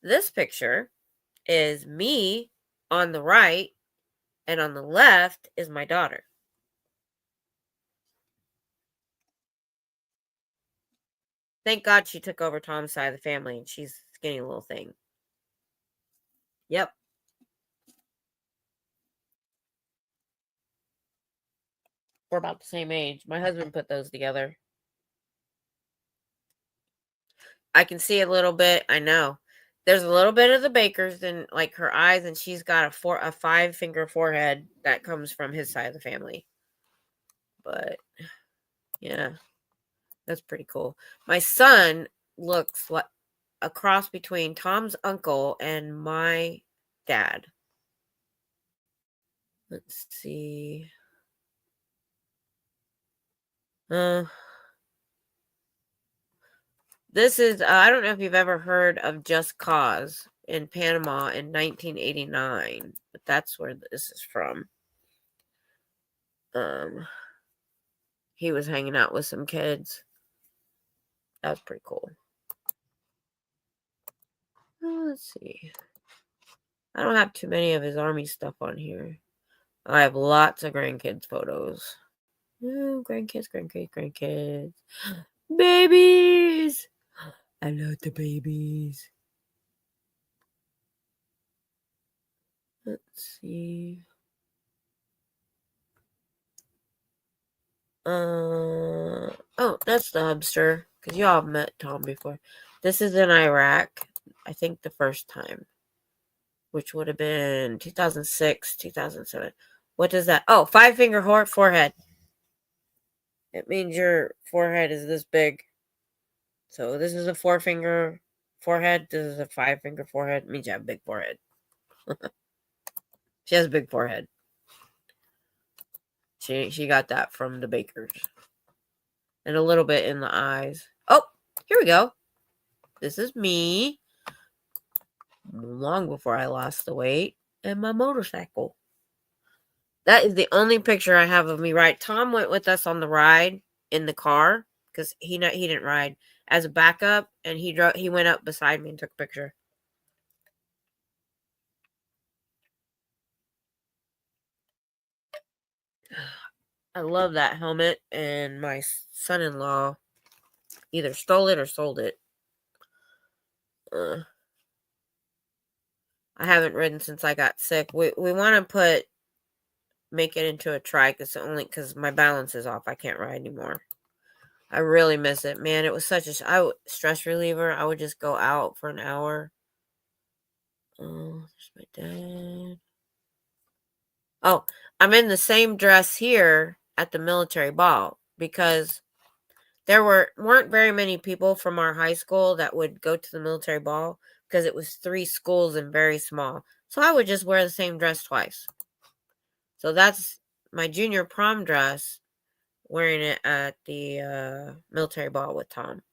this picture is me on the right, and on the left is my daughter. Thank God she took over Tom's side of the family, and she's a skinny little thing. Yep. We're about the same age. My husband put those together. I can see a little bit. I know. There's a little bit of the Baker's in like her eyes, and she's got a 5-finger forehead that comes from his side of the family. But yeah, that's pretty cool. My son looks like a cross between Tom's uncle and my dad. Let's see. This is, I don't know if you've ever heard of Just Cause in Panama in 1989, but that's where this is from. He was hanging out with some kids. That was pretty cool. Let's see. I don't have too many of his army stuff on here. I have lots of grandkids photos. Ooh, grandkids. Babies! I love the babies. Let's see. Oh, that's the hubster. Because y'all have met Tom before. This is in Iraq. I think the first time. Which would have been 2006, 2007. What is that? Oh, 5-finger forehead. It means your forehead is this big. So this is a 4-finger forehead. This is a 5-finger forehead. It means you have a big forehead. She has a big forehead. She got that from the bakers. And a little bit in the eyes. Oh, here we go. This is me. Long before I lost the weight. And my motorcycle. That is the only picture I have of me ride. Tom went with us on the ride in the car. Because he didn't ride. As a backup. And he went up beside me and took a picture. I love that helmet, and my son-in-law either stole it or sold it. I haven't ridden since I got sick. We want to make it into a trike. It's only because my balance is off. I can't ride anymore. I really miss it, man. It was such a stress reliever. I would just go out for an hour. Oh, there's my dad. Oh, I'm in the same dress here at the military ball because there weren't very many people from our high school that would go to the military ball because it was 3 schools and very small. So I would just wear the same dress twice. So that's my junior prom dress, wearing it at the military ball with Tom.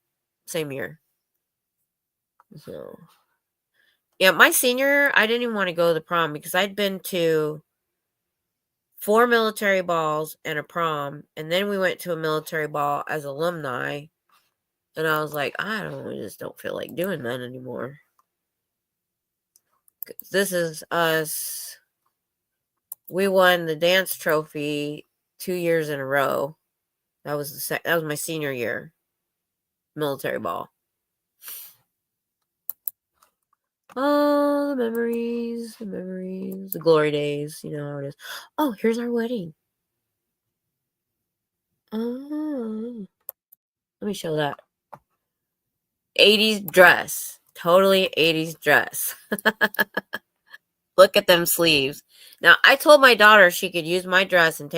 Same year. So, yeah, my senior, I didn't even want to go to the prom because I'd been to 4 military balls and a prom, and then we went to a military ball as alumni, and I was like, I just don't feel like doing that anymore. This is us. We won the dance trophy 2 years in a row. That was my senior year, military ball. Oh, the memories, the glory days. You know how it is. Oh, here's our wedding. Oh, let me show that. 80s dress. Totally 80s dress. Look at them sleeves. Now, I told my daughter she could use my dress and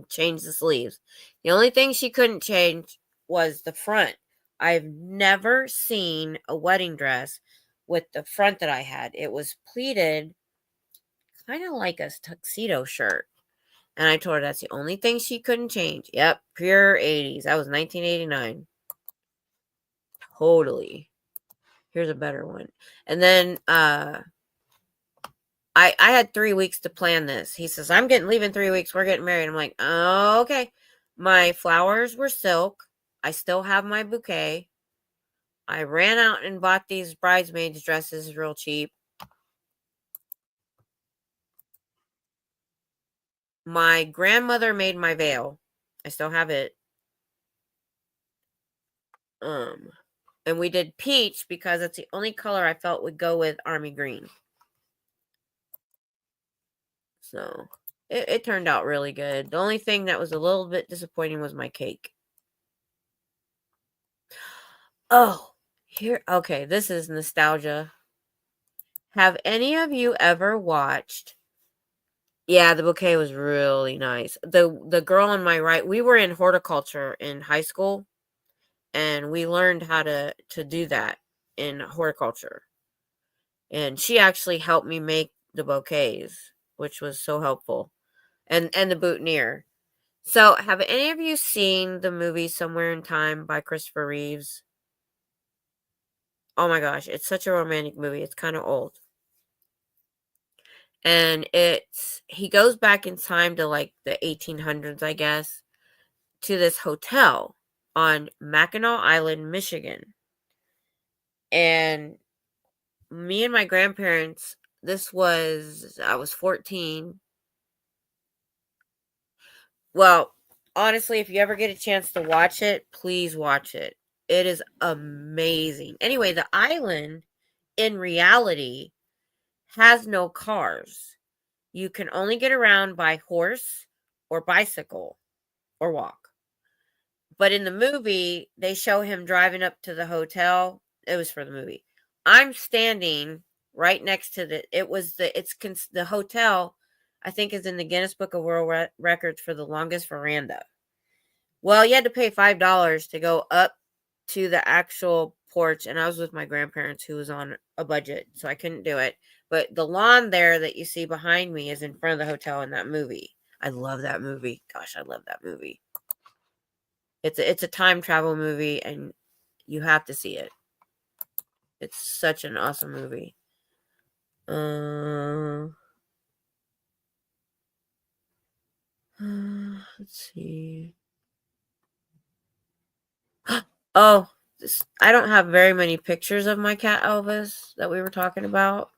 change the sleeves. The only thing she couldn't change was the front. I've never seen a wedding dress with the front that I had. It was pleated, kind of like a tuxedo shirt. And I told her that's the only thing she couldn't change. Yep, pure 80s. That was 1989. Totally. Here's a better one. And then I had 3 weeks to plan this. He says, I'm leaving 3 weeks. We're getting married. I'm like, oh, okay. My flowers were silk. I still have my bouquet. I ran out and bought these bridesmaids dresses real cheap. My grandmother made my veil. I still have it. And we did peach because it's the only color I felt would go with army green. So it turned out really good. The only thing that was a little bit disappointing was my cake. Oh, okay, this is nostalgia. Have any of you ever watched? Yeah, the bouquet was really nice. The girl on my right, we were in horticulture in high school, and we learned how to do that in horticulture. And she actually helped me make the bouquets, which was so helpful. And the boutonniere. So, have any of you seen the movie Somewhere in Time by Christopher Reeves? Oh my gosh, it's such a romantic movie. It's kind of old. And he goes back in time to like the 1800s, I guess, to this hotel on Mackinac Island, Michigan. And me and my grandparents, I was 14. Well, honestly, if you ever get a chance to watch it, please watch it. It is amazing. Anyway, the island in reality has no cars. You can only get around by horse or bicycle or walk. But in the movie, they show him driving up to the hotel. It was for the movie. I'm standing right next to the hotel, I think, is in the Guinness Book of World Records for the longest veranda. Well, you had to pay $5 to go up to the actual porch, and I was with my grandparents who was on a budget, so I couldn't do it. But the lawn there that you see behind me is in front of the hotel in that movie. I love that movie. Gosh, I love that movie. It's a time travel movie, and you have to see it. It's such an awesome movie. Let's see. Oh, I don't have very many pictures of my cat Elvis that we were talking about.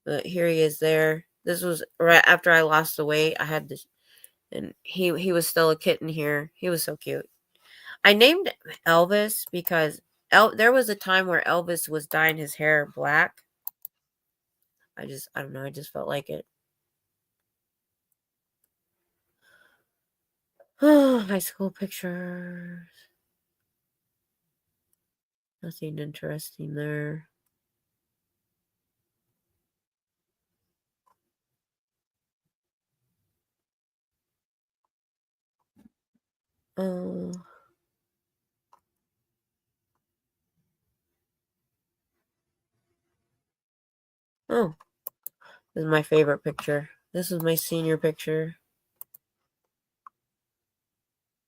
But here he is there. This was right after I lost the weight. I had this, and he was still a kitten here. He was so cute. I named Elvis because there was a time where Elvis was dyeing his hair black. I don't know. I just felt like it. High school pictures. Nothing interesting there. Oh. Oh. This is my favorite picture. This is my senior picture.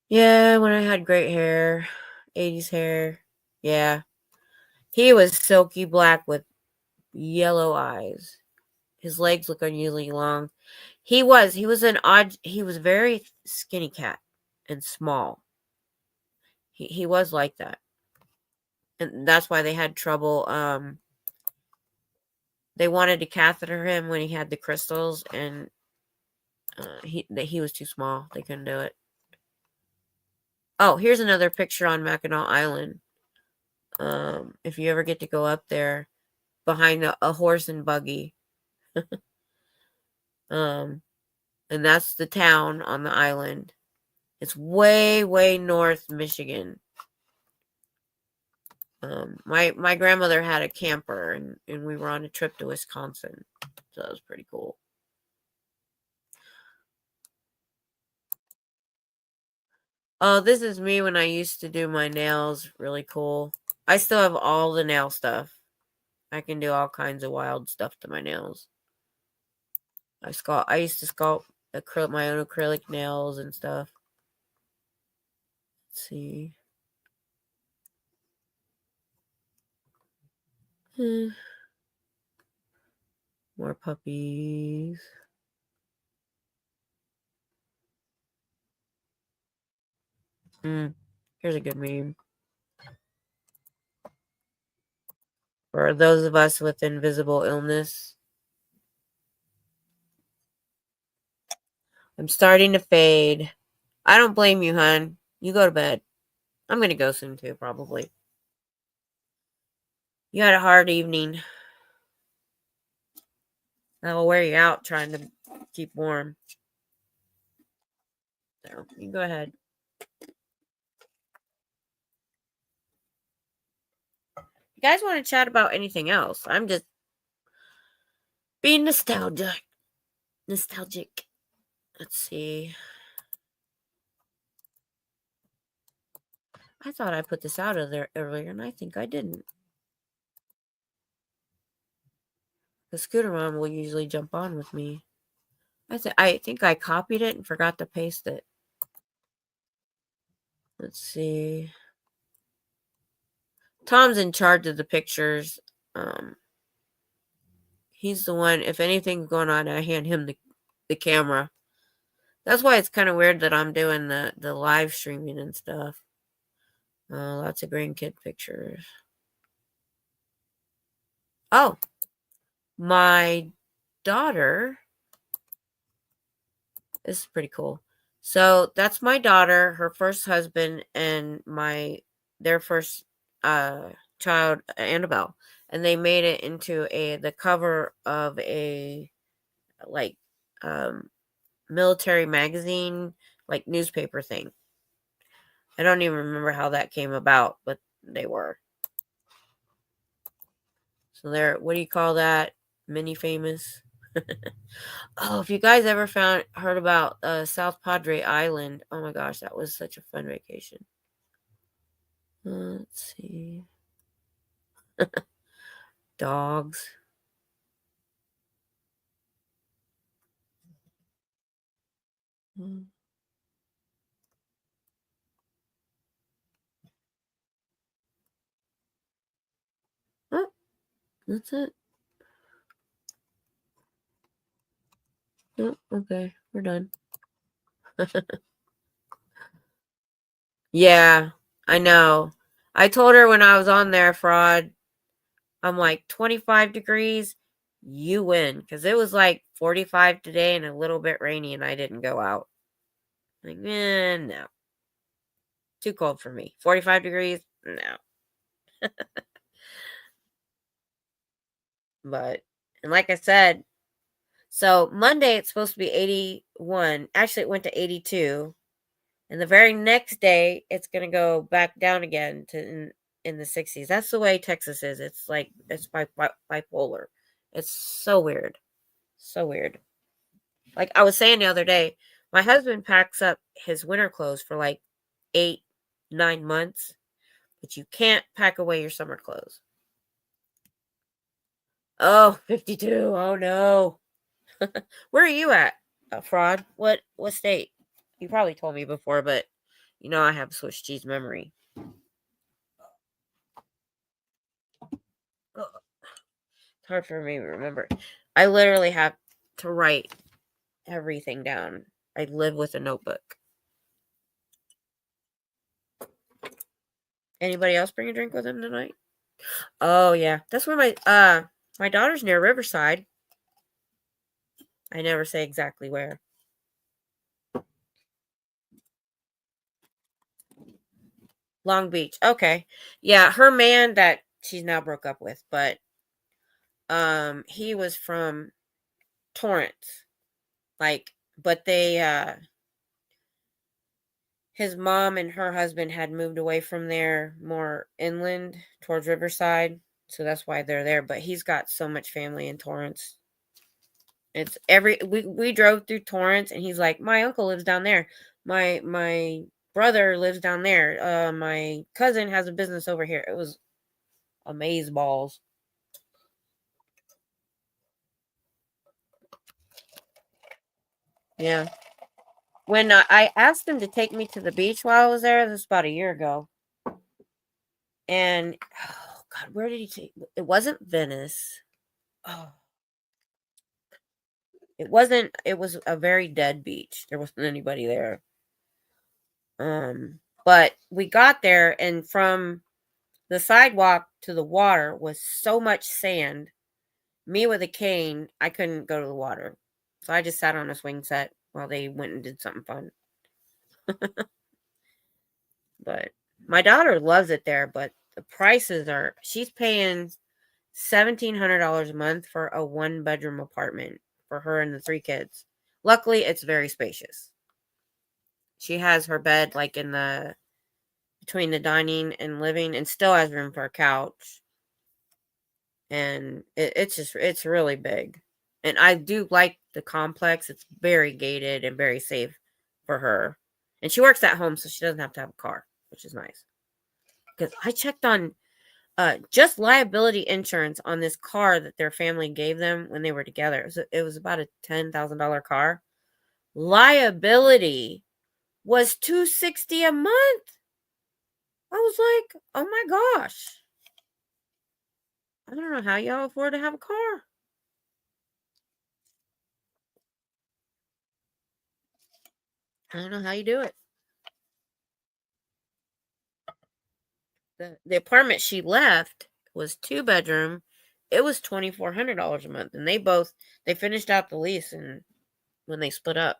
Yeah, when I had great hair. 80s hair. Yeah. He was silky black with yellow eyes. His legs look unusually long. He was very skinny cat and small. He was like that. And that's why they had trouble. They wanted to catheter him when he had the crystals, and he was too small. They couldn't do it. Oh, here's another picture on Mackinac Island. If you ever get to go up there, behind a horse and buggy. And that's the town on the island. It's way, way north Michigan. My grandmother had a camper, and we were on a trip to Wisconsin, so that was pretty cool. Oh, this is me when I used to do my nails. Really cool. I still have all the nail stuff. I can do all kinds of wild stuff to my nails. I used to sculpt my own acrylic nails and stuff. Let's see. More puppies. Here's a good meme. For those of us with invisible illness. I'm starting to fade. I don't blame you, hon. You go to bed. I'm going to go soon too, probably. You had a hard evening. That'll wear you out trying to keep warm. So, you go ahead. You guys want to chat about anything else? I'm just being nostalgic. Let's see. I thought I put this out of there earlier, and I think I didn't. The Scooter Mom will usually jump on with me. I think I copied it and forgot to paste it. Let's see. Tom's in charge of the pictures. He's the one. If anything's going on, I hand him the camera. That's why it's kind of weird that I'm doing the live streaming and stuff. Lots of grandkid pictures. Oh, my daughter, this is pretty cool. So that's my daughter, her first husband, and their first child, Annabelle. And they made it into the cover of a like military magazine, like newspaper thing. I don't even remember how that came about, but they were. So they're, what do you call that? Mini famous. Oh, if you guys ever heard about South Padre Island, oh my gosh, that was such a fun vacation. Let's see. Dogs. Oh, that's it. Oh, okay, we're done. Yeah, I know. I told her when I was on there, Fraud, I'm like, 25 degrees, you win. Because it was like 45 today and a little bit rainy, and I didn't go out. Like, no. Too cold for me. 45 degrees? No. But, and like I said, so Monday it's supposed to be 81. Actually, it went to 82. And the very next day, it's going to go back down again to in the 60s. That's the way Texas is. It's like, it's bipolar. It's so weird. So weird. Like I was saying the other day, my husband packs up his winter clothes for like 8, 9 months, but you can't pack away your summer clothes. Oh, 52. Oh no. Where are you at, Fraud? What state? You probably told me before, but you know I have Swiss cheese memory. Ugh. It's hard for me to remember. I literally have to write everything down. I live with a notebook. Anybody else bring a drink with them tonight? Oh yeah, that's where my daughter's near Riverside. I never say exactly where. Long Beach. Okay. Yeah, her man that she's now broke up with, but he was from Torrance. Like, but his mom and her husband had moved away from there more inland towards Riverside, so that's why they're there, but he's got so much family in Torrance. It's we drove through Torrance and he's like, my uncle lives down there. My brother lives down there. My cousin has a business over here. It was amaze balls. Yeah. When I asked him to take me to the beach while I was there, this was about a year ago. And oh God, where did he take? It wasn't Venice. Oh, it wasn't. It was a very dead beach. There wasn't anybody there. But we got there, and from the sidewalk to the water was so much sand. Me with a cane, I couldn't go to the water, so I just sat on a swing set while they went and did something fun. But my daughter loves it there, but the prices are. She's paying $1,700 a month for a 1-bedroom apartment for her and the 3 kids. Luckily, it's very spacious. She has her bed like in the between the dining and living, and still has room for a couch. And it's really big. And I do like the complex. It's very gated and very safe for her. And she works at home, so she doesn't have to have a car, which is nice. Because I checked on just liability insurance on this car that their family gave them when they were together. It was about a $10,000 car. Liability was $260 a month. I was like, oh my gosh. I don't know how y'all afford to have a car. I don't know how you do it. The apartment she left was 2-bedroom it was $2,400 a month, and they finished out the lease and when they split up.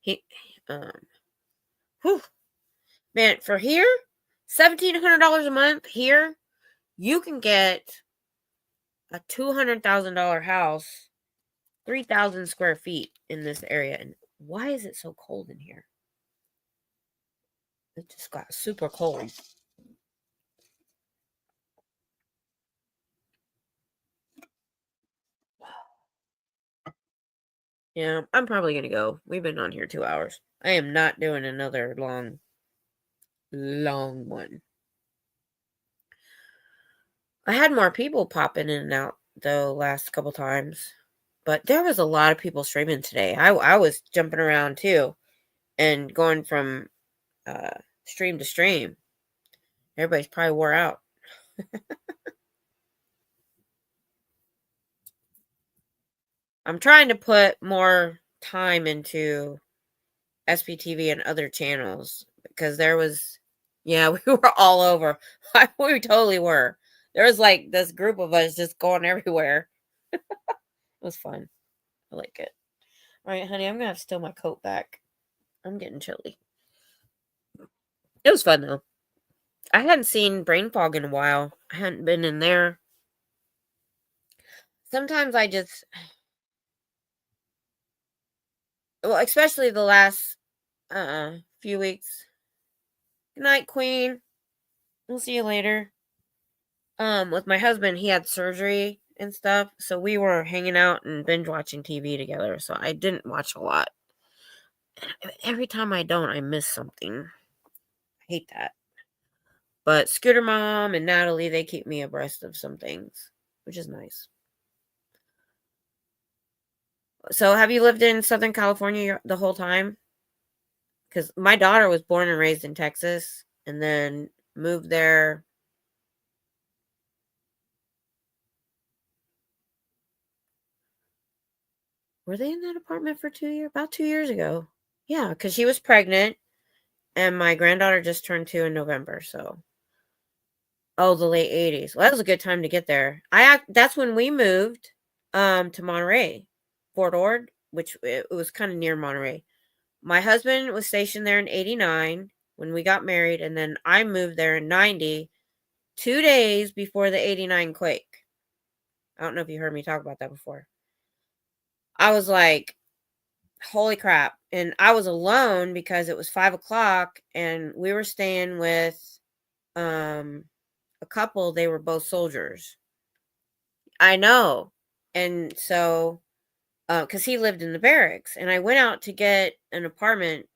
He, whew, man, for here, $1,700 a month here, you can get a $200,000 house, 3,000 square feet in this area. And why is it so cold in here? It just got super cold. Yeah, I'm probably going to go. We've been on here 2 hours. I am not doing another long one. I had more people popping in and out, though, last couple times. But there was a lot of people streaming today. I was jumping around, too, and going from stream to stream. Everybody's probably wore out. I'm trying to put more time into SPTV and other channels because there was, yeah, we were all over. We totally were. There was like this group of us just going everywhere. It was fun. I like it. All right, honey, I'm going to have to steal my coat back. I'm getting chilly. It was fun, though. I hadn't seen Brain Fog in a while. I hadn't been in there. Sometimes I just, well, especially the last few weeks. Good night, Queen. We'll see you later. With my husband, he had surgery and stuff, so we were hanging out and binge watching TV together. So I didn't watch a lot. Every time I don't, I miss something. I hate that. But Scooter Mom and Natalie, they keep me abreast of some things, which is nice. So have you lived in Southern California the whole time? Because my daughter was born and raised in Texas and then moved there. Were they in that apartment for 2 years? About 2 years ago. Yeah, because she was pregnant and my granddaughter just turned 2 in November. So, oh, the late 80s. Well, that was a good time to get there. That's when we moved to Monterey, Fort Ord, which it was kind of near Monterey. My husband was stationed there in 89 when we got married, and then I moved there in 90, 2 days before the 89 quake. I don't know if you heard me talk about that before. I was like, holy crap. And I was alone because it was 5 o'clock and we were staying with a couple. They were both soldiers. I know. And so, because he lived in the barracks, and I went out to get an apartment,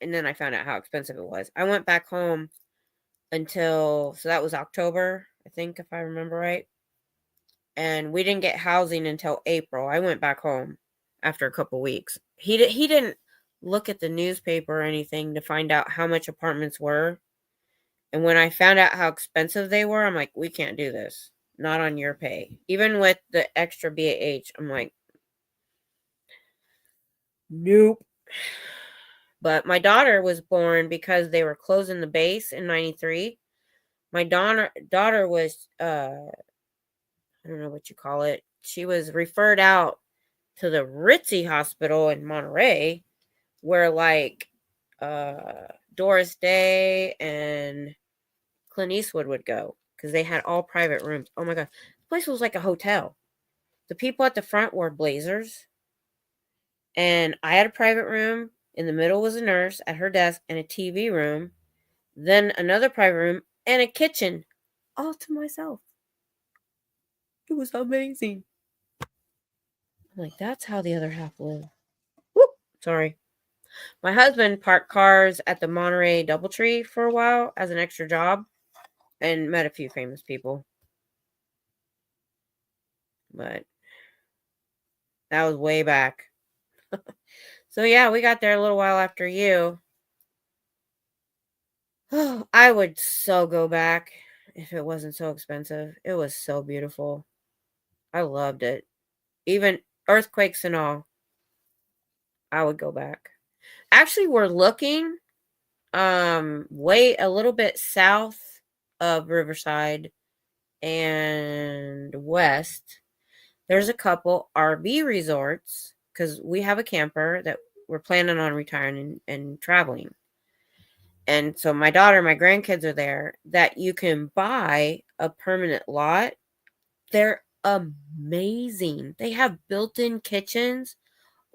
and then I found out how expensive it was. I went back home so that was October, I think, if I remember right. And we didn't get housing until April. I went back home after a couple weeks. He didn't look at the newspaper or anything to find out how much apartments were. And when I found out how expensive they were, I'm like, we can't do this. Not on your pay. Even with the extra BAH, I'm like, nope. But my daughter was born because they were closing the base in 93. My daughter was, I don't know what you call it. She was referred out to the Ritzy Hospital in Monterey, where like Doris Day and Clint Eastwood would go because they had all private rooms. Oh my god, the place was like a hotel. The people at the front wore blazers, and I had a private room. In the middle was a nurse at her desk and a TV room, then another private room and a kitchen, all to myself. It was amazing. I'm like, that's how the other half live. Whoop, sorry. My husband parked cars at the Monterey Doubletree for a while as an extra job and met a few famous people. But that was way back. So yeah, we got there a little while after you. Oh, I would so go back if it wasn't so expensive. It was so beautiful. I loved it. Even earthquakes and all. I would go back. Actually, we're looking way a little bit south of Riverside and west, there's a couple RV resorts because we have a camper that we're planning on retiring and traveling. And so my daughter, my grandkids are there, that you can buy a permanent lot. They're amazing. They have built-in kitchens,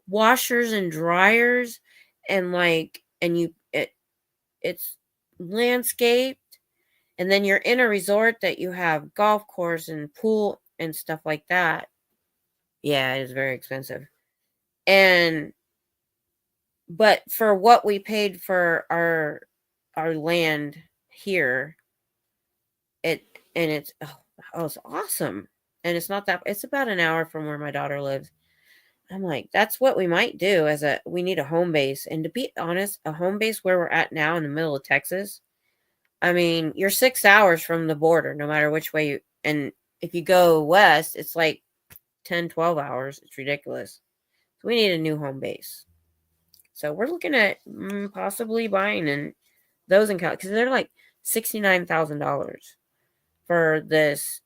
washers and dryers, and it's landscaped. And then you're in a resort that you have golf course and pool and stuff like that. Yeah, it is very expensive. But for what we paid for our land here, it's awesome. And it's not that, it's about an hour from where my daughter lives. I'm like, that's what we might do we need a home base. And to be honest, a home base where we're at now in the middle of Texas, I mean, you're 6 hours from the border, no matter which way and if you go west, it's like 10, 12 hours. It's ridiculous. So we need a new home base. So we're looking at possibly buying those in California, because they're like $69,000 for this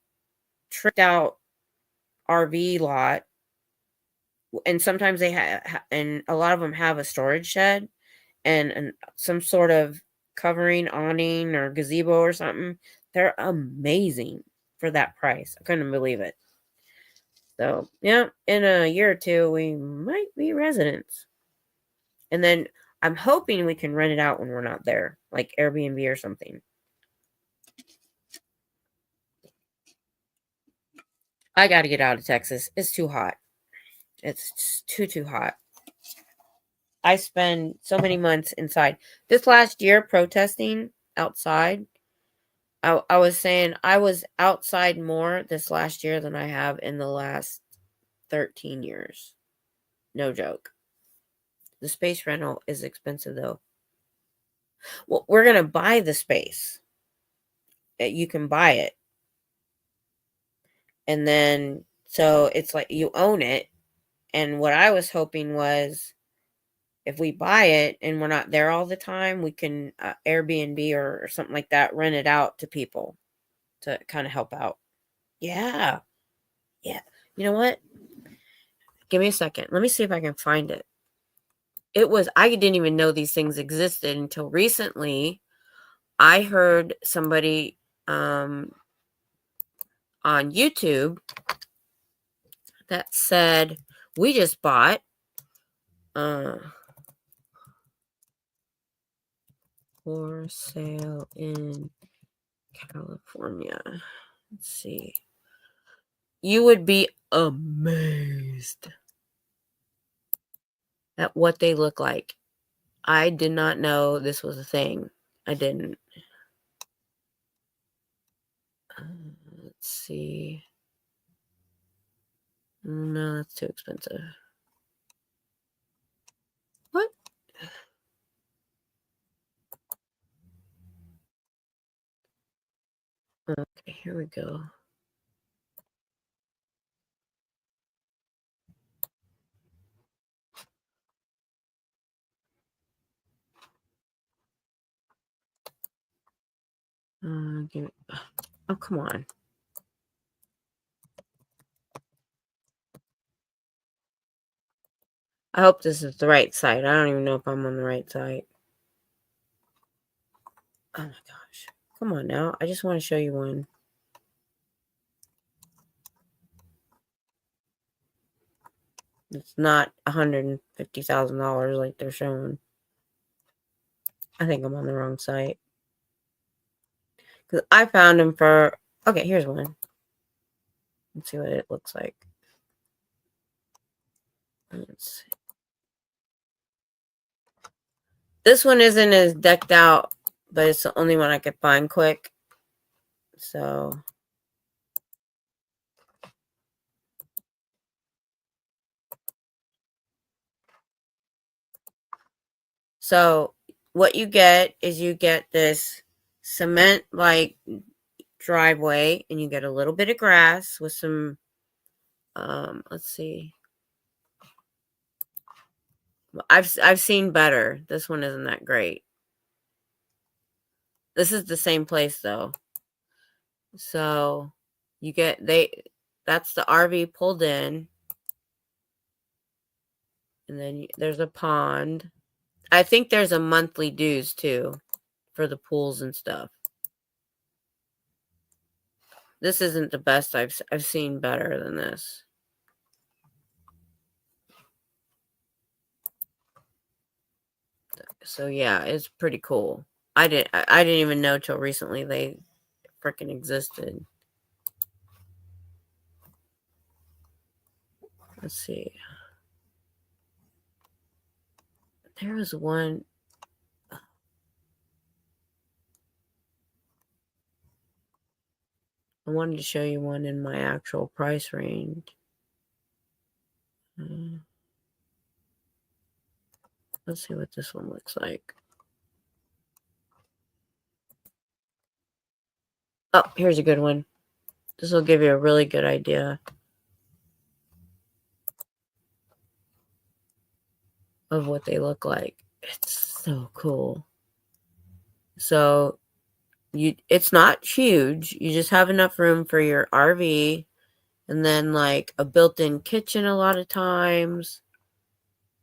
tricked out RV lot. And sometimes they have, and a lot of them have a storage shed and some sort of covering, awning, or gazebo or something. They're amazing for that price. I couldn't believe it. So, yeah, in a year or two, we might be residents. And then I'm hoping we can rent it out when we're not there, like Airbnb or something. I got to get out of Texas. It's too hot. It's too hot. I spend so many months inside. This last year protesting outside, I was saying I was outside more this last year than I have in the last 13 years. No joke. The space rental is expensive, though. Well, we're going to buy the space. You can buy it. And then, so it's like you own it. And what I was hoping was, if we buy it and we're not there all the time, we can Airbnb or something like that, rent it out to people to kind of help out. Yeah. Yeah. You know what? Give me a second. Let me see if I can find it. I didn't even know these things existed until recently. I heard somebody on YouTube that said, we just bought for sale in California. Let's see. You would be amazed at what they look like. I did not know this was a thing. I didn't. Let's see. No, that's too expensive. What? Okay, here we go. Oh, come on. I hope this is the right site. I don't even know if I'm on the right site. Oh my gosh. Come on now. I just want to show you one. It's not $150,000 like they're showing. I think I'm on the wrong site. Because I found them for... Okay, here's one. Let's see what it looks like. Let's see. This one isn't as decked out, but it's the only one I could find quick. So... So what you get is you get this cement-like driveway, and you get a little bit of grass with some, let's see. I've seen better. This one isn't that great. This is the same place though. So You get that's the RV pulled in. And then there's a pond. I think there's a monthly dues too for the pools and stuff. This isn't the best. I've seen better than this. So yeah, it's pretty cool. I didn't even know till recently they freaking existed. Let's see. There was one. I wanted to show you one in my actual price range. Let's see what this one looks like. Oh, here's a good one. This will give you a really good idea of what they look like. It's so cool. So it's not huge. You just have enough room for your RV and then like a built-in kitchen a lot of times.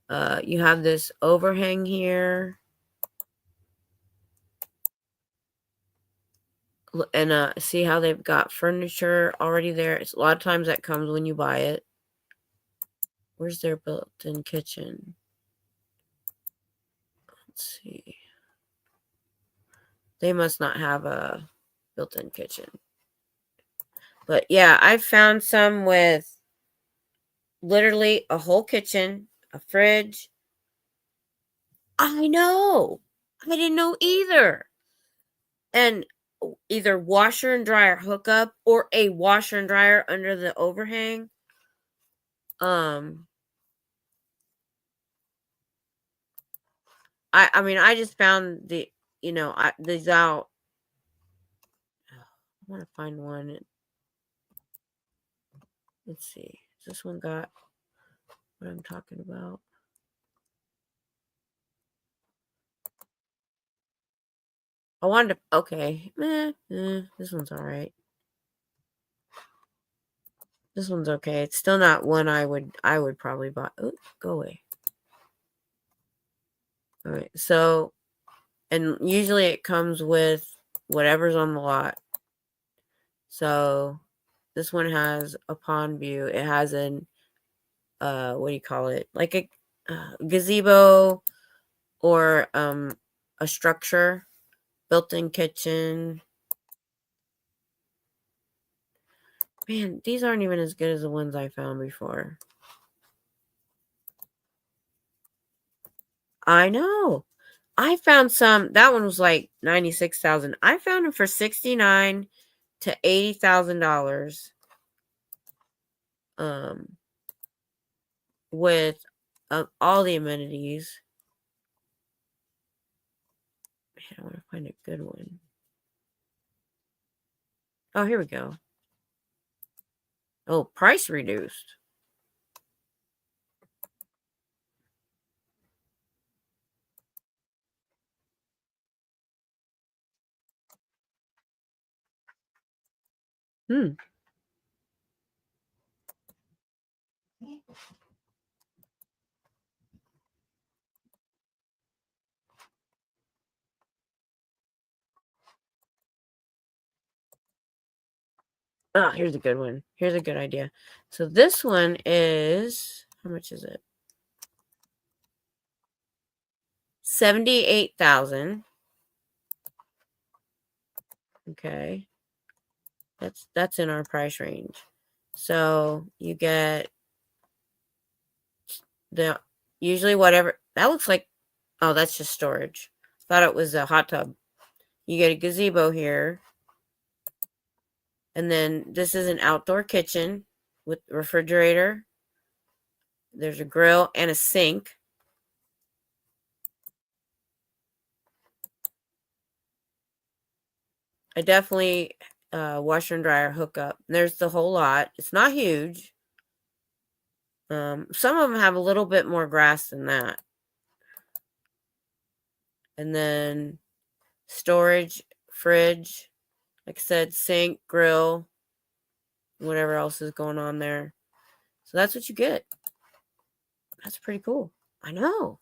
You have this overhang here. And see how they've got furniture already there. It's a lot of times that comes when you buy it. Where's their built-in kitchen? Let's see. They must not have a built-in kitchen. But yeah, I found some with literally a whole kitchen, a fridge. I know. I didn't know either. And either washer and dryer hookup or a washer and dryer under the overhang. I mean, I just found these out. I want to find one. Let's see. This one got what I'm talking about. I wanted to, okay. This one's all right. This one's okay. It's still not one I would probably buy. Oh, go away. All right. So, and usually it comes with whatever's on the lot. So, this one has a pond view. It has an what do you call it? Like a gazebo or a structure, built-in kitchen. Man, these aren't even as good as the ones I found before. I know. I found some. That one was like $96,000. I found them for $69,000 to $80,000. With all the amenities. Man, I want to find a good one. Oh, here we go. Oh, price reduced. Oh, here's a good one. Here's a good idea. So this one is, how much is it? $78,000. Okay. That's in our price range. So you get usually whatever that looks like. Oh, that's just storage. Thought it was a hot tub. You get a gazebo here. And then this is an outdoor kitchen with refrigerator. There's a grill and a sink. I definitely washer and dryer hookup. There's the whole lot. It's not huge. Some of them have a little bit more grass than that. And then storage, fridge, like I said, sink, grill. whatever else is going on there. So that's what you get. That's pretty cool. I know.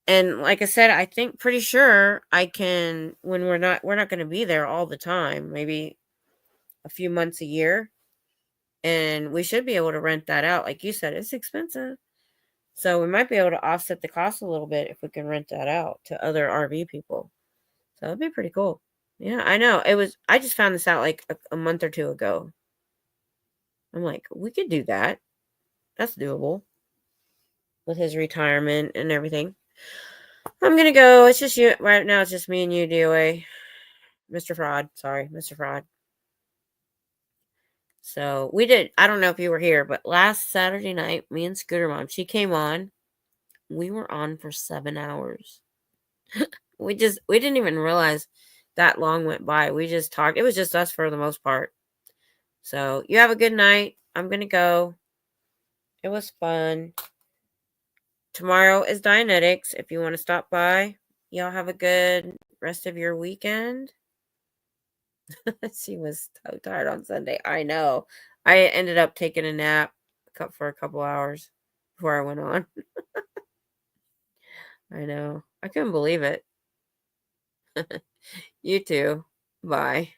And like I said, I think pretty sure I can, when we're not going to be there all the time, maybe a few months a year. And we should be able to rent that out. Like you said, it's expensive. So we might be able to offset the cost a little bit if we can rent that out to other RV people. So that'd be pretty cool. Yeah, I know. I just found this out like a month or two ago. I'm like, we could do that. That's doable. With his retirement and everything. I'm going to go. It's just you. Right now, it's just me and you, DOA. Mr. Fraud. Sorry, Mr. Fraud. So we did. I don't know if you were here, but last Saturday night, me and Scooter Mom, she came on. We were on for 7 hours. We didn't even realize that long went by. We just talked. It was just us for the most part. So you have a good night. I'm going to go. It was fun. Tomorrow is Dianetics. If you want to stop by, y'all have a good rest of your weekend. She was so tired on Sunday. I know. I ended up taking a nap for a couple hours before I went on. I know. I couldn't believe it. You too. Bye.